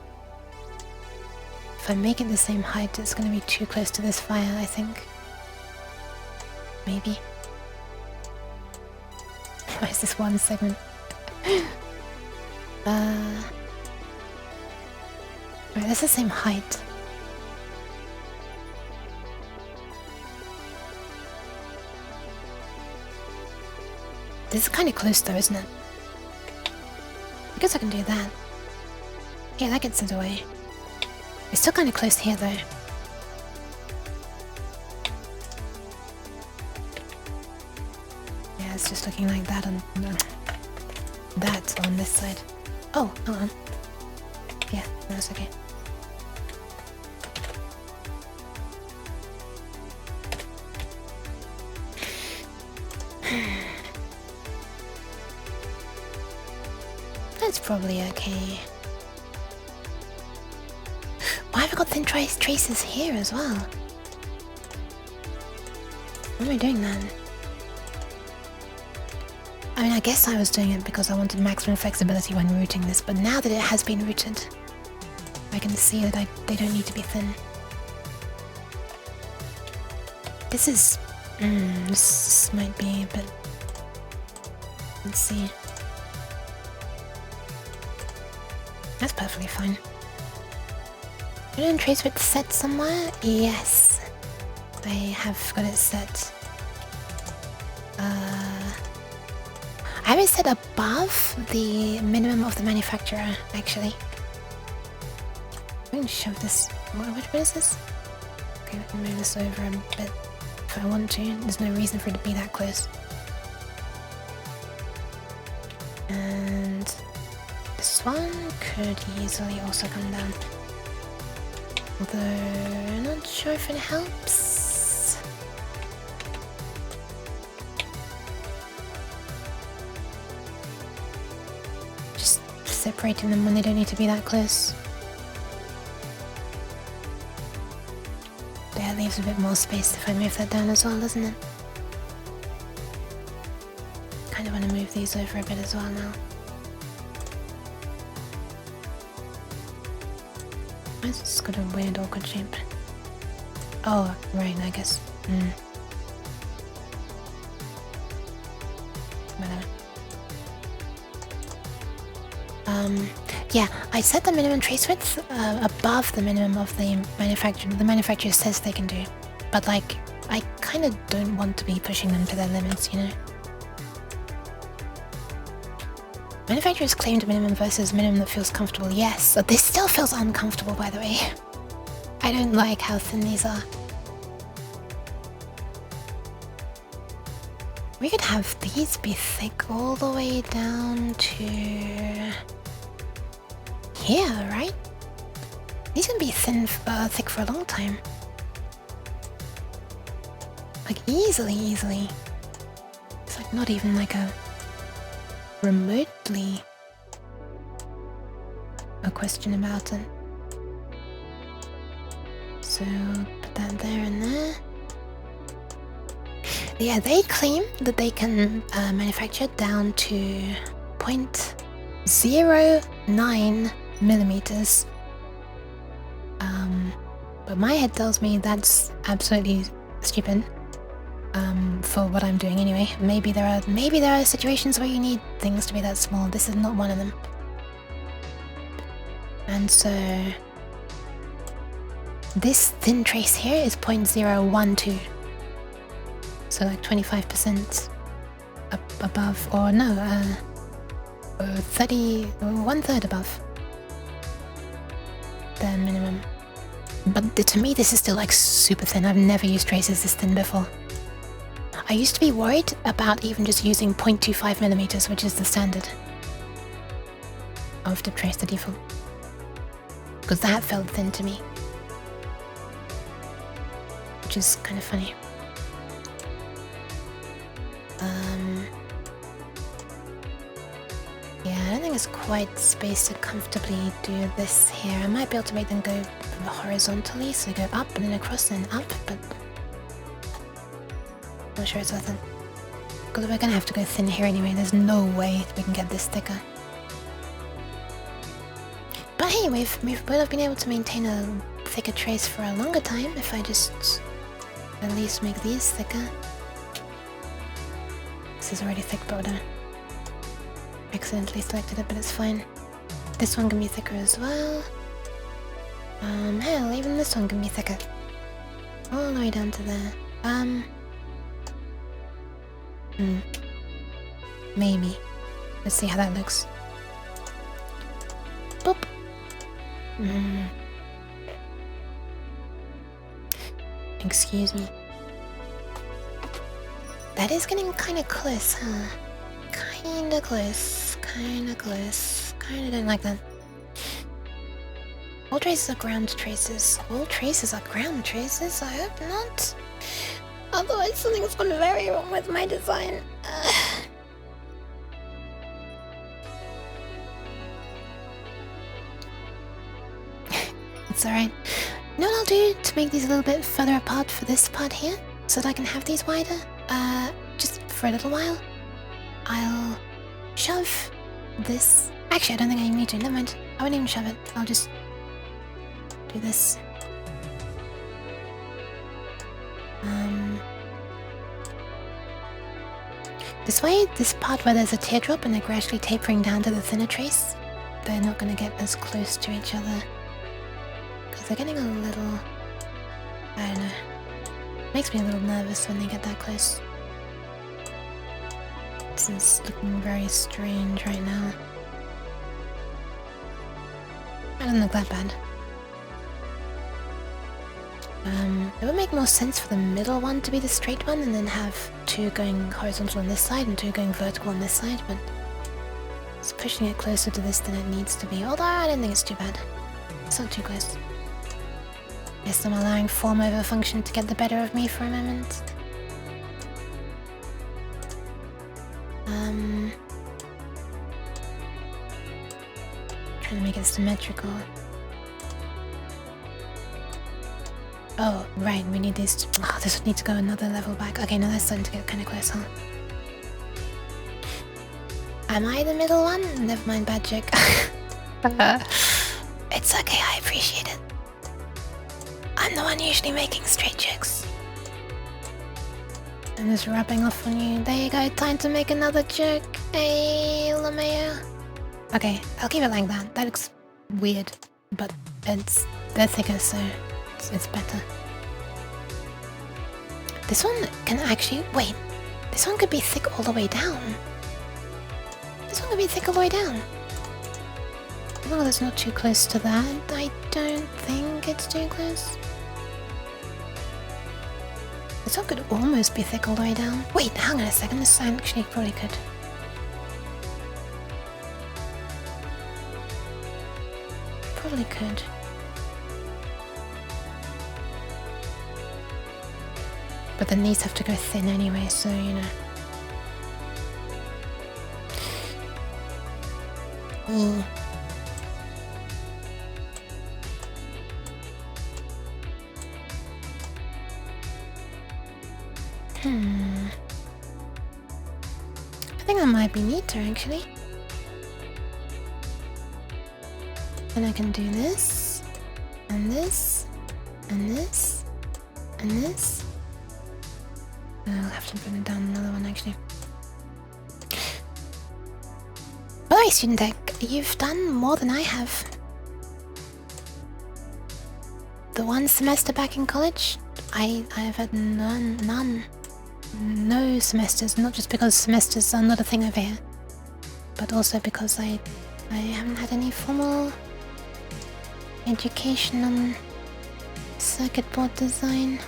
Speaker 1: If I make it the same height, it's going to be too close to this fire, I think. Maybe. Why is this one segment? Right, that's the same height. This is kind of close though, isn't it? I guess I can do that. Yeah, that gets it away. We're still kind of close here, though. Yeah, it's just looking like that on that on this side. Oh, hold on. Yeah, that's okay. That's probably okay. Why have I got thin traces here as well? What am I doing then? I mean, I guess I was doing it because I wanted maximum flexibility when routing this, but now that it has been routed, I can see that they don't need to be thin. This is... this might be a bit... Let's see. That's perfectly fine. Minimum trace width set somewhere? Yes. I have got it set. I have it set above the minimum of the manufacturer, actually. I'm going to shove this... Which bit is this? Okay, we can move this over a bit if I want to. There's no reason for it to be that close. And this one could easily also come down. Although, I'm not sure if it helps. Just separating them when they don't need to be that close. Yeah, it leaves a bit more space if I move that down as well, doesn't it? Kind of want to move these over a bit as well now. Why has this got a weird awkward shape? Oh, right, I guess. Whatever. Yeah, I set the minimum trace width above the minimum of the manufacturer. The manufacturer says they can do, but like, I kind of don't want to be pushing them to their limits, you know? Manufacturers claimed minimum versus minimum that feels comfortable. Yes, but this still feels uncomfortable, by the way. I don't like how thin these are. We could have these be thick all the way down to here, right? These can be thick for a long time. Like easily. It's like not even like a remotely a question about it. So put that there and there. Yeah, they claim that they can manufacture down to 0.09 millimeters. But my head tells me that's absolutely stupid. For what I'm doing anyway. Maybe there are situations where you need things to be that small. This is not one of them. And so this thin trace here is 0.012. So like 25% above, or no, 1/3 above the minimum. But to me this is still like super thin. I've never used traces this thin before. I used to be worried about even just using 0.25 millimeters, which is the standard of the trace, the default, because that felt thin to me, which is kind of funny. Yeah, I don't think it's quite space to comfortably do this here. I might be able to make them go horizontally, so go up and then across and up, but not sure it's worth it. Because we're gonna have to go thin here anyway. There's no way we can get this thicker. But hey, we would have been able to maintain a thicker trace for a longer time if I just at least make these thicker. This is already thick, but whatever. Accidentally selected it, but it's fine. This one can be thicker as well. Hell, even this one can be thicker. All the way down to there. Maybe. Let's see how that looks. Boop. Excuse me. That is getting kind of close, huh? Kinda close. Kinda close. Kinda don't like that. All traces are ground traces. All traces are ground traces? I hope not. Otherwise something's gone very wrong with my design. It's alright. You know what I'll do to make these a little bit further apart for this part here? So that I can have these wider? Just for a little while? I'll shove this. Actually, I don't think I need to. Never mind. I won't even shove it. I'll just do this. This way, this part where there's a teardrop and they're gradually tapering down to the thinner trace, they're not going to get as close to each other. Because they're getting a little... I don't know. Makes me a little nervous when they get that close. This is looking very strange right now. It doesn't look that bad. It would make more sense for the middle one to be the straight one and then have two going horizontal on this side and two going vertical on this side, but it's pushing it closer to this than it needs to be, although I don't think it's too bad. It's not too close. Guess I'm allowing form over function to get the better of me for a moment. Trying to make it symmetrical. Oh, right, we need these to... Oh, this would need to go another level back. Okay, no, that's starting to get kind of close, huh? Am I the middle one? Never mind, bad joke. It's okay, I appreciate it. I'm the one usually making straight jokes. I'm just rubbing off on you. There you go, time to make another joke. Hey, LeMayo. Okay, I'll keep it like that. That looks weird, but they're thicker, so it's better. This one can actually... Wait, this one could be thick all the way down. This one could be thick all the way down. As long as it's not too close to that, I don't think it's too close. This one could almost be thick all the way down. Wait, hang on a second, this actually probably could. Probably could. But then these have to go thin anyway, so you know. Ooh. I think that might be neater actually. And I can do this, and this, and this, and this. I'll have to bring down another one actually. By the way, Student Tech, you've done more than I have. The one semester back in college, I've had no semesters, not just because semesters are not a thing over here, but also because I haven't had any formal education on circuit board design.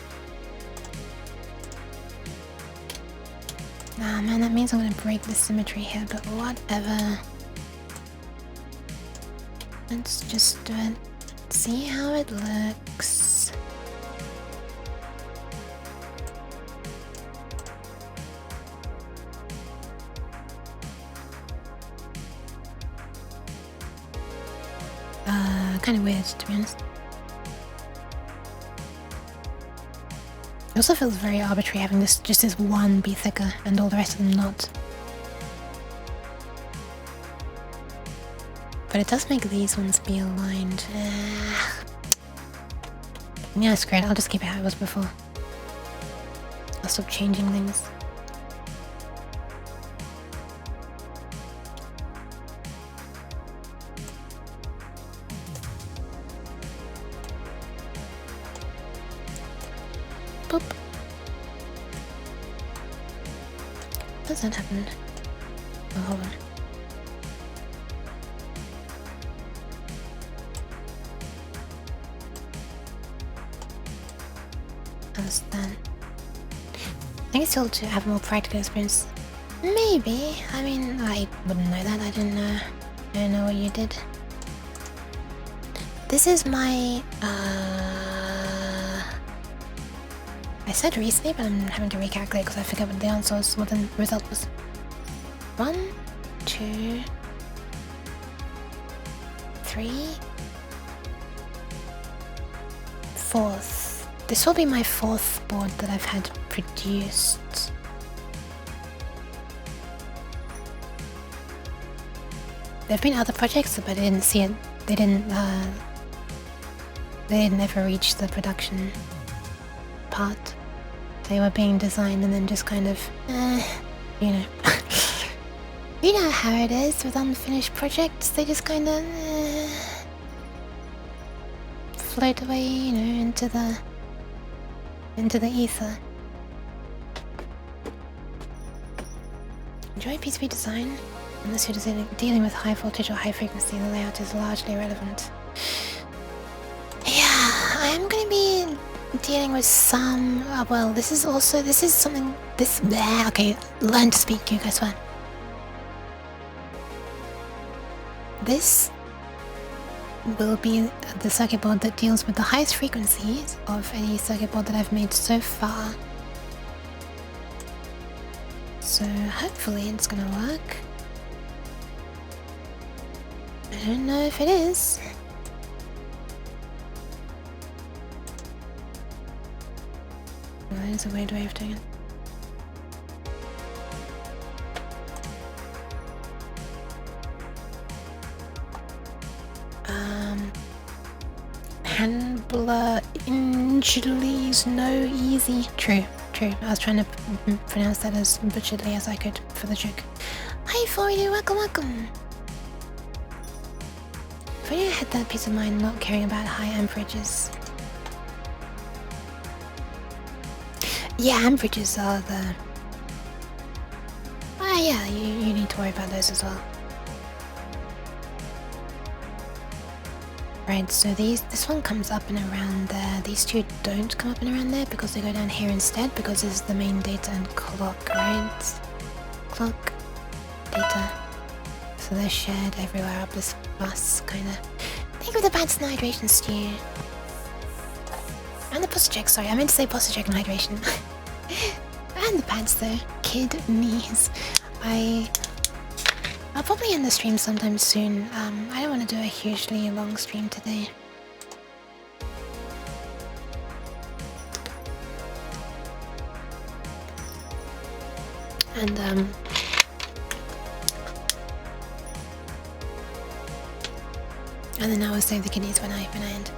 Speaker 1: Ah man, that means I'm gonna break the symmetry here, but whatever. Let's just do it. See how it looks. Kind of weird, to be honest. It also feels very arbitrary having this just this one be thicker and all the rest of them not. But it does make these ones be aligned. Yeah, screw it. I'll just keep it how it was before. I'll stop changing things. Boop. Does that happen? Oh, hold on. understand. I think it's still to have more practical experience. Maybe. I mean, I wouldn't know that. I don't know what you did. This is my I said recently, but I'm having to recalculate because I forget what the answer was, what the result was. 1, 2, 3, 4th. This will be my 4th board that I've had produced. There've been other projects, but I didn't see it. They didn't ever reach the production part. They were being designed and then just kind of, you know. You know how it is with unfinished projects. They just kind of float away, you know, into the ether. Enjoy PCB design. Unless you're dealing with high voltage or high frequency, the layout is largely irrelevant. Yeah, I am going to be dealing with some. Well, this is something. Okay, learn to speak, you guys. What? This will be the circuit board that deals with the highest frequencies of any circuit board that I've made so far. So hopefully it's gonna work. I don't know if it is. Well, that is a weird way of doing it. Handler Injleys no easy. True. I was trying to pronounce that as butcheredly as I could for the joke. Hi, Forio, welcome. If only I had that peace of mind not caring about high amperages. Yeah, amperages are the... yeah, you need to worry about those as well. Right, so this one comes up and around there. These two don't come up and around there because they go down here instead, because this is the main data and clock, right? Clock, data. So they're shared everywhere up this bus, kinda. Thank you for the pads and hydration, Stu. And the posture check, sorry, I meant to say posture check and hydration. And the pads though, kidneys. I'll probably end the stream sometime soon. I don't want to do a hugely long stream today. And then I will save the kidneys when I end.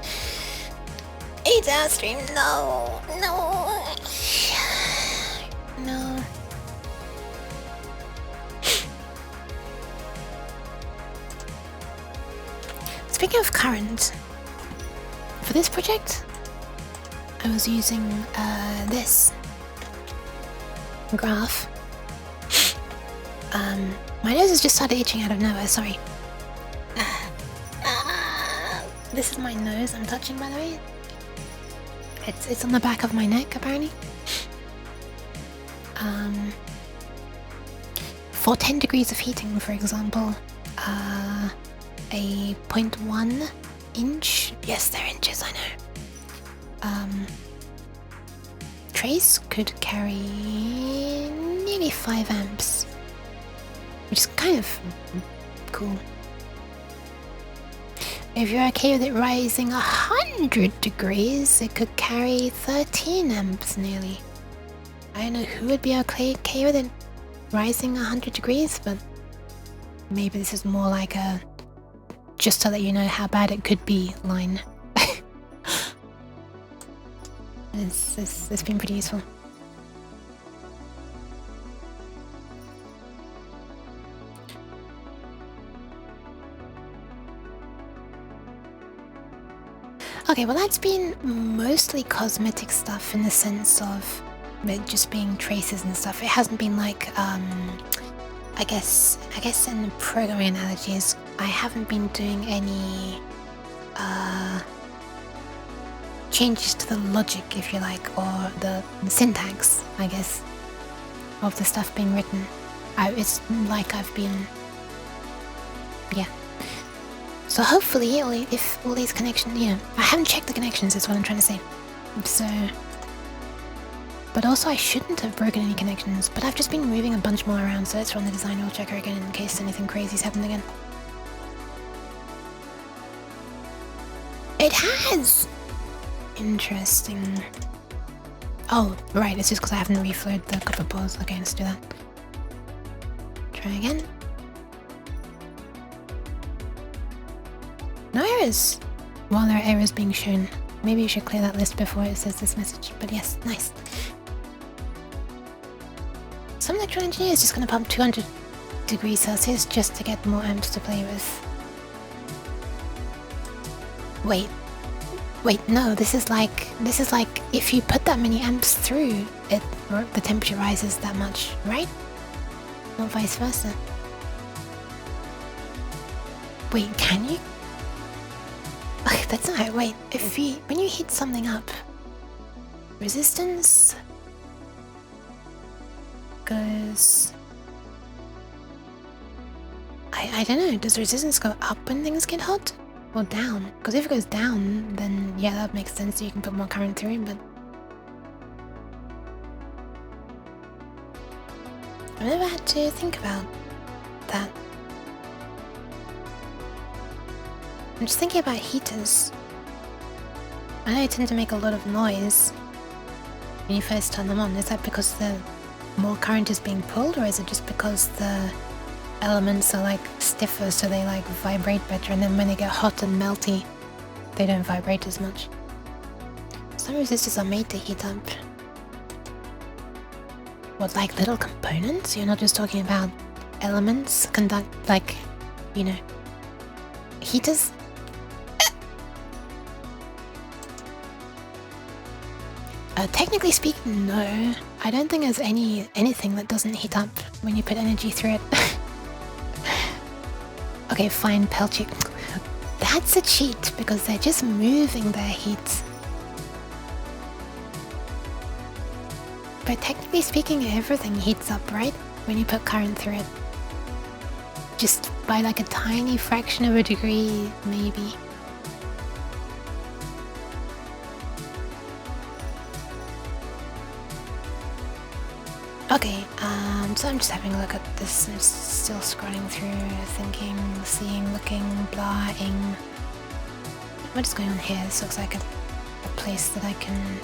Speaker 1: 8-hour stream, no. Speaking of current, for this project, I was using this graph. My nose has just started itching out of nowhere, sorry. This is my nose I'm touching, by the way. It's on the back of my neck, apparently. For 10 degrees of heating, for example, a 0.1 inch, yes, they're inches, I know. Trace could carry nearly 5 amps, which is kind of cool. If you're okay with it rising 100 degrees, it could carry 13 amps nearly. I don't know who would be okay with it rising 100 degrees, but maybe this is more like a just to let you know how bad it could be line. It's been pretty useful. Okay, well that's been mostly cosmetic stuff in the sense of it just being traces and stuff. It hasn't been like, I guess in the programming analogies, I haven't been doing any, changes to the logic, if you like, or the syntax, I guess, of the stuff being written. It's like I've been... yeah. So hopefully, if all these connections, you know, I haven't checked the connections, is what I'm trying to say. So... but also I shouldn't have broken any connections, but I've just been moving a bunch more around, so let's run the design rule checker again in case anything crazy's happened again. It has! Interesting. Oh, right, it's just because I haven't reflowed the copper pores. Okay, let's do that. Try again. No errors! While there are errors being shown. Maybe you should clear that list before it says this message, but yes, nice. Some electrical engineer is just going to pump 200 degrees Celsius just to get more amps to play with. Wait, no, this is like if you put that many amps through it, the temperature rises that much, right? Not vice versa. Wait, can you? Okay, that's not right. Wait, when you heat something up, resistance goes... I don't know, does resistance go up when things get hot? Or down? Because if it goes down, then yeah, that makes sense, so you can put more current through it, but... I've never had to think about that. I'm just thinking about heaters. I know they tend to make a lot of noise when you first turn them on. Is that because the more current is being pulled, or is it just because the elements are like stiffer, so they like vibrate better, and then when they get hot and melty, they don't vibrate as much? Some resistors are made to heat up. What, like little components? You're not just talking about elements, like, you know, heaters? Technically speaking, no. I don't think there's anything that doesn't heat up when you put energy through it. Okay, fine, Pelchik. That's a cheat, because they're just moving their heat. But technically speaking, everything heats up, right? When you put current through it. Just by like a tiny fraction of a degree, maybe. Okay, so I'm just having a look at this. I'm still scrolling through, thinking, seeing, looking, blahing. What is going on here? This looks like a place that I can...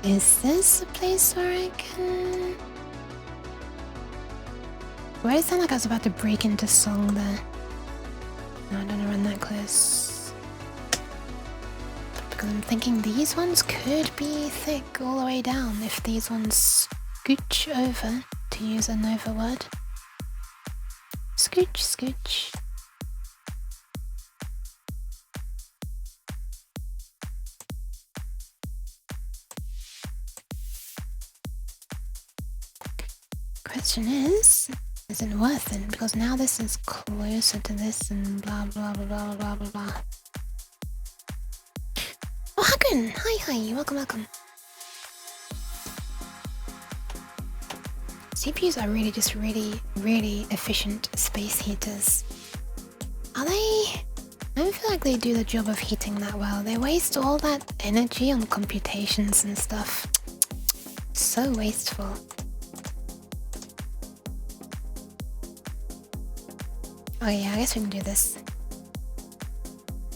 Speaker 1: Is this a place where I can... Why does it sound like I was about to break into song there? No, I don't want to run that close. Because I'm thinking these ones could be thick all the way down if these ones scooch over, to use a Nova word. Scooch, scooch. Question is it worth it? Because now this is closer to this and blah blah blah blah blah blah blah. Oh, Hagen! Hi, welcome. CPUs are really just really efficient space heaters. Are they? I don't feel like they do the job of heating that well. They waste all that energy on computations and stuff. So wasteful. Oh yeah, I guess we can do this.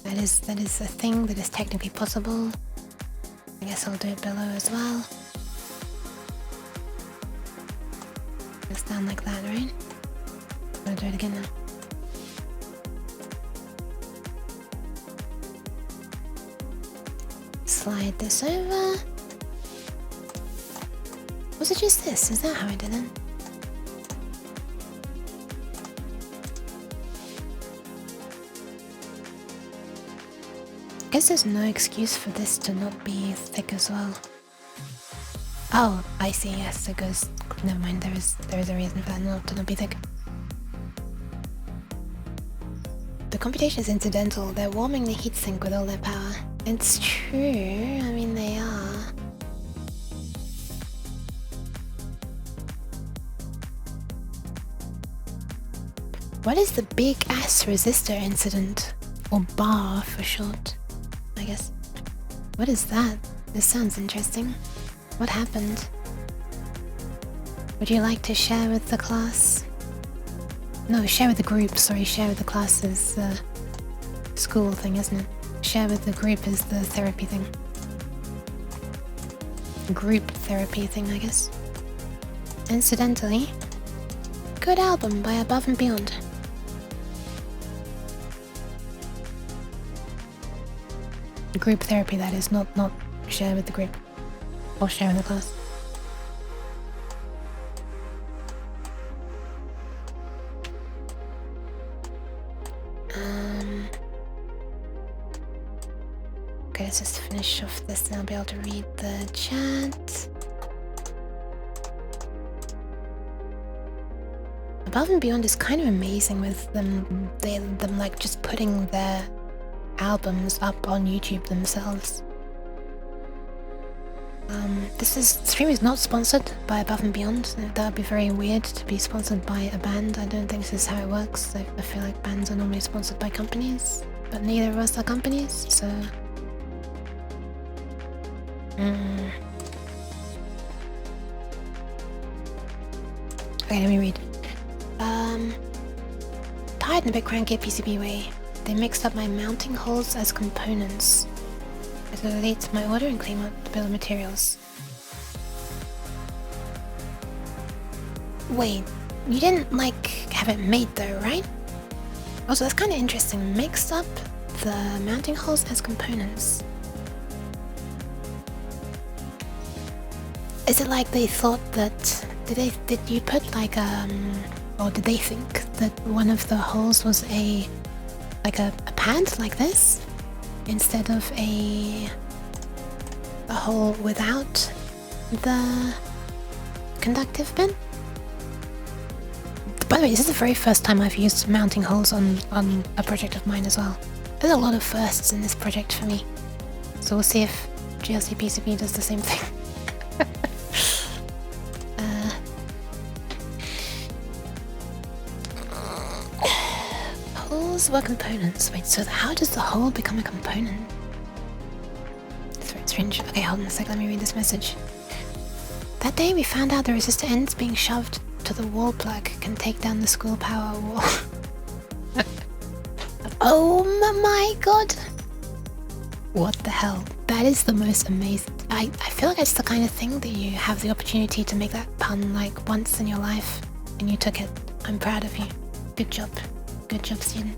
Speaker 1: That is a thing that is technically possible. I guess I'll do it below as well. It's down like that, right? I'm gonna do it again now. Slide this over. Was it just this? Is that how I did it? I guess there's no excuse for this to not be thick as well. Oh, I see, yes, it goes... Never mind, there is a reason for that, not to not be thick. The computation is incidental. They're warming the heatsink with all their power. It's true, I mean they are. What is the big ass resistor incident? Or bar for short, I guess. What is that? This sounds interesting. What happened? Would you like to share with the class? No, share with the group, sorry, share with the class is the school thing, isn't it? Share with the group is the therapy thing. Group therapy thing, I guess. Incidentally, good album by Above and Beyond. Group therapy, that is, not share with the group. Or share in the class. Okay, let's just finish off this and I'll be able to read the chat. Above and Beyond is kind of amazing with them like just putting their albums up on YouTube themselves. This stream is not sponsored by Above and Beyond. That would be very weird to be sponsored by a band. I don't think this is how it works. I feel like bands are normally sponsored by companies, but neither of us are companies, so... Okay, let me read. Tired and a bit cranky at PCB way. They mixed up my mounting holes as components. It will lead to my order and claim up the bill of materials. Wait, you didn't like have it made though, right? Also, that's kind of interesting. Mixed up the mounting holes as components. Is it like they thought that did you put like or did they think that one of the holes was a pad like this instead of a hole without the conductive pin? By the way, this is the very first time I've used mounting holes on a project of mine as well. There's a lot of firsts in this project for me, so we'll see if GLC PCB does the same thing. Holes were components. Wait, so how does the hole become a component? It's very strange. Okay, hold on a sec, let me read this message. That day we found out the resistor ends being shoved to the wall plug can take down the school power wall. Oh my god! What the hell? That is the most amazing... I feel like it's the kind of thing that you have the opportunity to make that pun like once in your life and you took it. I'm proud of you. Good job. Good job, student.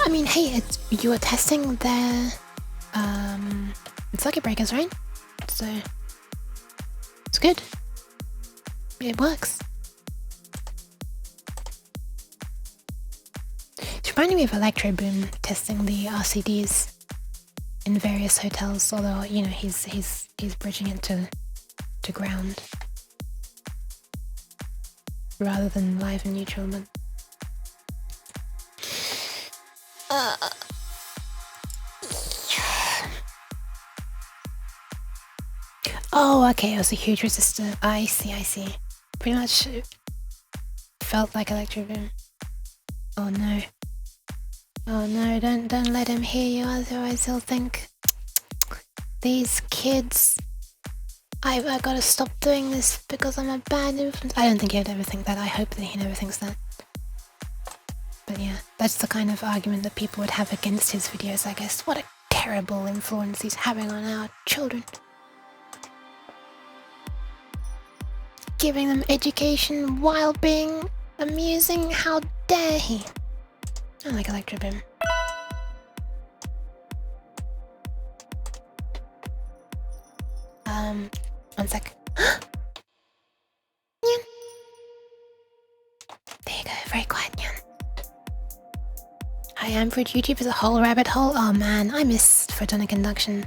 Speaker 1: I mean, hey, you were testing their circuit breakers, right? So it's good. It works. It's reminding me of Electro Boom testing the RCDs in various hotels, although you know he's bridging it to ground rather than live and neutral, but oh, okay, it was a huge resistor. I see. Pretty much felt like Electro Boom. Oh no, don't let him hear you, otherwise he'll think these kids, I gotta stop doing this because I'm a bad influence. I don't think he'd ever think that. I hope that he never thinks that. But yeah, that's the kind of argument that people would have against his videos, I guess. What a terrible influence he's having on our children. Giving them education while being amusing, how dare he? I like Electro Boom. One sec. Nyan. There you go, very quiet, Nyan. I am for YouTube is a whole rabbit hole. Oh man, I miss photonic induction.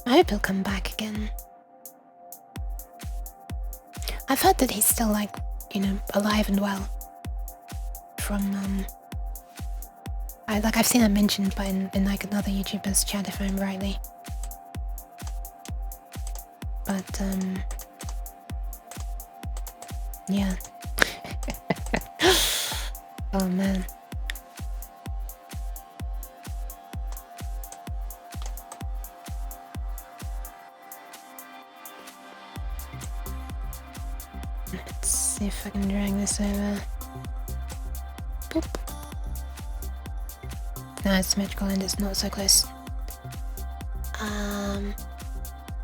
Speaker 1: I hope he'll come back again. I've heard that he's still like, you know, alive and well. From I've seen it mentioned by in like another YouTuber's chat if I remember rightly. But yeah. Oh man. Let's see if I can drag this over. Boop. No, it's symmetrical and it's not so close.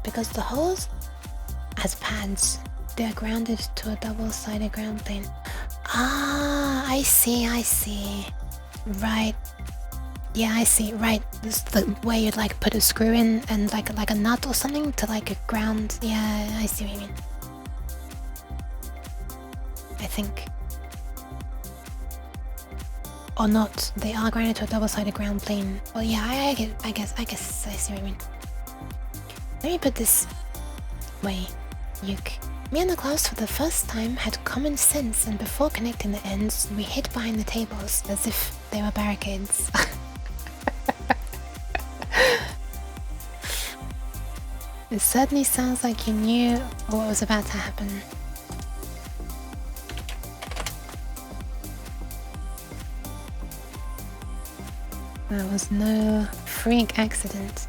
Speaker 1: Because the holes as pads, they're grounded to a double-sided ground plane. Ah, I see. Right. Yeah, I see. Right. This is the way you'd like put a screw in and like a nut or something to like a ground. Yeah, I see what you mean. I think. Or not. They are grounded to a double-sided ground plane. Well, yeah, I guess I see what you mean. Let me put this way. Yuck. Me and the class for the first time had common sense, and before connecting the ends, we hid behind the tables as if they were barricades. It certainly sounds like you knew what was about to happen. That was no freak accident.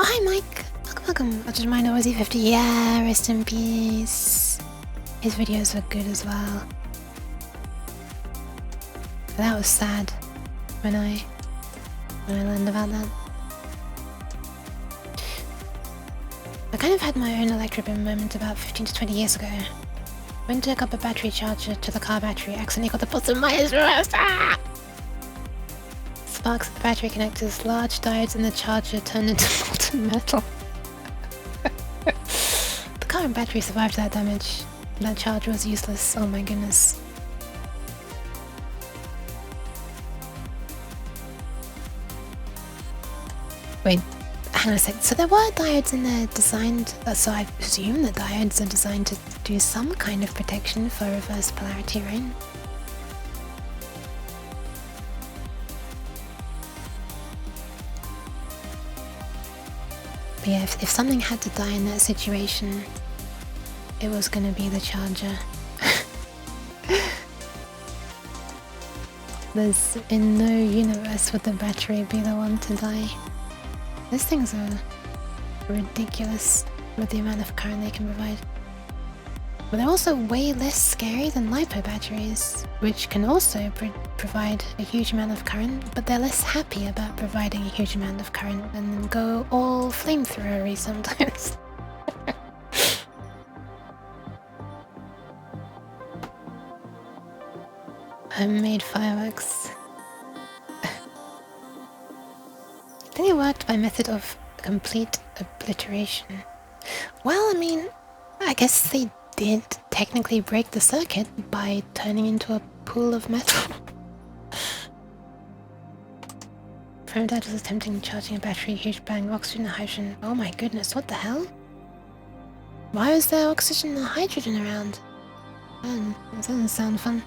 Speaker 1: Oh, hi Mike! Welcome. I just remind Aussie 50. Yeah, rest in peace. His videos were good as well. But that was sad when I learned about that. I kind of had my own electrobeam moment about 15 to 20 years ago. Went to hook up a battery charger to the car battery, accidentally got the bottom of my eyes reversed. Ah! Sparks at the battery connectors, large diodes in the charger turned into molten metal. The car and battery survived that damage. That charger was useless, oh my goodness. Wait, hang on a sec. So there were diodes in there designed, so I presume the diodes are designed to do some kind of protection for reverse polarity, right? But yeah, if something had to die in that situation, it was gonna be the charger. There's in no universe would the battery be the one to die. These things are ridiculous with the amount of current they can provide. But they're also way less scary than LiPo batteries, which can also provide a huge amount of current, but they're less happy about providing a huge amount of current and go all flamethrowery sometimes. Homemade fireworks. I think it worked by method of complete obliteration. Well, I mean, I guess they did technically break the circuit by turning into a pool of metal. Friend Dad was attempting charging a battery, huge bang, oxygen and hydrogen. Oh my goodness, what the hell? Why was there oxygen and hydrogen around? Man, that doesn't sound fun.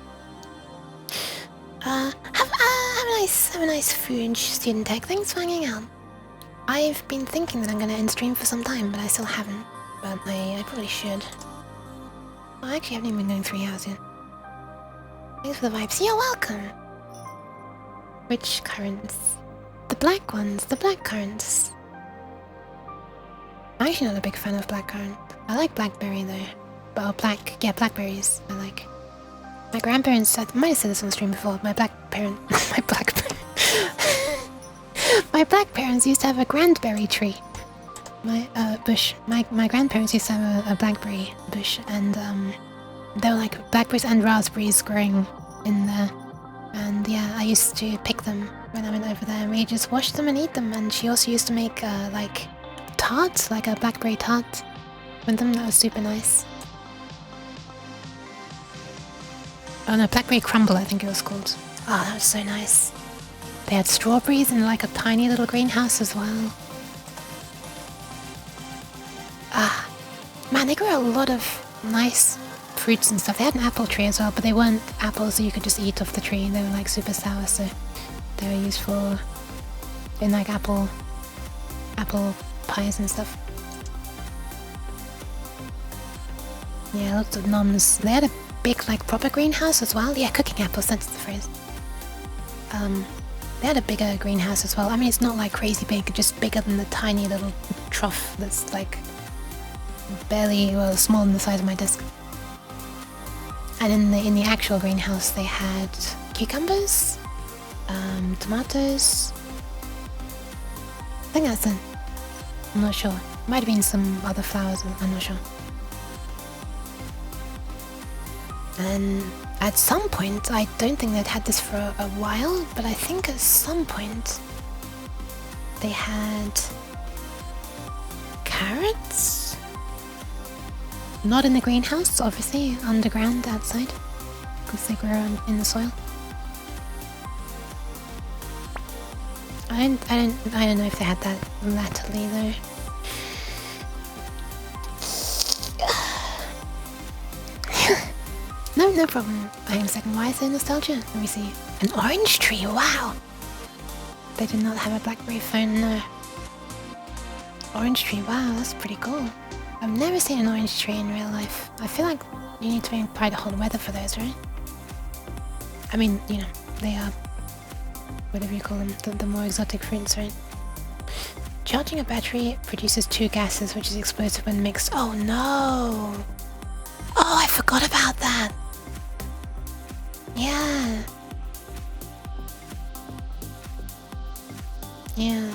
Speaker 1: Have a nice food, student tech. Thanks for hanging out. I've been thinking that I'm gonna end stream for some time, but I still haven't. But I probably should. Well, actually, I haven't even been going 3 hours yet. Thanks for the vibes. You're welcome! Which currants? The black ones, the black currants. I'm actually not a big fan of blackcurrant. I like blackberry though. Well, blackberries I like. My grandparents, I might have said this on stream before, my black parents used to have a grandberry tree. My bush. My grandparents used to have a blackberry bush, and there were like blackberries and raspberries growing in there. And yeah, I used to pick them when I went over there, and we just wash them and eat them. And she also used to make like tarts, like a blackberry tart, with them. That was super nice. Oh no, blackberry crumble I think it was called. Oh, that was so nice. They had strawberries in like a tiny little greenhouse as well. Ah, man, they grew a lot of nice fruits and stuff. They had an apple tree as well, but they weren't apples that you could just eat off the tree. They were like super sour, so they were used for in like apple pies and stuff. Yeah, lots of noms. They had a big like proper greenhouse as well. Yeah, cooking apples, that's the phrase. They had a bigger greenhouse as well. I mean, it's not like crazy big, just bigger than the tiny little trough that's like barely, well, smaller than the size of my desk. And in the actual greenhouse, they had cucumbers, tomatoes. I think that's it. I'm not sure. Might have been some other flowers. I'm not sure. And at some point, I don't think they'd had this for a while, but I think at some point they had carrots? Not in the greenhouse, obviously, underground outside, because they grow in the soil. I don't know if they had that latterly though. No problem. I am second. Why is there nostalgia? Let me see. An orange tree, wow! They did not have a BlackBerry phone, no. Orange tree, wow, that's pretty cool. I've never seen an orange tree in real life. I feel like you need to be in quite hot weather for those, right? I mean, you know, they are, whatever you call them, the more exotic fruits, right? Charging a battery produces two gases, which is explosive when mixed. Oh no! Oh, I forgot about that! Yeah. Yeah.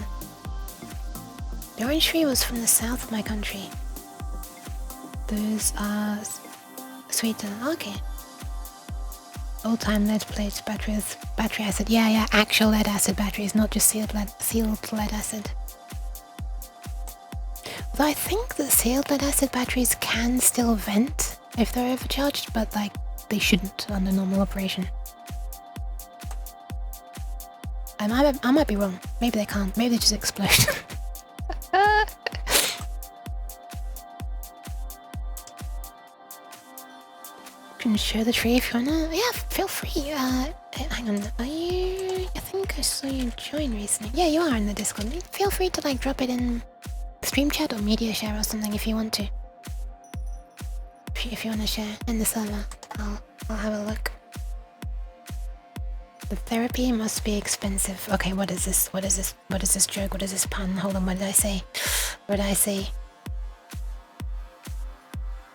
Speaker 1: The orange tree was from the south of my country. Those are sweeter. Okay. Old-time lead plate batteries, battery acid. Yeah, actual lead acid batteries, not just sealed lead acid. Although I think that sealed lead acid batteries can still vent if they're overcharged, but like they shouldn't under normal operation. I might be wrong. Maybe they can't. Maybe they just explode. You can share the tree if you wanna. Yeah, feel free. Hang on. Are you? I think I saw you join recently. Yeah, you are in the Discord. Feel free to like drop it in stream chat or media share or something if you want to. If you want to share in the server, I'll have a look. The therapy must be expensive. Okay, what is this? What is this? What is this joke? What is this pun? Hold on, what did I say? What did I say?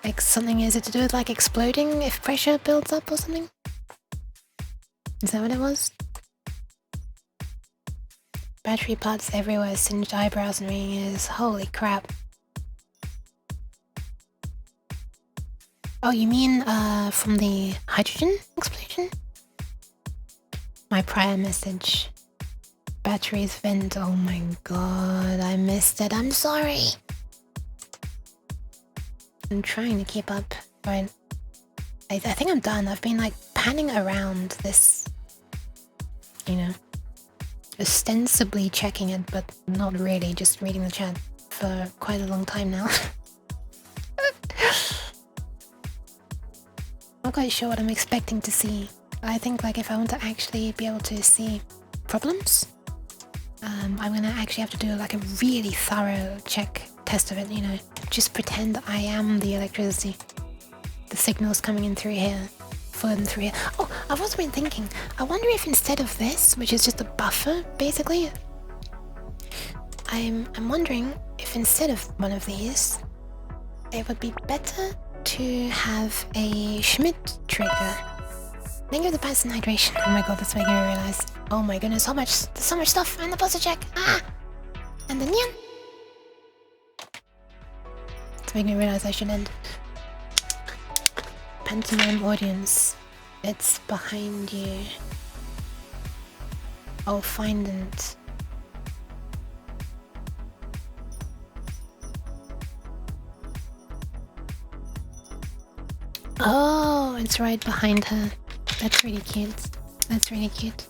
Speaker 1: Like something, is it to do with like exploding if pressure builds up or something? Is that what it was? Battery parts everywhere, singed eyebrows and ringing ears. Holy crap. Oh, you mean from the hydrogen explosion? My prior message. Batteries vent. Oh my god, I missed it. I'm sorry. I'm trying to keep up, but I think I'm done. I've been like panning around this, you know, ostensibly checking it, but not really, just reading the chat for quite a long time now. Not quite sure what I'm expecting to see. I think like if I want to actually be able to see problems, I'm gonna actually have to do like a really thorough test of it, you know, just pretend that I am the electricity. The signals coming in through here, flowing through here. Oh, I've also been thinking, I wonder if instead of this, which is just a buffer, basically, I'm wondering if instead of one of these, it would be better to have a Schmidt trigger. Thank you for the pass and hydration. Oh my god, that's making me realize. Oh my goodness, there's so much stuff. And the puzzle check. Ah! And the nyan. It's making me realize I should end. Pantomime audience. It's behind you. Oh, find it. Oh, it's right behind her. That's really cute. That's really cute.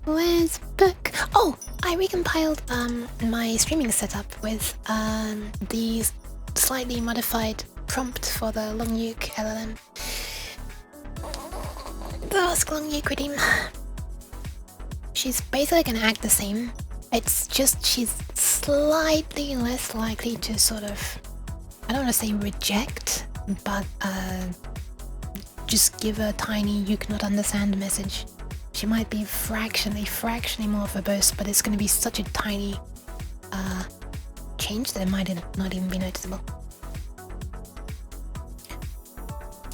Speaker 1: Where's book? Oh, I recompiled my streaming setup with the slightly modified prompt for the Long Uke LLM. The Ask Long Uke redeem. She's basically gonna act the same. It's just she's slightly less likely to sort of, I don't want to say reject, but just give a tiny "you cannot understand" message. She might be fractionally more verbose, but it's going to be such a tiny change that it might not even be noticeable.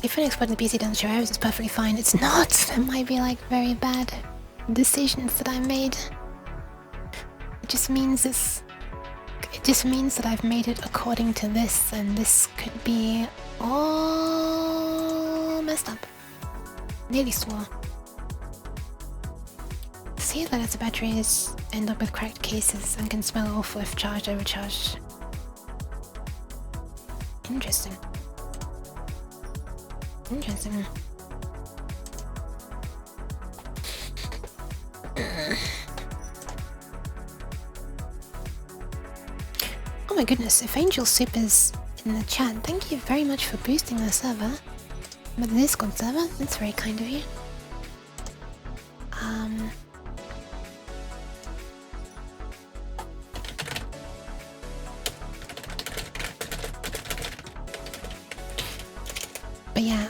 Speaker 1: If an export in the PC doesn't show errors, it's perfectly fine. It's not. There might be like very bad decisions that I made. It just means that I've made it according to this, and this could be all messed up. Nearly swore. See that its batteries end up with cracked cases and can smell awful if charged overcharged. Interesting. Interesting. Oh my goodness, if Angel Soup is in the chat, thank you very much for boosting the server. But the Discord server, that's very kind of you. But yeah,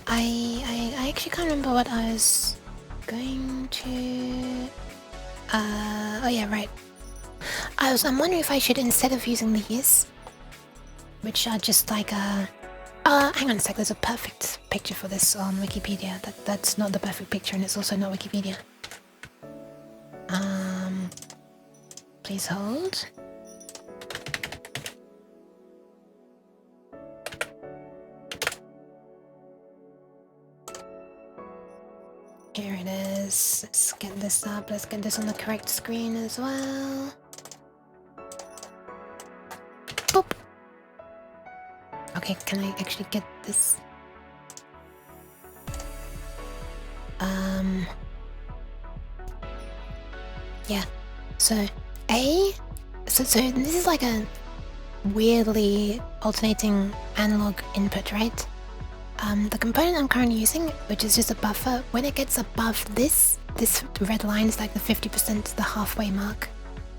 Speaker 1: I actually can't remember what I was going to... oh yeah, right. I'm wondering if I should, instead of using these, which are just like hang on a sec, there's a perfect picture for this on Wikipedia. That's not the perfect picture, and it's also not Wikipedia. Please hold. Here it is. Let's get this up. Let's get this on the correct screen as well. Boop. Okay, can I actually get this? Yeah. So this is like a weirdly alternating analog input, right? The component I'm currently using, which is just a buffer, when it gets above this red line is like the 50%, the halfway mark.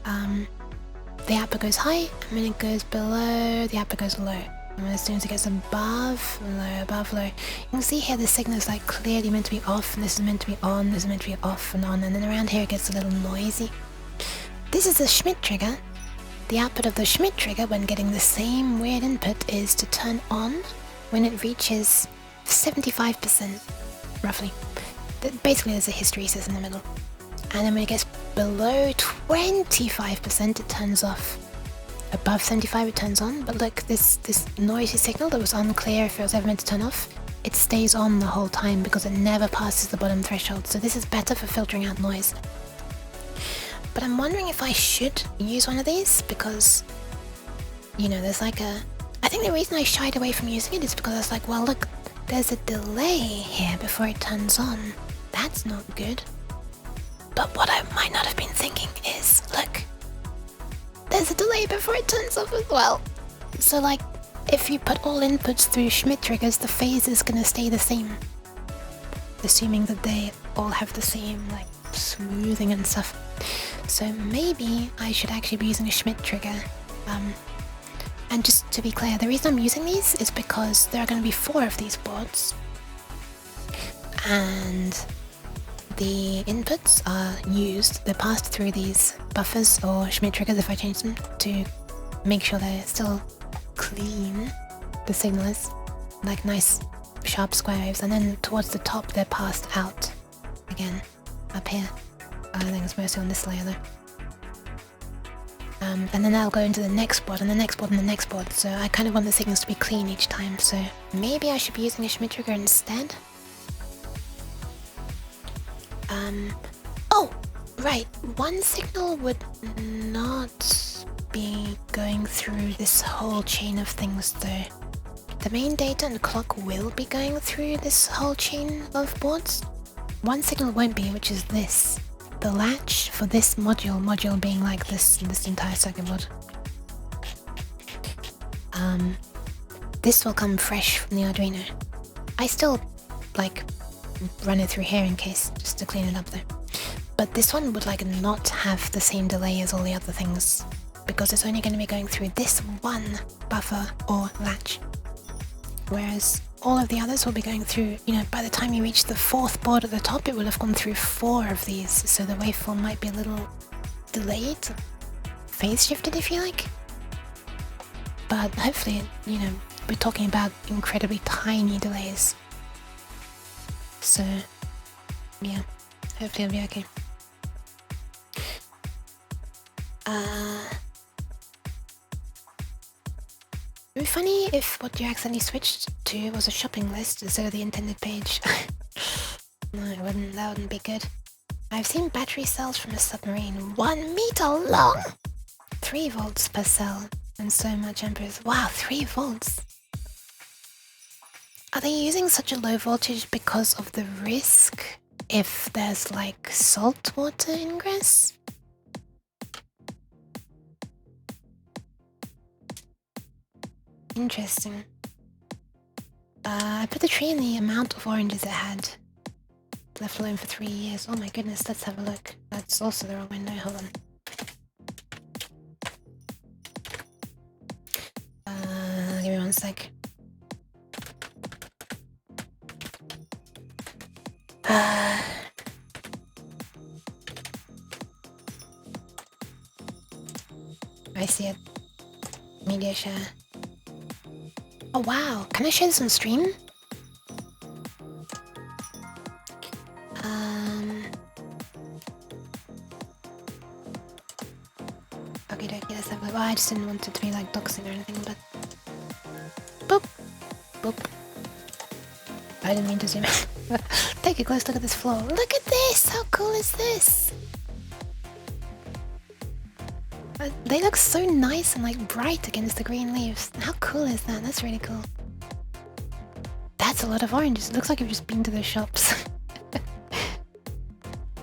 Speaker 1: The output goes high, and when it goes below, the output goes low. And as soon as it gets above, low, you can see here the signal is like clearly meant to be off, and this is meant to be on, this is meant to be off and on, and then around here it gets a little noisy. This is a Schmidt trigger. The output of the Schmidt trigger when getting the same weird input is to turn on when it reaches 75%, roughly. Basically there's a hysteresis in the middle. And then when it gets below 25%, it turns off. Above 75, it turns on. But look, this noisy signal that was unclear if it was ever meant to turn off, it stays on the whole time because it never passes the bottom threshold. So this is better for filtering out noise. But I'm wondering if I should use one of these because, you know, there's like a... I think the reason I shied away from using it is because I was like, well, look, there's a delay here before it turns on. That's not good. But what I might not have been thinking is, look, there's a delay before it turns off as well. So like, if you put all inputs through Schmidt triggers, the phase is gonna stay the same. Assuming that they all have the same, like, smoothing and stuff. So maybe I should actually be using a Schmidt trigger. And just to be clear, the reason I'm using these is because there are going to be 4 of these boards. And the inputs are used, they're passed through these buffers or Schmidt triggers if I change them to make sure they're still clean, the signal is, like nice sharp square waves, and then towards the top they're passed out again, up here. I think it's mostly on this layer though. And then that'll go into the next board and the next board and the next board, so I kind of want the signals to be clean each time, so maybe I should be using a Schmidt trigger instead. Oh, right, one signal would not be going through this whole chain of things though. the main data and clock will be going through this whole chain of boards. One signal won't be, which is this. The latch for this module being like this entire circuit board. This will come fresh from the Arduino. I still like run it through here in case, just to clean it up though. But this one would like not have the same delay as all the other things, because it's only going to be going through this one buffer or latch. Whereas all of the others will be going through, you know, by the time you reach the fourth board at the top, it will have gone through 4 of these, so the waveform might be a little delayed, phase shifted if you like. But hopefully, you know, we're talking about incredibly tiny delays. So, yeah, hopefully it'll be okay. It would be funny if what you accidentally switched to was a shopping list instead of the intended page. No, it wouldn't. That wouldn't be good. I've seen battery cells from a submarine 1 meter long! 3 volts per cell, and so much amperes. Wow, 3 volts! Are they using such a low voltage because of the risk if there's like salt water ingress? Interesting. I put the tree in the amount of oranges it had. Left alone for 3 years. Oh my goodness, let's have a look. That's also the wrong window, hold on. Give me 1 sec. I see it. Media share. Oh wow, can I share this on stream? Okay, let's have a look. Well, I just didn't want it to be like doxing or anything, but... Boop! Boop. I didn't mean to zoom in. Take a close look at this floor. Look at this! How cool is this? They look so nice and like bright against the green leaves. How cool is that? That's really cool. That's a lot of oranges. It looks like you've just been to the shops.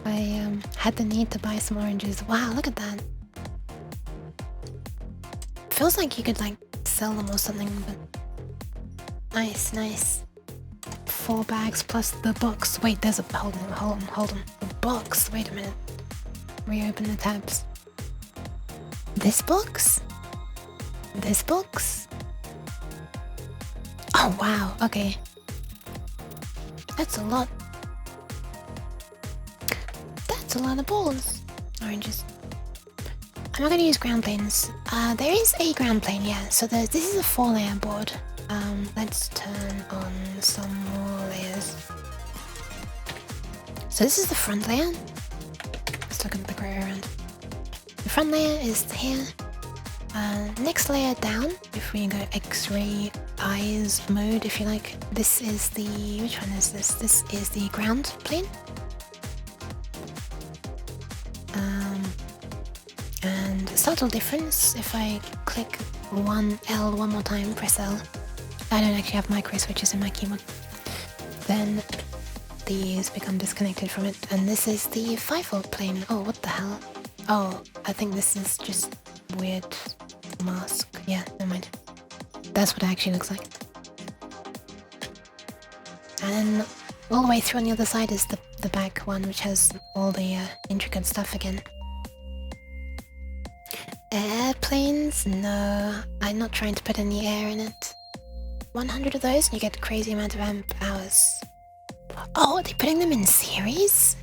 Speaker 1: I had the need to buy some oranges. Wow, look at that. Feels like you could like sell them or something, but nice, nice. 4 bags plus the box. Wait, there's a hold on. The box. Wait a minute. Reopen the tabs. This box? This box? Oh wow, okay. That's a lot. That's a lot of balls. Oranges. I'm not gonna use ground planes. There is a ground plane, yeah. So this is a 4-layer board. Let's turn on some more layers. So this is the front layer. Let's look at the grey around. The front layer is here. Next layer down, if we go X-ray eyes mode, if you like, this is the... which one is this? This is the ground plane. And subtle difference, if I click L one more time, press L. I don't actually have micro switches in my keyboard. Then these become disconnected from it, and this is the 5-volt plane. Oh, what the hell? Oh, I think this is just weird mask. Yeah, never mind. That's what it actually looks like. And then all the way through on the other side is the back one, which has all the intricate stuff again. Airplanes? No, I'm not trying to put any air in it. 100 of those and you get a crazy amount of amp hours. Oh, are they putting them in series?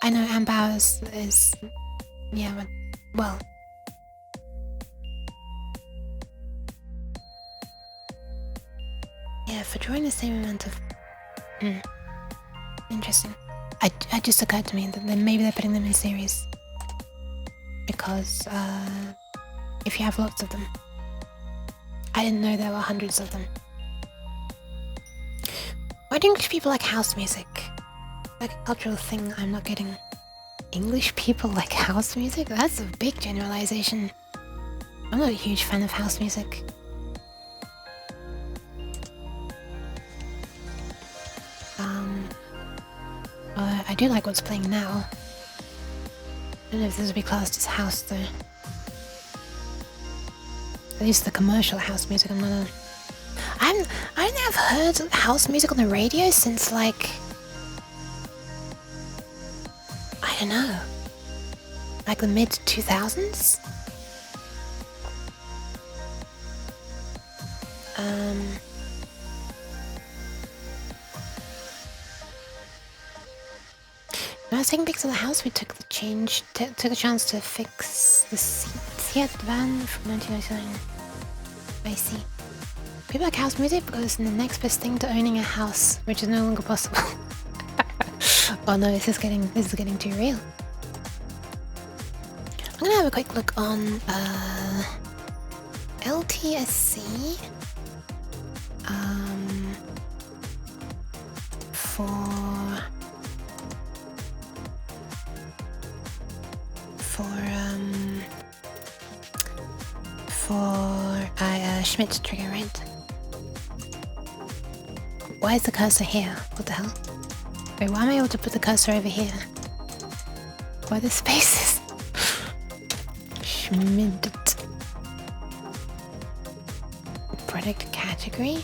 Speaker 1: I know amp hours is... yeah, but... well... yeah, for drawing the same amount of... interesting. It just occurred to me that maybe they're putting them in series. Because, if you have lots of them. I didn't know there were hundreds of them. Why do English people like house music? Like a cultural thing I'm not getting. English people like house music? That's a big generalization. I'm not a huge fan of house music. I do like what's playing now. I don't know if this would be classed as house though. At least the commercial house music. I'm not a... I don't think I've heard house music on the radio since like... I don't know. Like the mid-2000s? When I was taking pictures of the house, we took a chance to fix the seats here at the van from 1999. I see. People like house music because it's the next best thing to owning a house, which is no longer possible. Oh no, this is getting too real. I'm gonna have a quick look on LTSC for Schmidt trigger, right? Why is the cursor here? What the hell? Wait, why am I able to put the cursor over here? Why are the spaces? Schmidt. Product category?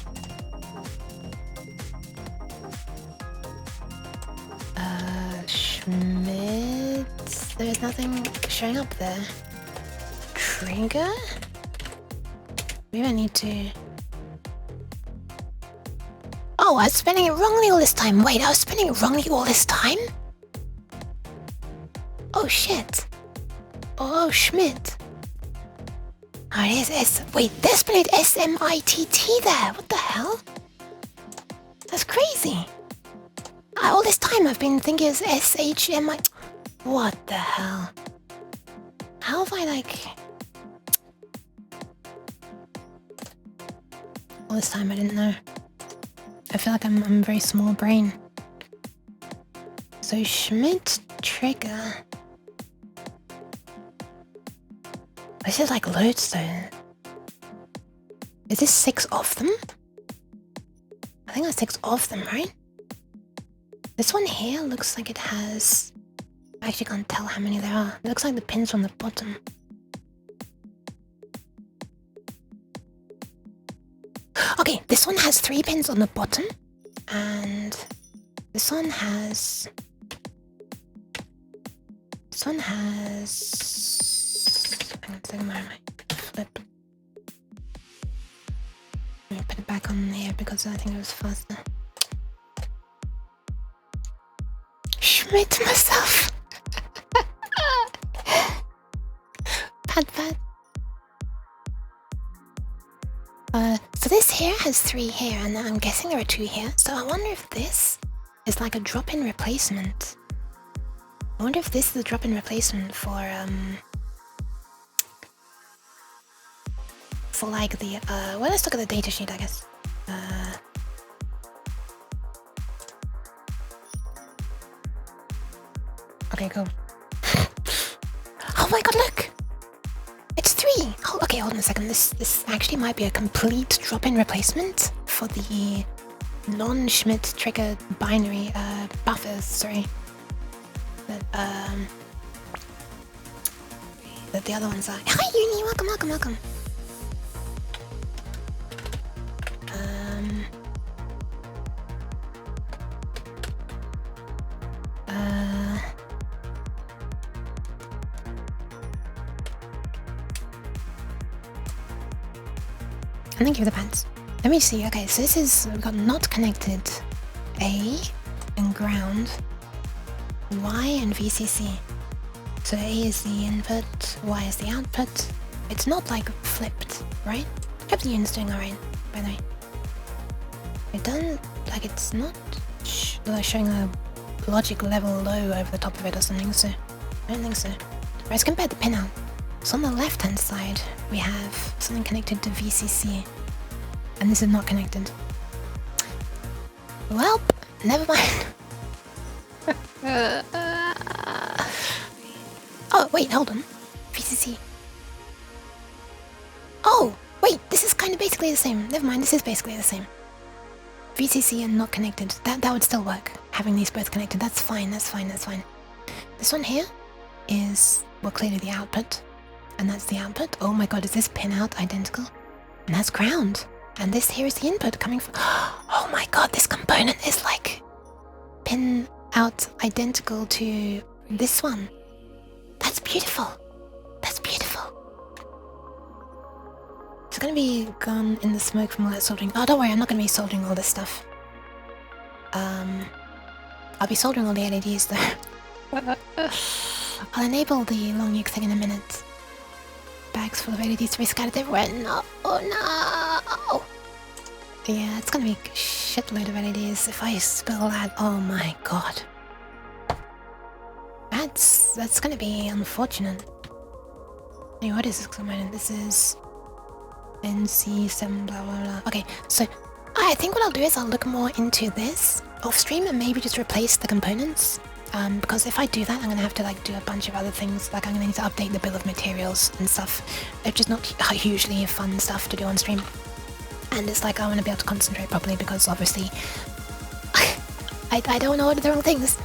Speaker 1: Schmidt. There's nothing showing up there. Trigger? Maybe I need to... Oh, I was spelling it wrongly all this time. Wait, I was spelling it wrongly all this time? Oh shit. Oh, Schmidt. Oh, it is S... Wait, they're spelling it S-M-I-T-T there. What the hell? That's crazy. All this time I've been thinking it's S-H-M-I... What the hell? How have I, like... All this time I didn't know. I feel like I'm very small brain. So Schmidt trigger. This is like loads though. Is this 6 of them? I think that's 6 of them, right? This one here looks like it has... I actually can't tell how many there are. It looks like the pins on the bottom. Okay, this one has 3 pins on the bottom, and this one has... I'm gonna take my flip. Let me put it back on here because I think it was faster. Schmidt myself! Bad. So this here has 3 here, and I'm guessing there are 2 here. So I wonder if this is like a drop-in replacement. I wonder if this is a drop-in replacement for like the well, let's look at the datasheet, I guess. Okay, go. Oh my god, look! It's 3! Oh, okay, hold on a second. This actually might be a complete drop-in replacement for the non-Schmidt trigger binary buffers, sorry. That the other ones are. Hi Uni, welcome. Thank you for the pants. Let me see. Okay, so this is, we've got not connected A and ground, Y and VCC. So A is the input, Y is the output. It's not like flipped, right? Hope the unit's doing alright, by the way. It doesn't, like it's not showing a logic level low over the top of it or something, so I don't think so. Right, let's compare the pin out. So on the left hand side, we have something connected to VCC. And this is not connected. Well, never mind. Oh, wait, hold on. VCC. Oh, wait, this is kind of basically the same. Never mind, this is basically the same. VCC and not connected. That would still work. Having these both connected, that's fine, that's fine, that's fine. This one here is, well, clearly the output. And that's the output. Oh my god, is this pin out identical? And that's ground. And this here is the input coming from... Oh my god, this component is like pin out identical to this one. That's beautiful. That's beautiful. It's gonna be gone in the smoke from all that soldering. Oh, don't worry, I'm not gonna be soldering all this stuff. I'll be soldering all the LEDs though. I'll enable the long nuke thing in a minute. Bags full of LEDs to be scattered everywhere. No, oh no! Yeah, it's gonna be a shitload of LEDs if I spill that. Oh my god. That's gonna be unfortunate. Hey, what is this component? This is NC7 blah blah blah. Okay, so I think what I'll do is I'll look more into this off stream and maybe just replace the components. Because if I do that, I'm gonna have to like do a bunch of other things. Like I'm gonna need to update the bill of materials and stuff. It's just not hugely fun stuff to do on stream. And it's like I want to be able to concentrate properly because obviously I don't know what are the wrong things.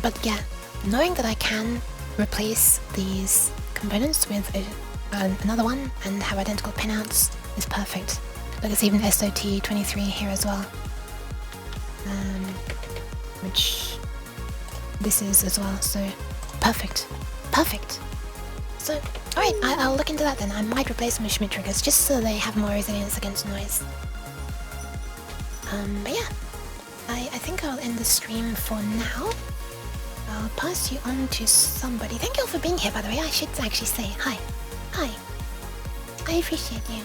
Speaker 1: But yeah, knowing that I can replace these components with another one and have identical pinouts is perfect. Look, it's even SOT23 here as well. Which this is as well, so perfect. Perfect. So, alright, I'll look into that then. I might replace them with Schmidt triggers just so they have more resilience against noise. But yeah, I think I'll end the stream for now. I'll pass you on to somebody. Thank you all for being here, by the way. I should actually say hi. Hi. I appreciate you.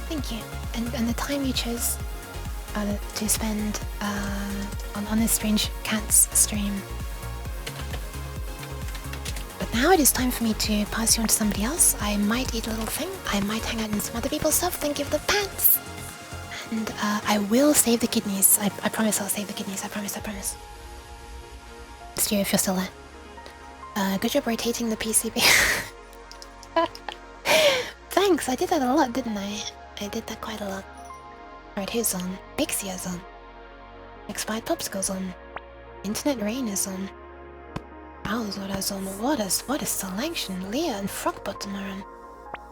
Speaker 1: Thank you. And the time you chose to spend on this Strange Cats stream. But now it is time for me to pass you on to somebody else. I might eat a little thing. I might hang out in some other people's stuff. Thank you for the pants. And I will save the kidneys. I promise I'll save the kidneys. I promise. Stu, if you're still there. Good job rotating the PCB. Thanks, I did that a lot, didn't I? I did that quite a lot. Alright, who's on? Pixie on. Expired Popsicle's on. Internet Rain is on. Owlswood is on. What a selection. Leah and Frogbottom are on.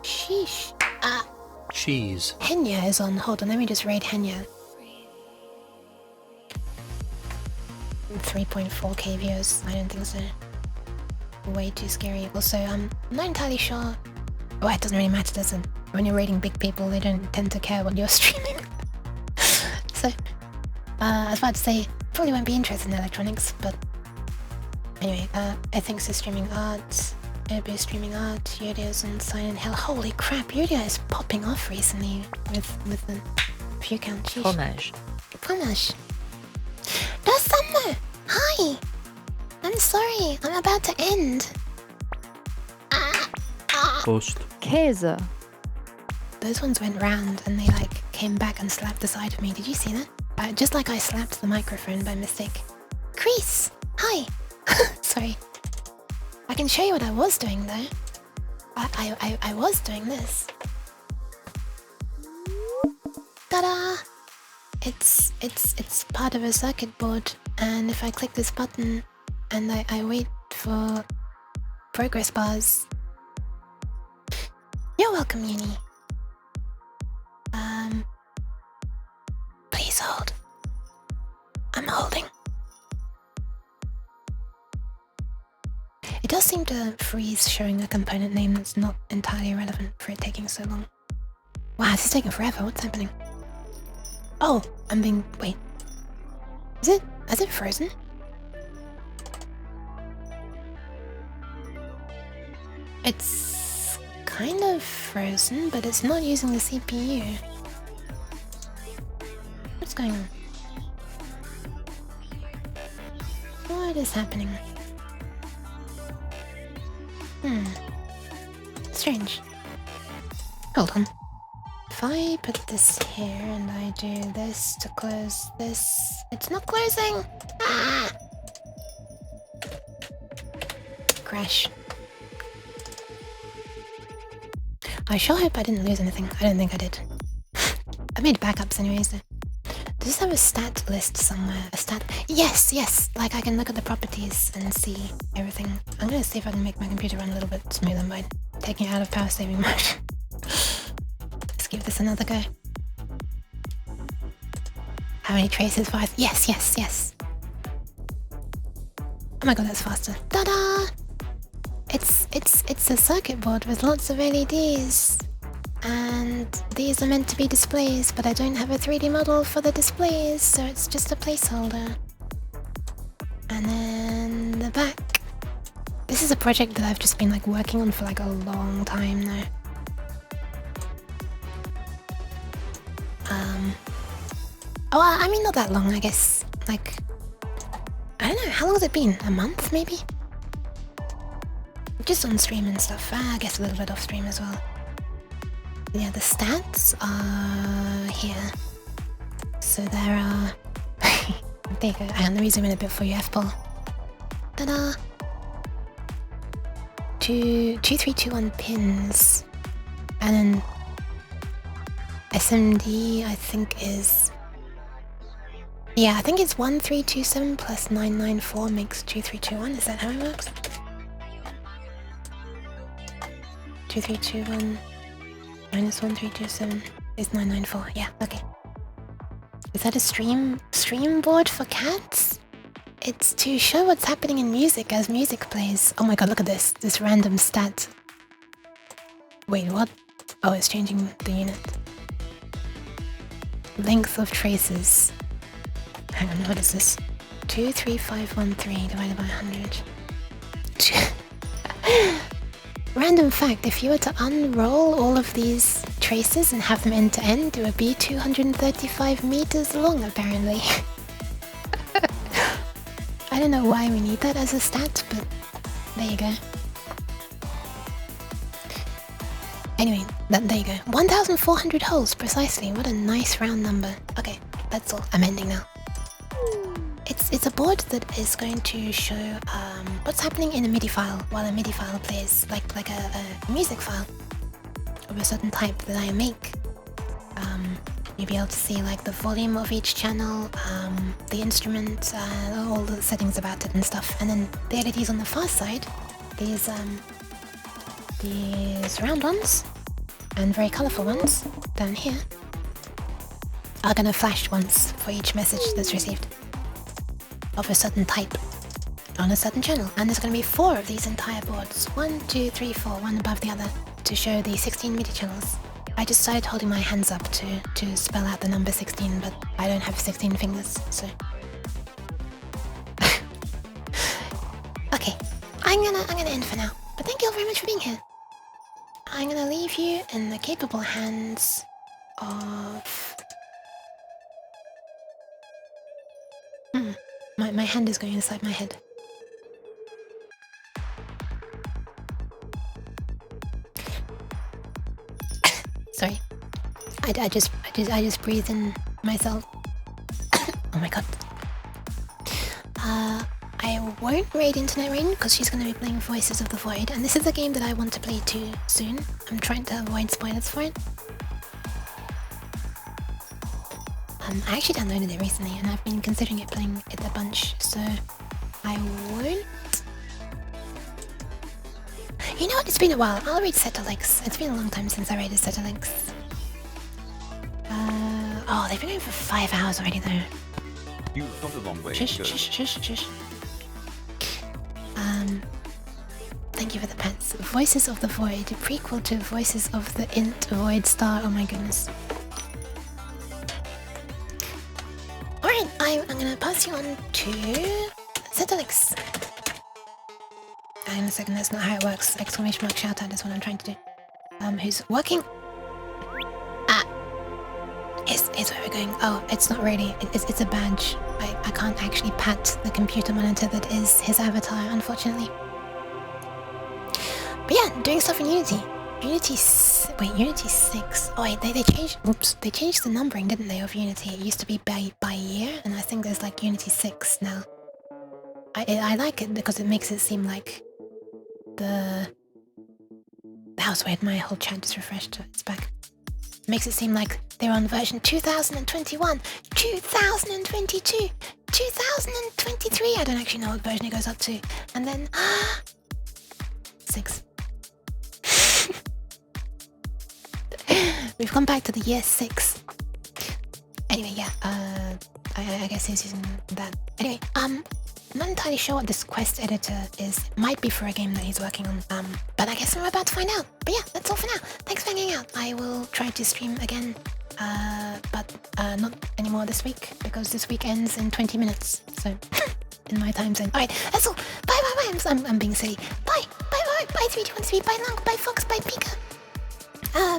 Speaker 1: Sheesh.
Speaker 4: Cheese.
Speaker 1: Henya is on. Hold on, let me just raid Henya. 3.4k views. I don't think so. Way too scary. Also, I'm not entirely sure. Oh, it doesn't really matter, does it? When you're raiding big people, they don't tend to care what you're streaming. So, I was about to say, probably won't be interested in electronics, but anyway, Ethics is streaming art, Airbus is streaming art, Yudio's on Silent Hill. Holy crap, Yudio is popping off recently with the view count. Sheesh. Fromage. There's Summer! Hi! I'm sorry, I'm about to end.
Speaker 4: Post.
Speaker 5: Käse.
Speaker 1: Those ones went round and they like came back and slapped the side of me. Did you see that? Just like I slapped the microphone by mistake. Chris! Hi! Sorry. I can show you what I was doing though. I was doing this. Ta-da! It's part of a circuit board, and if I click this button and I wait for progress bars. You're welcome, Uni. Please hold. I'm holding. It does seem to freeze showing a component name that's not entirely relevant for it taking so long. Wow, this is taking forever. What's happening? Oh, I'm being... wait. Is it frozen? It's kind of frozen, but it's not using the CPU. What's going on? What is happening? Strange. Hold on. If I put this here and I do this to close this... It's not closing! Ah! Crash. I sure hope I didn't lose anything. I don't think I did. I made backups anyways though. Does this have a stat list somewhere? A stat? Yes, yes! Like I can look at the properties and see everything. I'm gonna see if I can make my computer run a little bit smoother by taking it out of power saving mode. Let's give this another go. How many traces? 5? Yes, yes, yes! Oh my god, that's faster. Ta-da! It's a circuit board with lots of LEDs. And these are meant to be displays, but I don't have a 3D model for the displays, so it's just a placeholder. And then the back. This is a project that I've just been like working on for like a long time now. Oh, I mean not that long, I guess. Like, I don't know, how long has it been? A month, maybe? Just on stream and stuff. I guess a little bit off stream as well. Yeah, the stats are here. So there are... there you go. And let me zoom in a bit for you, F-ball. Ta-da! 2321 pins. And then SMD, I think is... Yeah, I think it's 1327 plus 994 makes 2321. Is that how it works? 2321 minus 1327 is 994. Yeah, okay. Is that a stream board for cats? It's to show what's happening in music as music plays. Oh my god, look at this. This random stat. Wait, what? Oh, it's changing the unit. Length of traces. Hang on, what is this? 23513 divided by 100. Random fact, if you were to unroll all of these traces and have them end to end, it would be 235 meters long, apparently. I don't know why we need that as a stat, but there you go. Anyway, there you go. 1,400 holes, precisely. What a nice round number. Okay, that's all. I'm ending now. It's a board that is going to show what's happening in a MIDI file while a MIDI file plays, like a music file of a certain type that I make. You'll be able to see like the volume of each channel, the instrument, all the settings about it and stuff. And then the LEDs on the far side, these round ones and very colourful ones down here are gonna flash once for each message that's received of a certain type on a certain channel. And there's gonna be 4 of these entire boards. 1, 2, 3, 4, one above the other to show the 16 MIDI channels. I just started holding my hands up to spell out the number 16, but I don't have 16 fingers, so... Okay, I'm gonna end for now. But thank you all very much for being here. I'm gonna leave you in the capable hands of... My hand is going inside my head. Sorry. I just breathed in myself. Oh my god. I won't raid Internet Rain because she's going to be playing Voices of the Void, and this is a game that I want to play too soon. I'm trying to avoid spoilers for it. I actually downloaded it recently and I've been considering playing it a bunch, so I won't... You know what, it's been a while. I'll read Setterlinks. It's been a long time since I raided Setterlinks. Oh, they've been going for 5 hours already though.
Speaker 5: You've got a long way
Speaker 1: Shush,
Speaker 5: to go.
Speaker 1: shush. Thank you for the pets. Voices of the Void, prequel to Voices of the Int Void Star. Oh my goodness. Alright, I'm gonna pass you on to Setterlinks. Hang on a second, that's not how it works. Exclamation mark shout out is what I'm trying to do. Who's working? Is where we're going. Oh, it's not really. It's a badge. I can't actually pat the computer monitor that is his avatar, unfortunately. But yeah, doing stuff in Unity. Unity 6. Oh wait, they changed. Oops, they changed the numbering, didn't they, of Unity? It used to be by year, and I think there's like Unity 6 now. I like it because it makes it seem like the house. Wait, my whole chat just refreshed. It's back. makes it seem like they're on version 2021, 2022, 2023. I don't actually know what version it goes up to. And then 6. We've gone back to the year 6. Anyway, yeah, I guess he's using that. Anyway, I'm not entirely sure what this quest editor is. It might be for a game that he's working on, but I guess we're about to find out. But yeah, that's all for now. Thanks for hanging out. I will try to stream again, but not anymore this week, because this week ends in 20 minutes, so in my time zone. Alright, that's all. Bye, bye, bye. I'm being silly. Bye, bye, bye, bye, 323, bye, Long, bye, Fox, bye, Pika.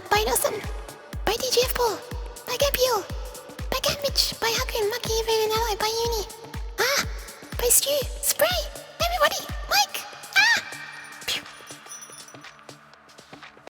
Speaker 1: Bye, Nelson. Bye, DGF Paul. Bye, Gabriel. Bye, Catmitch. Bye, Haku, Maki, Very Ally. Bye, Uni. Bye, Stew. Spray. Everybody.